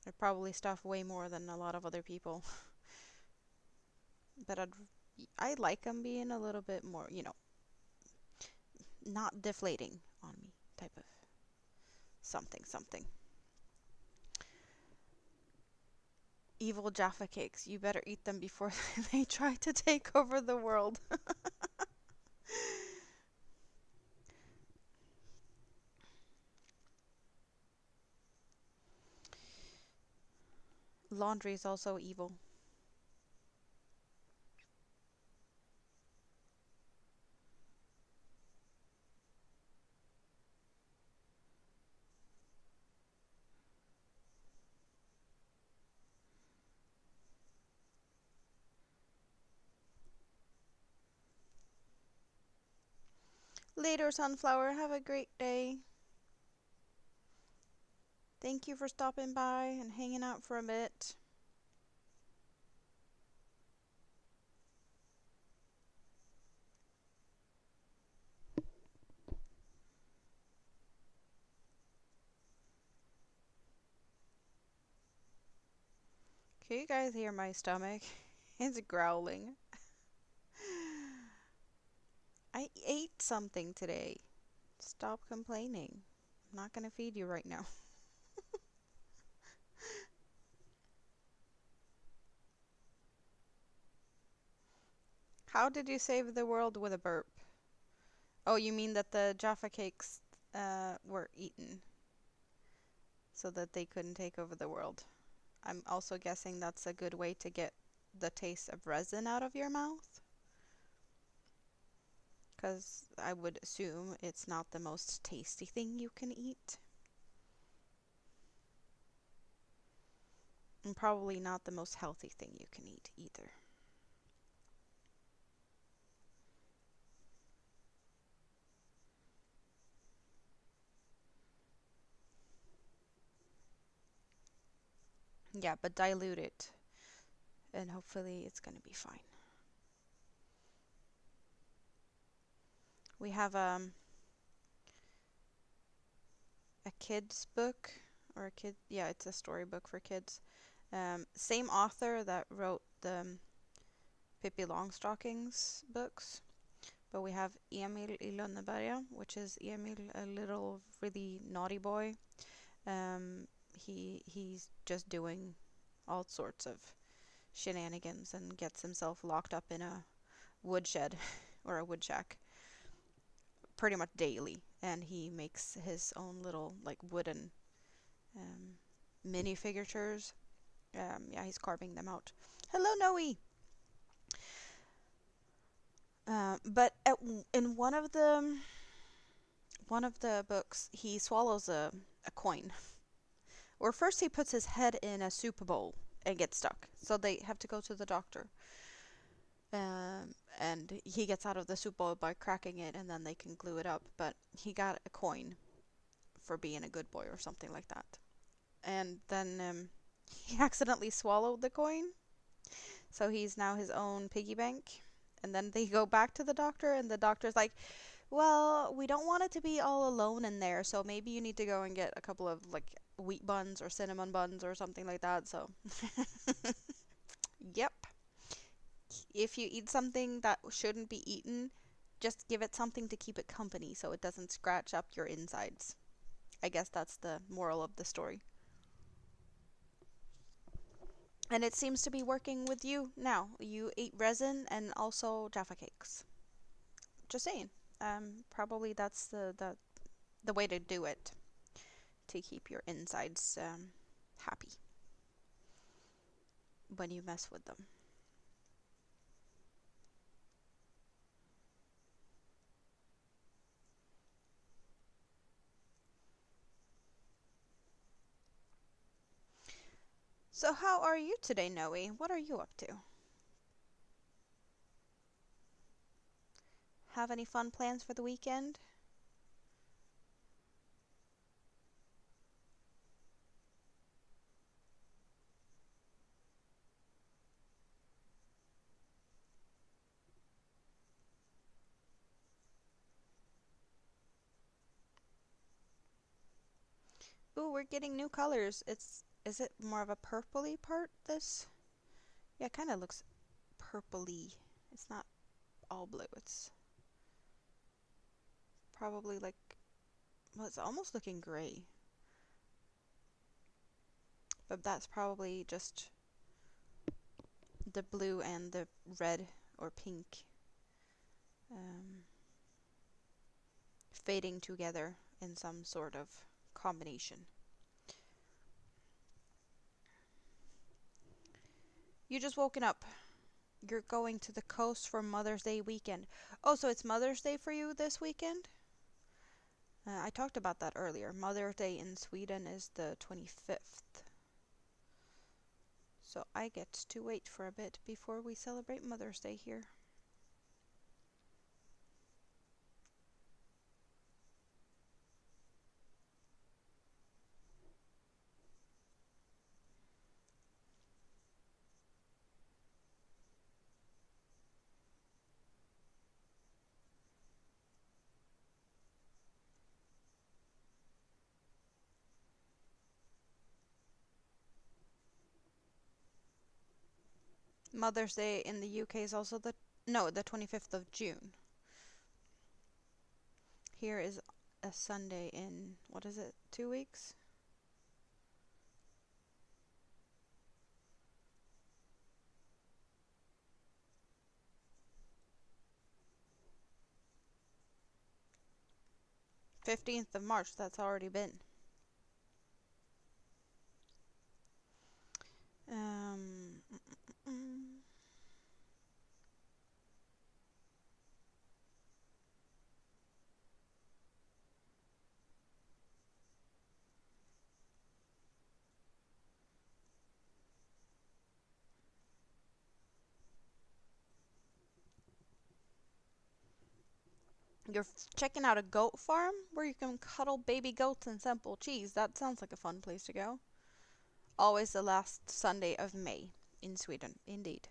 I probably stuff way more than a lot of other people. But I like them being a little bit more, you know, not deflating on me type of something something. Evil Jaffa cakes, you better eat them before they try to take over the world. Laundry is also evil. Later, Sunflower. Have a great day. Thank you for stopping by and hanging out for a bit. Can you guys hear my stomach? It's growling. I ate something today. Stop complaining. I'm not gonna feed you right now. How did you save the world with a burp? Oh, you mean that the Jaffa cakes were eaten so that they couldn't take over the world. I'm also guessing that's a good way to get the taste of resin out of your mouth. Because I would assume it's not the most tasty thing you can eat. And probably not the most healthy thing you can eat either. Yeah, but dilute it. And hopefully it's going to be fine. We have a kid's book, or a kid, yeah, it's a storybook for kids. Same author that wrote the Pippi Longstockings books, but we have Emil I Lönneberga, which is Emil, a little really naughty boy. He's just doing all sorts of shenanigans and gets himself locked up in a woodshed or a wood shack pretty much daily, and he makes his own little like wooden mini figures. Yeah, he's carving them out. Hello, Noe. But in one of the books, he swallows a coin. Or first he puts his head in a soup bowl and gets stuck, so they have to go to the doctor. And he gets out of the soup bowl by cracking it, and then they can glue it up. But he got a coin for being a good boy or something like that. And then he accidentally swallowed the coin, so he's now his own piggy bank. And then they go back to the doctor, and the doctor's like, well, we don't want it to be all alone in there, so maybe you need to go and get a couple of like wheat buns or cinnamon buns or something like that. So, yep. if you eat something that shouldn't be eaten, just give it something to keep it company so it doesn't scratch up your insides. I guess that's the moral of the story. And it seems to be working with you now. You ate resin and also Jaffa cakes. Just saying. Probably that's the way to do it to keep your insides happy when you mess with them. So how are you today, Noe? What are you up to? Have any fun plans for the weekend? Ooh, we're getting new colors. Is it more of a purpley part, this? Yeah, it kind of looks purpley. It's not all blue. It's probably like, well, it's almost looking gray. But that's probably just the blue and the red or pink um, fading together in some sort of combination. You just woken up. You're going to the coast for Mother's Day weekend. Oh, so it's Mother's Day for you this weekend? I talked about that earlier. Mother's Day in Sweden is the 25th. So I get to wait for a bit before we celebrate Mother's Day here. Mother's Day in the UK is also the 25th of June. Here is a Sunday in, what is it, 2 weeks? '15th of March, that's already been. Um, mm, mm, mm. You're checking out a goat farm where you can cuddle baby goats and sample cheese. That sounds like a fun place to go. Always the last Sunday of May in Sweden, indeed.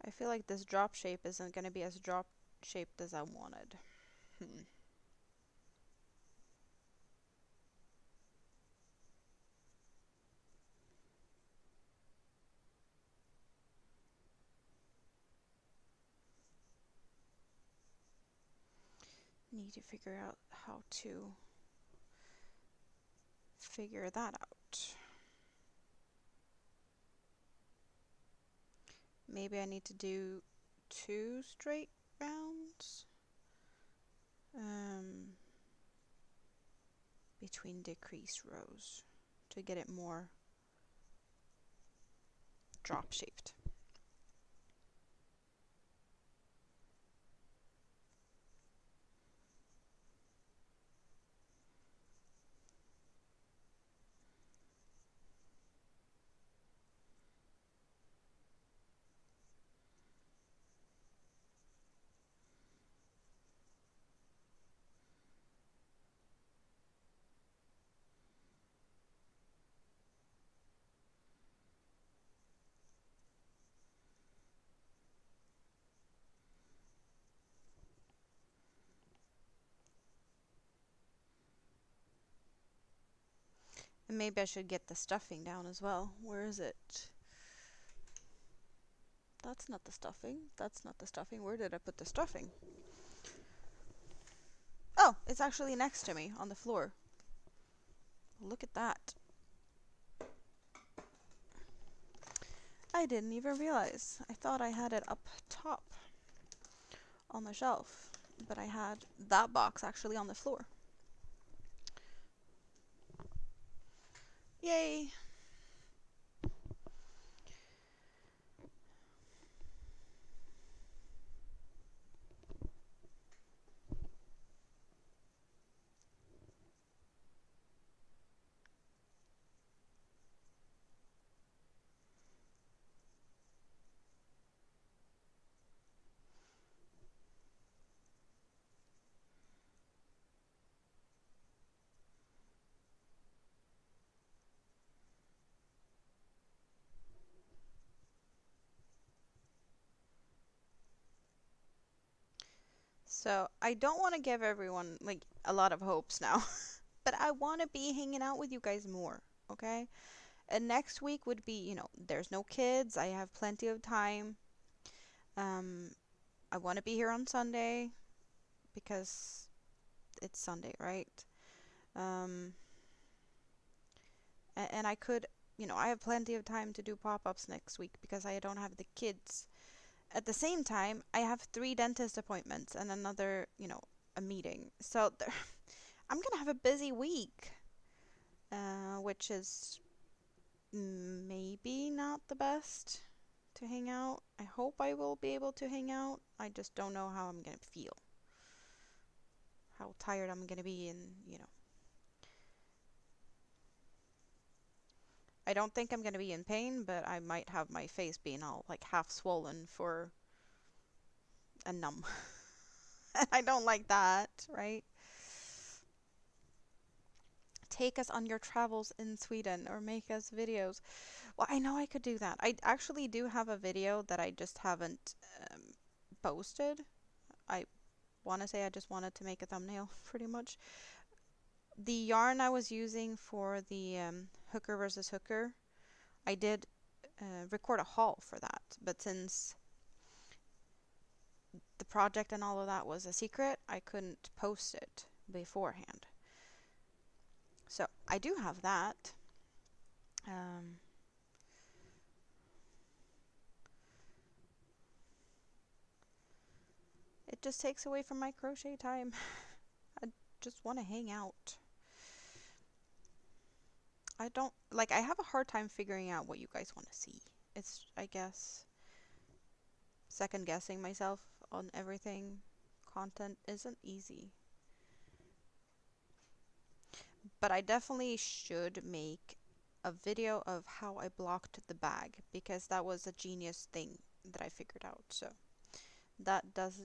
I feel like this drop shape isn't going to be as drop shaped as I wanted. Need to figure out how to figure that out. Maybe I need to do 2 straight rounds between decrease rows to get it more drop shaped. And maybe I should get the stuffing down as well. Where is it? That's not the stuffing. That's not the stuffing. Where did I put the stuffing? Oh, it's actually next to me on the floor. Look at that. I didn't even realize. I thought I had it up top on the shelf, but I had that box actually on the floor. Yay! So I don't want to give everyone like a lot of hopes now, but I want to be hanging out with you guys more, okay? And next week would be, there's no kids. I have plenty of time. Um, I want to be here on Sunday because it's Sunday, right? Um, and I could, I have plenty of time to do pop-ups next week because I don't have the kids. At the same time, I have 3 dentist appointments and another, a meeting. So I'm gonna have a busy week, which is maybe not the best to hang out. I hope I will be able to hang out. I just don't know how I'm gonna feel, how tired I'm gonna be, and I don't think I'm gonna be in pain, but I might have my face being all like half swollen for a numb. And I don't like that, right? Take us on your travels in Sweden or make us videos. Well, I know I could do that. I actually do have a video that I just haven't posted. I want to say I just wanted to make a thumbnail, pretty much. The yarn I was using for the hooker versus hooker, I did record a haul for that, but since the project and all of that was a secret, I couldn't post it beforehand. So I do have that. It just takes away from my crochet time. I just want to hang out. I have a hard time figuring out what you guys want to see. It's, I guess, second guessing myself on everything. Content isn't easy. But I definitely should make a video of how I blocked the bag, because that was a genius thing that I figured out. So that does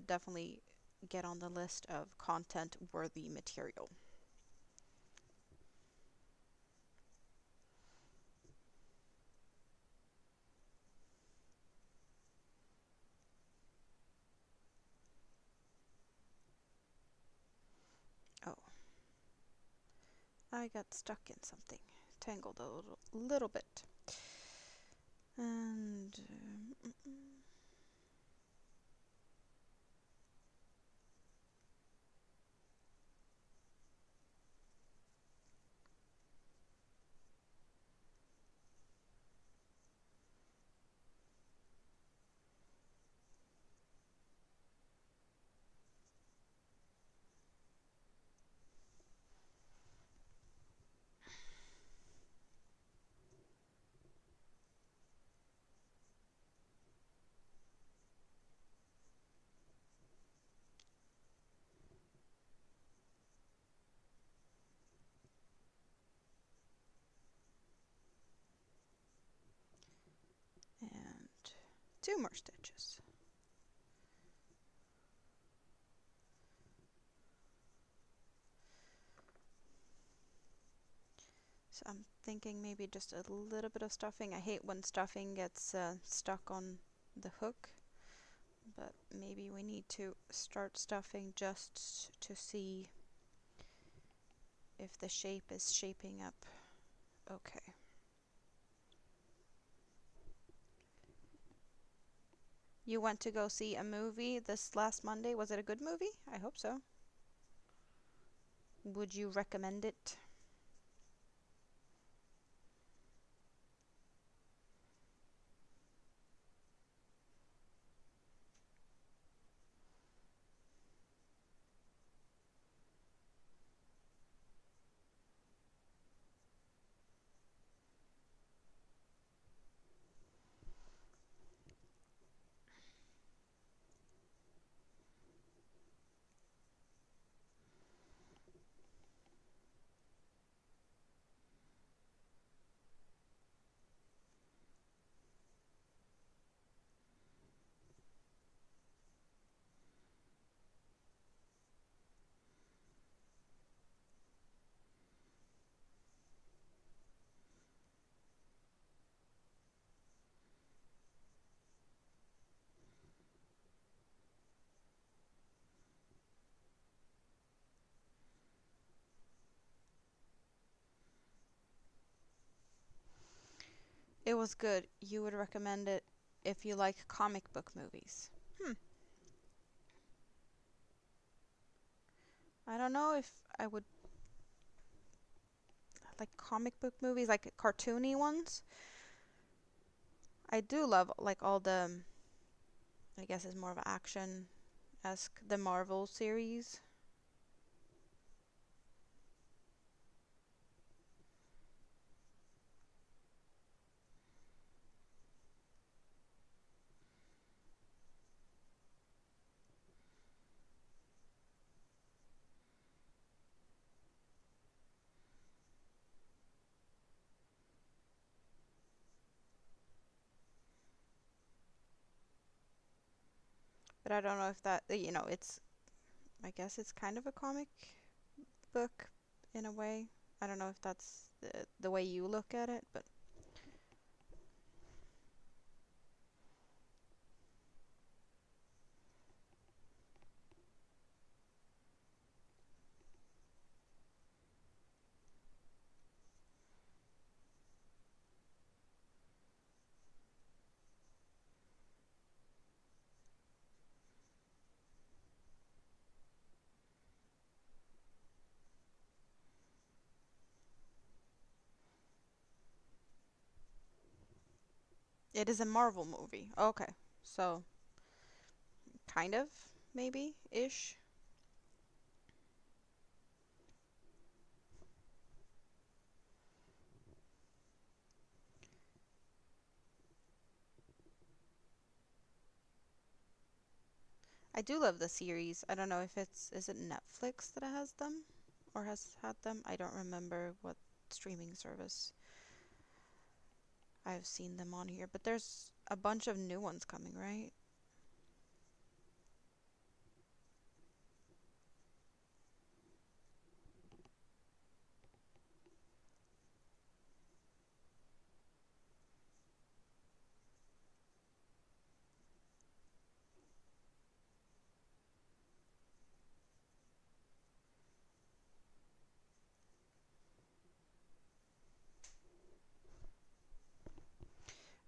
definitely get on the list of content worthy material. Oh, I got stuck in something, tangled a little bit. And and 2 more stitches. So I'm thinking maybe just a little bit of stuffing. I hate when stuffing gets stuck on the hook, but maybe we need to start stuffing just to see if the shape is shaping up okay. You went to go see a movie this last Monday. Was it a good movie? I hope so. Would you recommend it? It was good. You would recommend it if you like comic book movies. I don't know if I would like comic book movies, like cartoony ones. I do love like all the, I guess it's more of action-esque, the Marvel series. But I don't know if that, it's, I guess it's kind of a comic book in a way. I don't know if that's the way you look at it, but it is a Marvel movie. Okay, so kind of, maybe, ish. I do love the series. I don't know if is it Netflix that has them or has had them? I don't remember what streaming service I've seen them on here, but there's a bunch of new ones coming, right?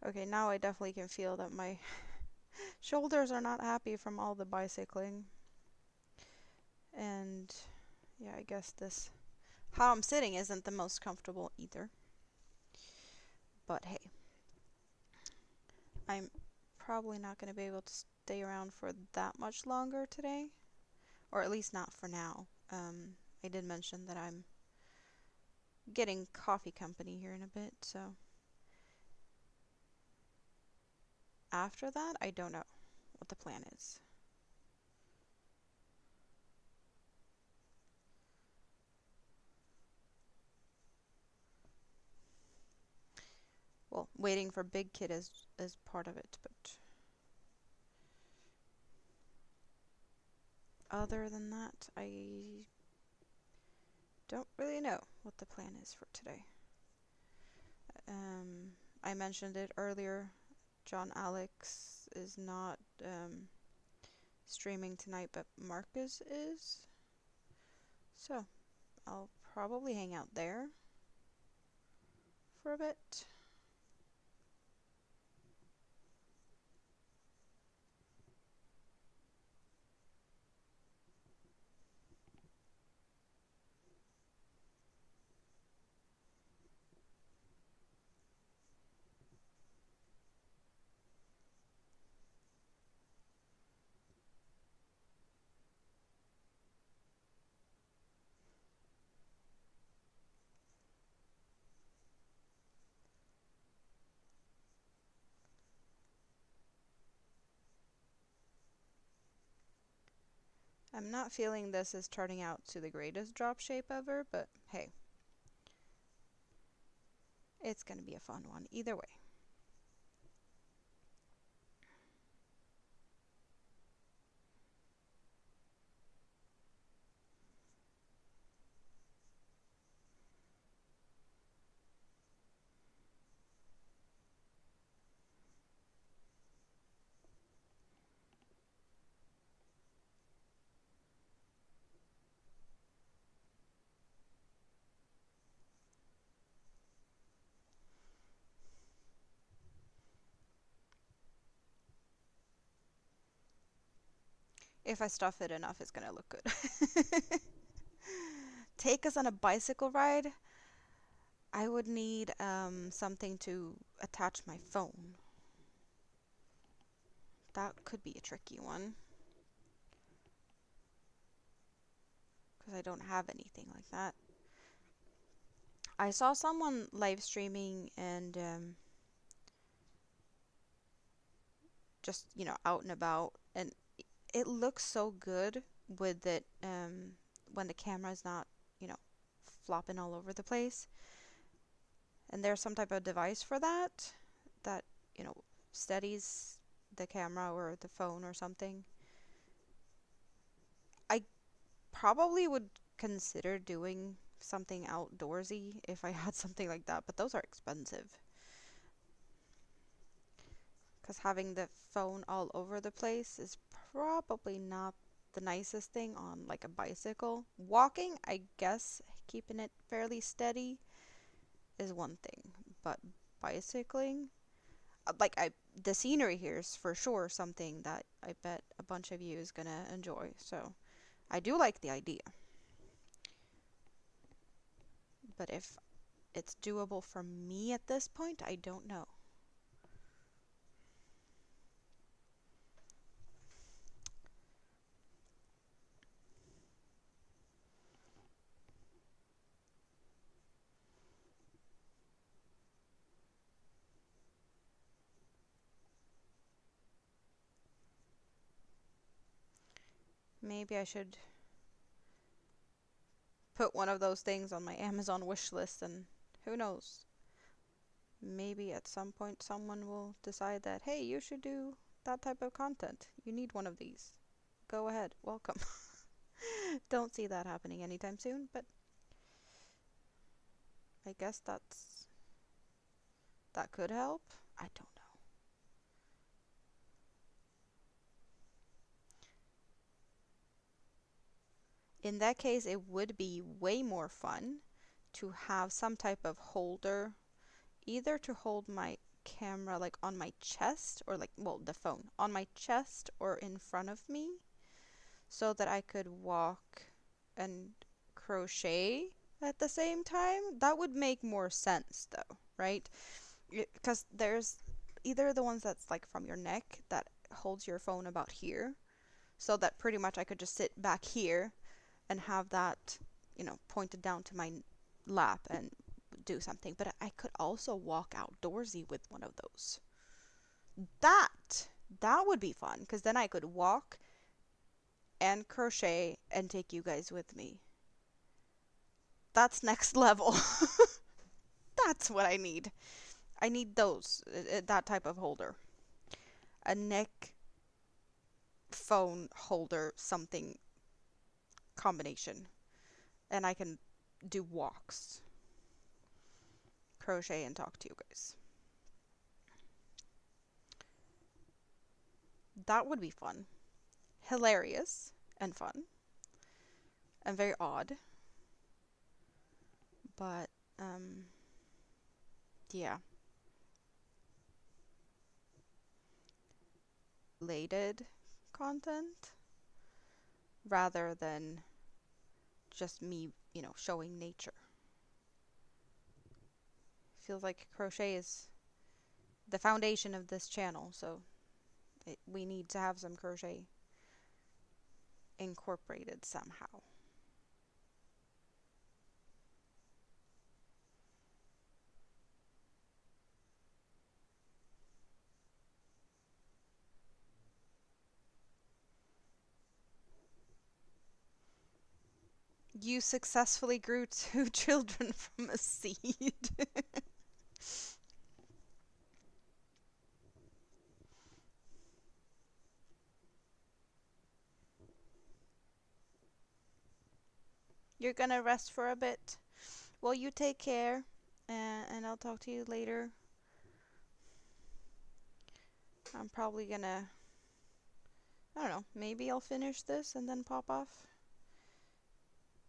Okay, now I definitely can feel that my shoulders are not happy from all the bicycling. And yeah, I guess this, how I'm sitting isn't the most comfortable either. But hey, I'm probably not going to be able to stay around for that much longer today, or at least not for now. I did mention that I'm getting coffee company here in a bit, so after that, I don't know what the plan is. Well, waiting for Big Kid is part of it, but other than that, I don't really know what the plan is for today. I mentioned it earlier. John Alex is not streaming tonight, but Marcus is. So I'll probably hang out there for a bit. I'm not feeling this is turning out to the greatest drop shape ever, but hey, it's gonna be a fun one either way. If I stuff it enough, it's gonna look good. Take us on a bicycle ride. I would need something to attach my phone. That could be a tricky one. Because I don't have anything like that. I saw someone live streaming and just, you know, out and about, and it looks so good with it when the camera is not, you know, flopping all over the place. And there's some type of device for that, you know, steadies the camera or the phone or something. I probably would consider doing something outdoorsy if I had something like that, but those are expensive. Because having the phone all over the place is probably not the nicest thing on like a bicycle. Walking, I guess, keeping it fairly steady is one thing, but bicycling, the scenery here is for sure something that I bet a bunch of you is gonna enjoy. So I do like the idea, but if it's doable for me at this point, I don't know. Maybe I should put one of those things on my Amazon wish list, and who knows? Maybe at some point someone will decide that, hey, you should do that type of content. You need one of these. Go ahead, welcome. Don't see that happening anytime soon, but I guess that could help. I don't know. In that case, it would be way more fun to have some type of holder, either to hold my camera like on my chest or like, well, the phone on my chest or in front of me so that I could walk and crochet at the same time. That would make more sense though, right? Because there's either the ones that's like from your neck that holds your phone about here, so that pretty much I could just sit back here and have that, you know, pointed down to my lap and do something. But I could also walk outdoorsy with one of those. That would be fun because then I could walk and crochet and take you guys with me. That's next level. That's what I need. I need those, that type of holder. A neck phone holder something combination. And I can do walks, crochet, and talk to you guys. That would be fun. Hilarious and fun. And very odd. But yeah, related content rather than just me, showing nature. Feels like crochet is the foundation of this channel, so we need to have some crochet incorporated somehow. You successfully grew 2 children from a seed. You're gonna rest for a bit. Well, you take care, and I'll talk to you later. I'm probably gonna, I don't know, maybe I'll finish this and then pop off.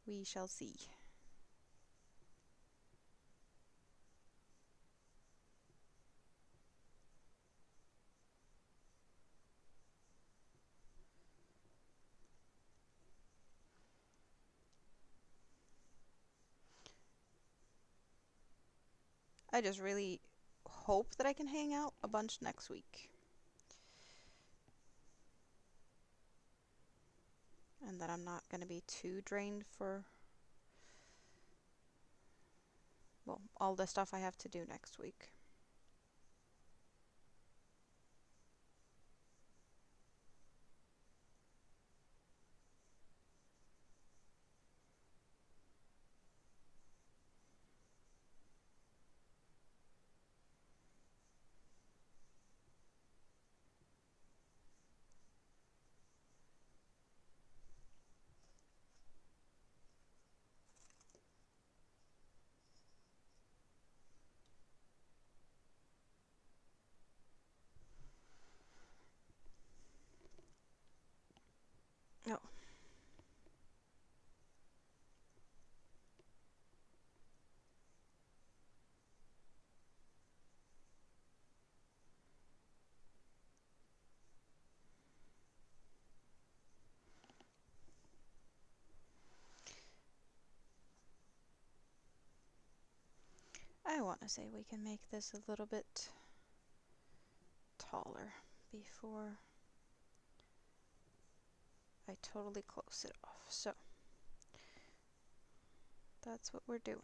We shall see. I just really hope that I can hang out a bunch next week. And that I'm not going to be too drained for, well, all the stuff I have to do next week. Oh. I want to say we can make this a little bit taller before I totally close it off. So that's what we're doing.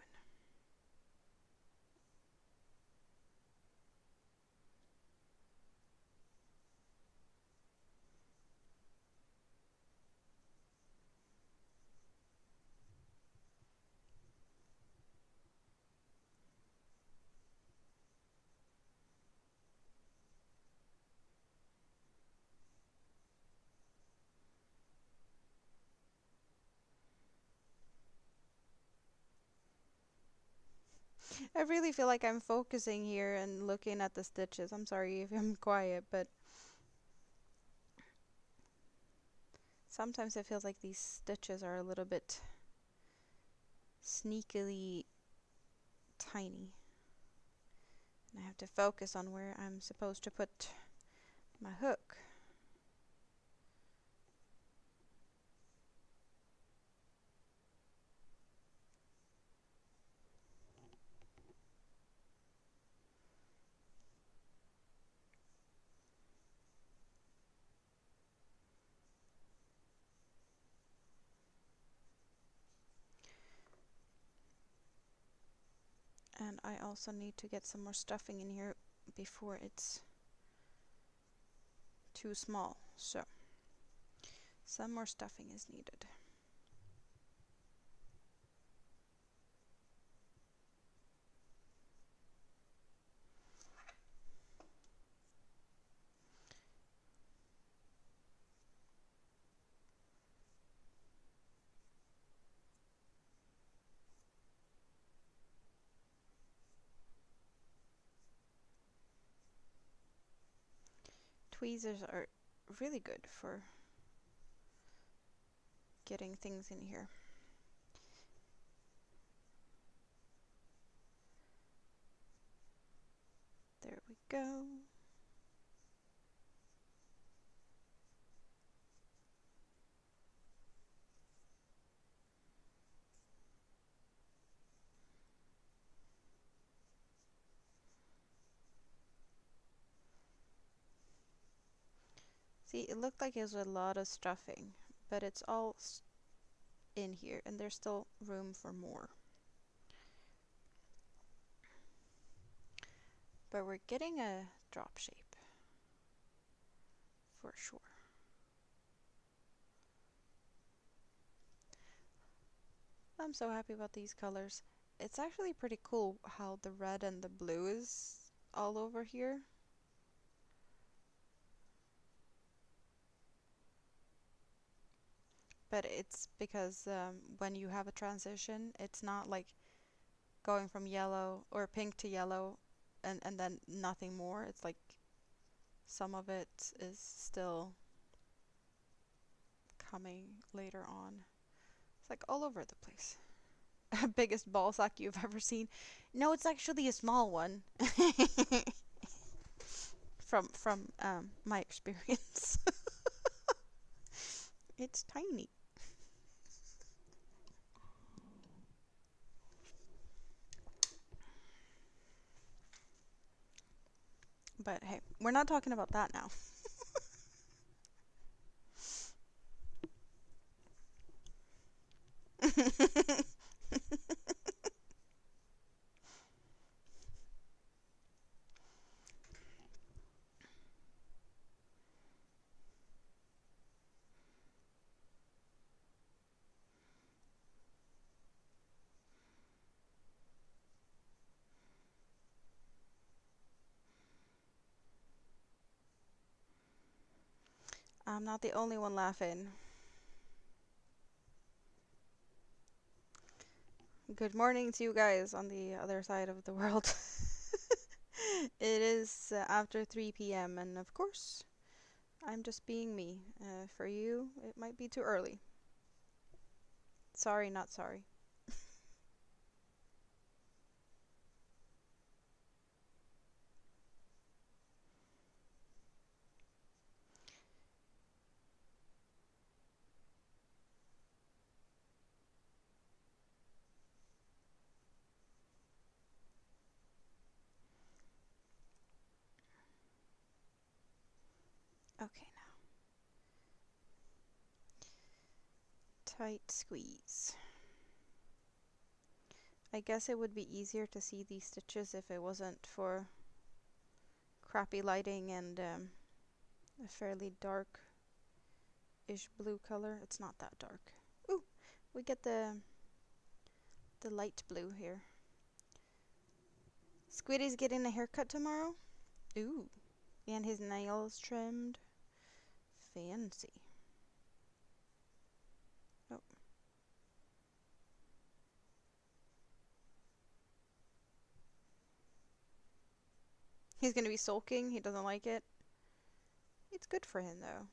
I really feel like I'm focusing here and looking at the stitches. I'm sorry if I'm quiet, but sometimes it feels like these stitches are a little bit sneakily tiny. And I have to focus on where I'm supposed to put my hook. And I also need to get some more stuffing in here before it's too small. So some more stuffing is needed. Tweezers are really good for getting things in here. go. See, it looked like it was a lot of stuffing, but it's all in here, and there's still room for more. But we're getting a drop shape, for sure. I'm so happy about these colors. It's actually pretty cool how the red and the blue is all over here. But it's because when you have a transition, it's not like going from yellow or pink to yellow and then nothing more. It's like some of it is still coming later on. It's like all over the place. Biggest ball sack you've ever seen. No, it's actually a small one. from my experience. It's tiny. But hey, we're not talking about that now. I'm not the only one laughing. Good morning to you guys on the other side of the world. It is after 3 p.m. and of course, I'm just being me. For you, it might be too early. Sorry, not sorry. Okay, now. Tight squeeze. I guess it would be easier to see these stitches if it wasn't for crappy lighting and a fairly dark-ish blue color. It's not that dark. Ooh, we get the light blue here. Squiddy's getting a haircut tomorrow. Ooh, and his nails trimmed. Fancy. Oh. He's gonna be sulking. He doesn't like it. It's good for him though.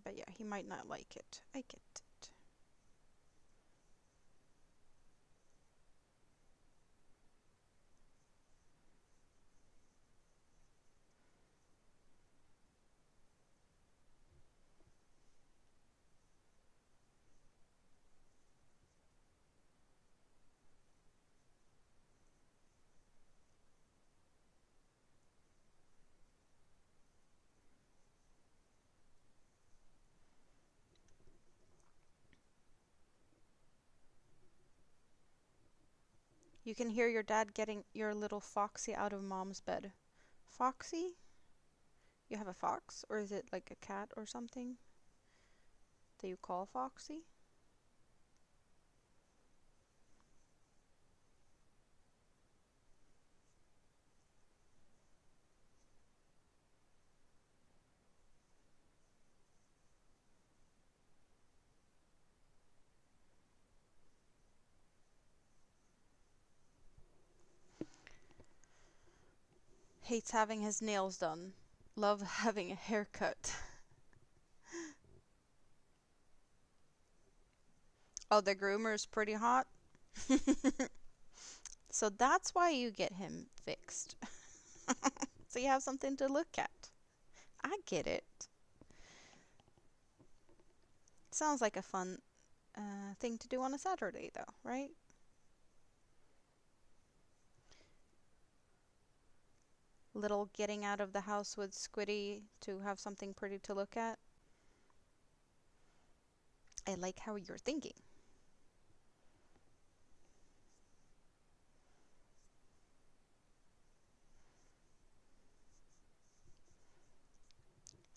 But yeah, he might not like it. I get it. You can hear your dad getting your little Foxy out of mom's bed. Foxy? You have a fox? Or is it like a cat or something that you call Foxy? Hates having his nails done. Love having a haircut. Oh, the groomer is pretty hot. So that's why you get him fixed. So you have something to look at. I get it. Sounds like a fun thing to do on a Saturday, though, right? Little getting out of the house with Squiddy to have something pretty to look at. I like how you're thinking.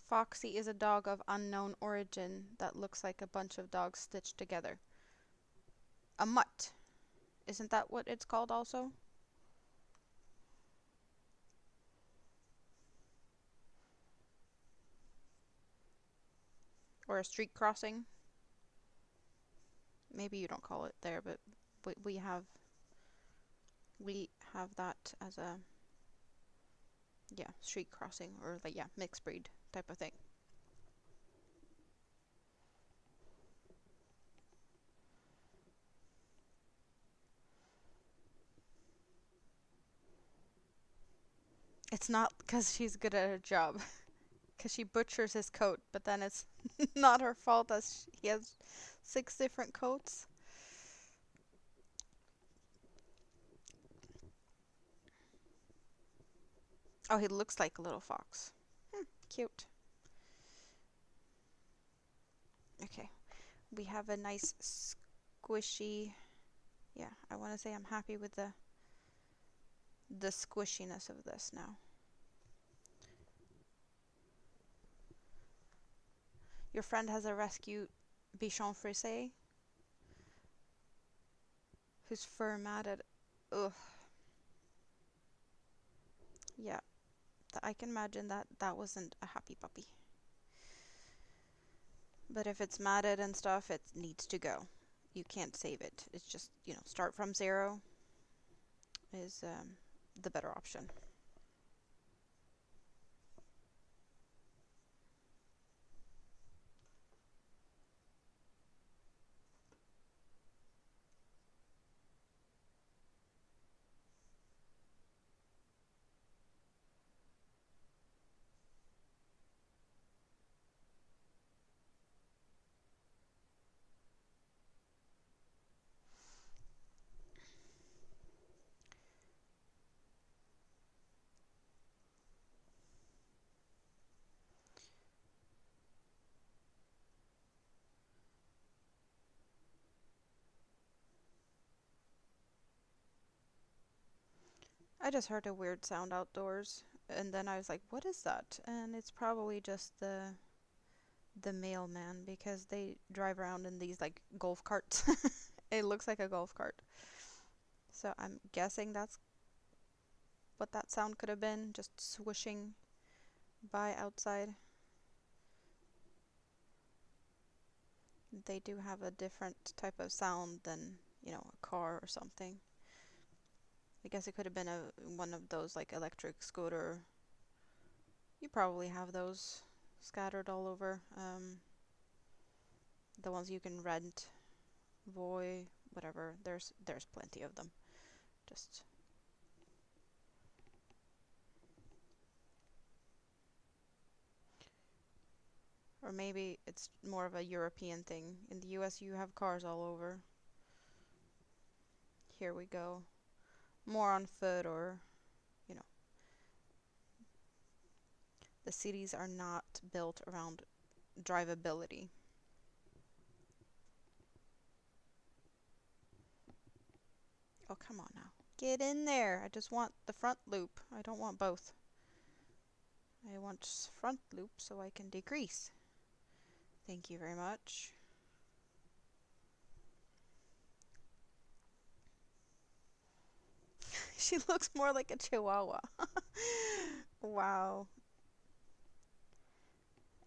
Foxy is a dog of unknown origin that looks like a bunch of dogs stitched together. A mutt. Isn't that what it's called also? Or a street crossing? Maybe you don't call it there, but we have that as a street crossing or like mixed breed type of thing. It's not because she's good at her job, because she butchers his coat, but then it's not her fault as he has 6 different coats. Oh, he looks like a little fox. Cute. Okay, we have a nice squishy. Yeah, I want to say I'm happy with the squishiness of this now. Your friend has a rescue Bichon Frise whose fur matted. Ugh. Yeah, I can imagine that wasn't a happy puppy. But if it's matted and stuff, it needs to go. You can't save it. It's just, start from 0 is the better option. I just heard a weird sound outdoors, and then I was like, what is that? And it's probably just the mailman, because they drive around in these like golf carts. It looks like a golf cart. So I'm guessing that's what that sound could have been, just swooshing by outside. They do have a different type of sound than, a car or something. I guess it could have been one of those like electric scooter. You probably have those scattered all over. The ones you can rent, Voy, whatever. There's plenty of them. Just or maybe it's more of a European thing. In the US you have cars all over. Here we go. More on foot, or the cities are not built around drivability. Oh, come on now. Get in there. I just want the front loop. I don't want both. I want front loop so I can decrease. Thank you very much. She looks more like a chihuahua. Wow.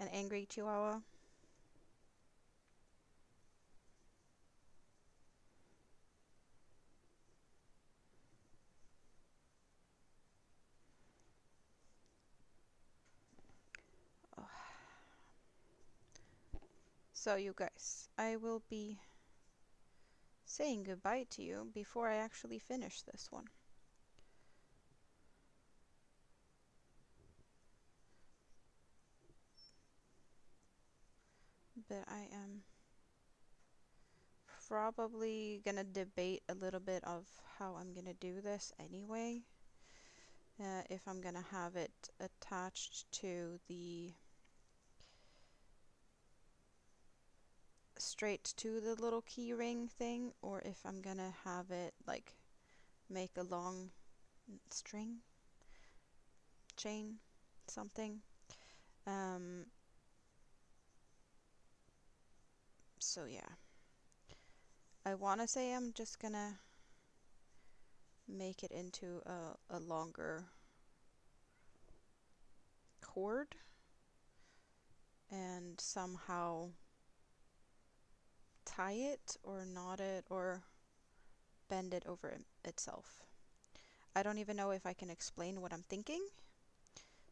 An angry chihuahua. Oh. So you guys, I will be saying goodbye to you before I actually finish this one. But I am probably gonna debate a little bit of how I'm gonna do this anyway. If I'm gonna have it attached to the straight to the little key ring thing, or if I'm gonna have it like make a long string, chain, something. So yeah, I want to say I'm just gonna make it into a longer cord and somehow tie it or knot it or bend it over itself. I don't even know if I can explain what I'm thinking,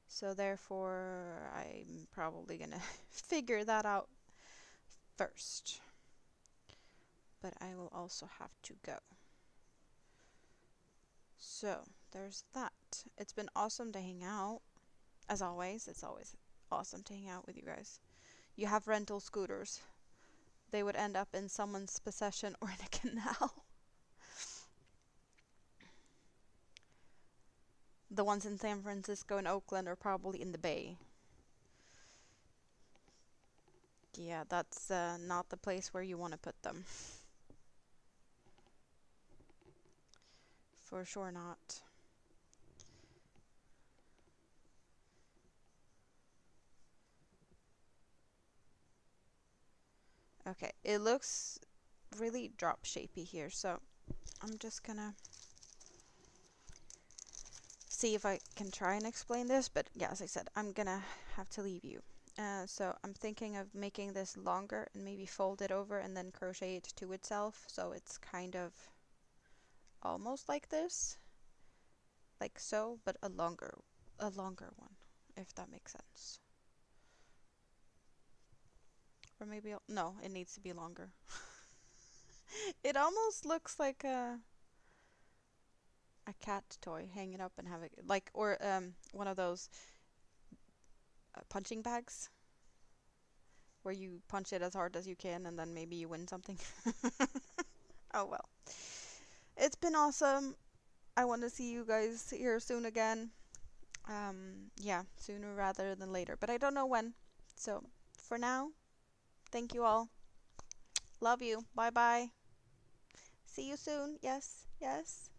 so therefore I'm probably gonna figure that out first. But I will also have to go. So there's that. It's been awesome to hang out. As always, it's always awesome to hang out with you guys. You have rental scooters. They would end up in someone's possession or in a canal. The ones in San Francisco and Oakland are probably in the bay. Yeah, that's not the place where you want to put them. For sure not. Okay, it looks really drop shapey here, so I'm just gonna see if I can try and explain this, but yeah, as I said, I'm gonna have to leave you. So I'm thinking of making this longer and maybe fold it over and then crochet it to itself, so it's kind of almost like this, like so, but a longer one, if that makes sense. Or maybe no, it needs to be longer. It almost looks like a cat toy hanging up and having like, or one of those punching bags where you punch it as hard as you can and then maybe you win something. Oh well. It's been awesome. I want to see you guys here soon again. Yeah, sooner rather than later, but I don't know when. So for now, thank you all. Love you. Bye bye. See you soon. Yes, yes.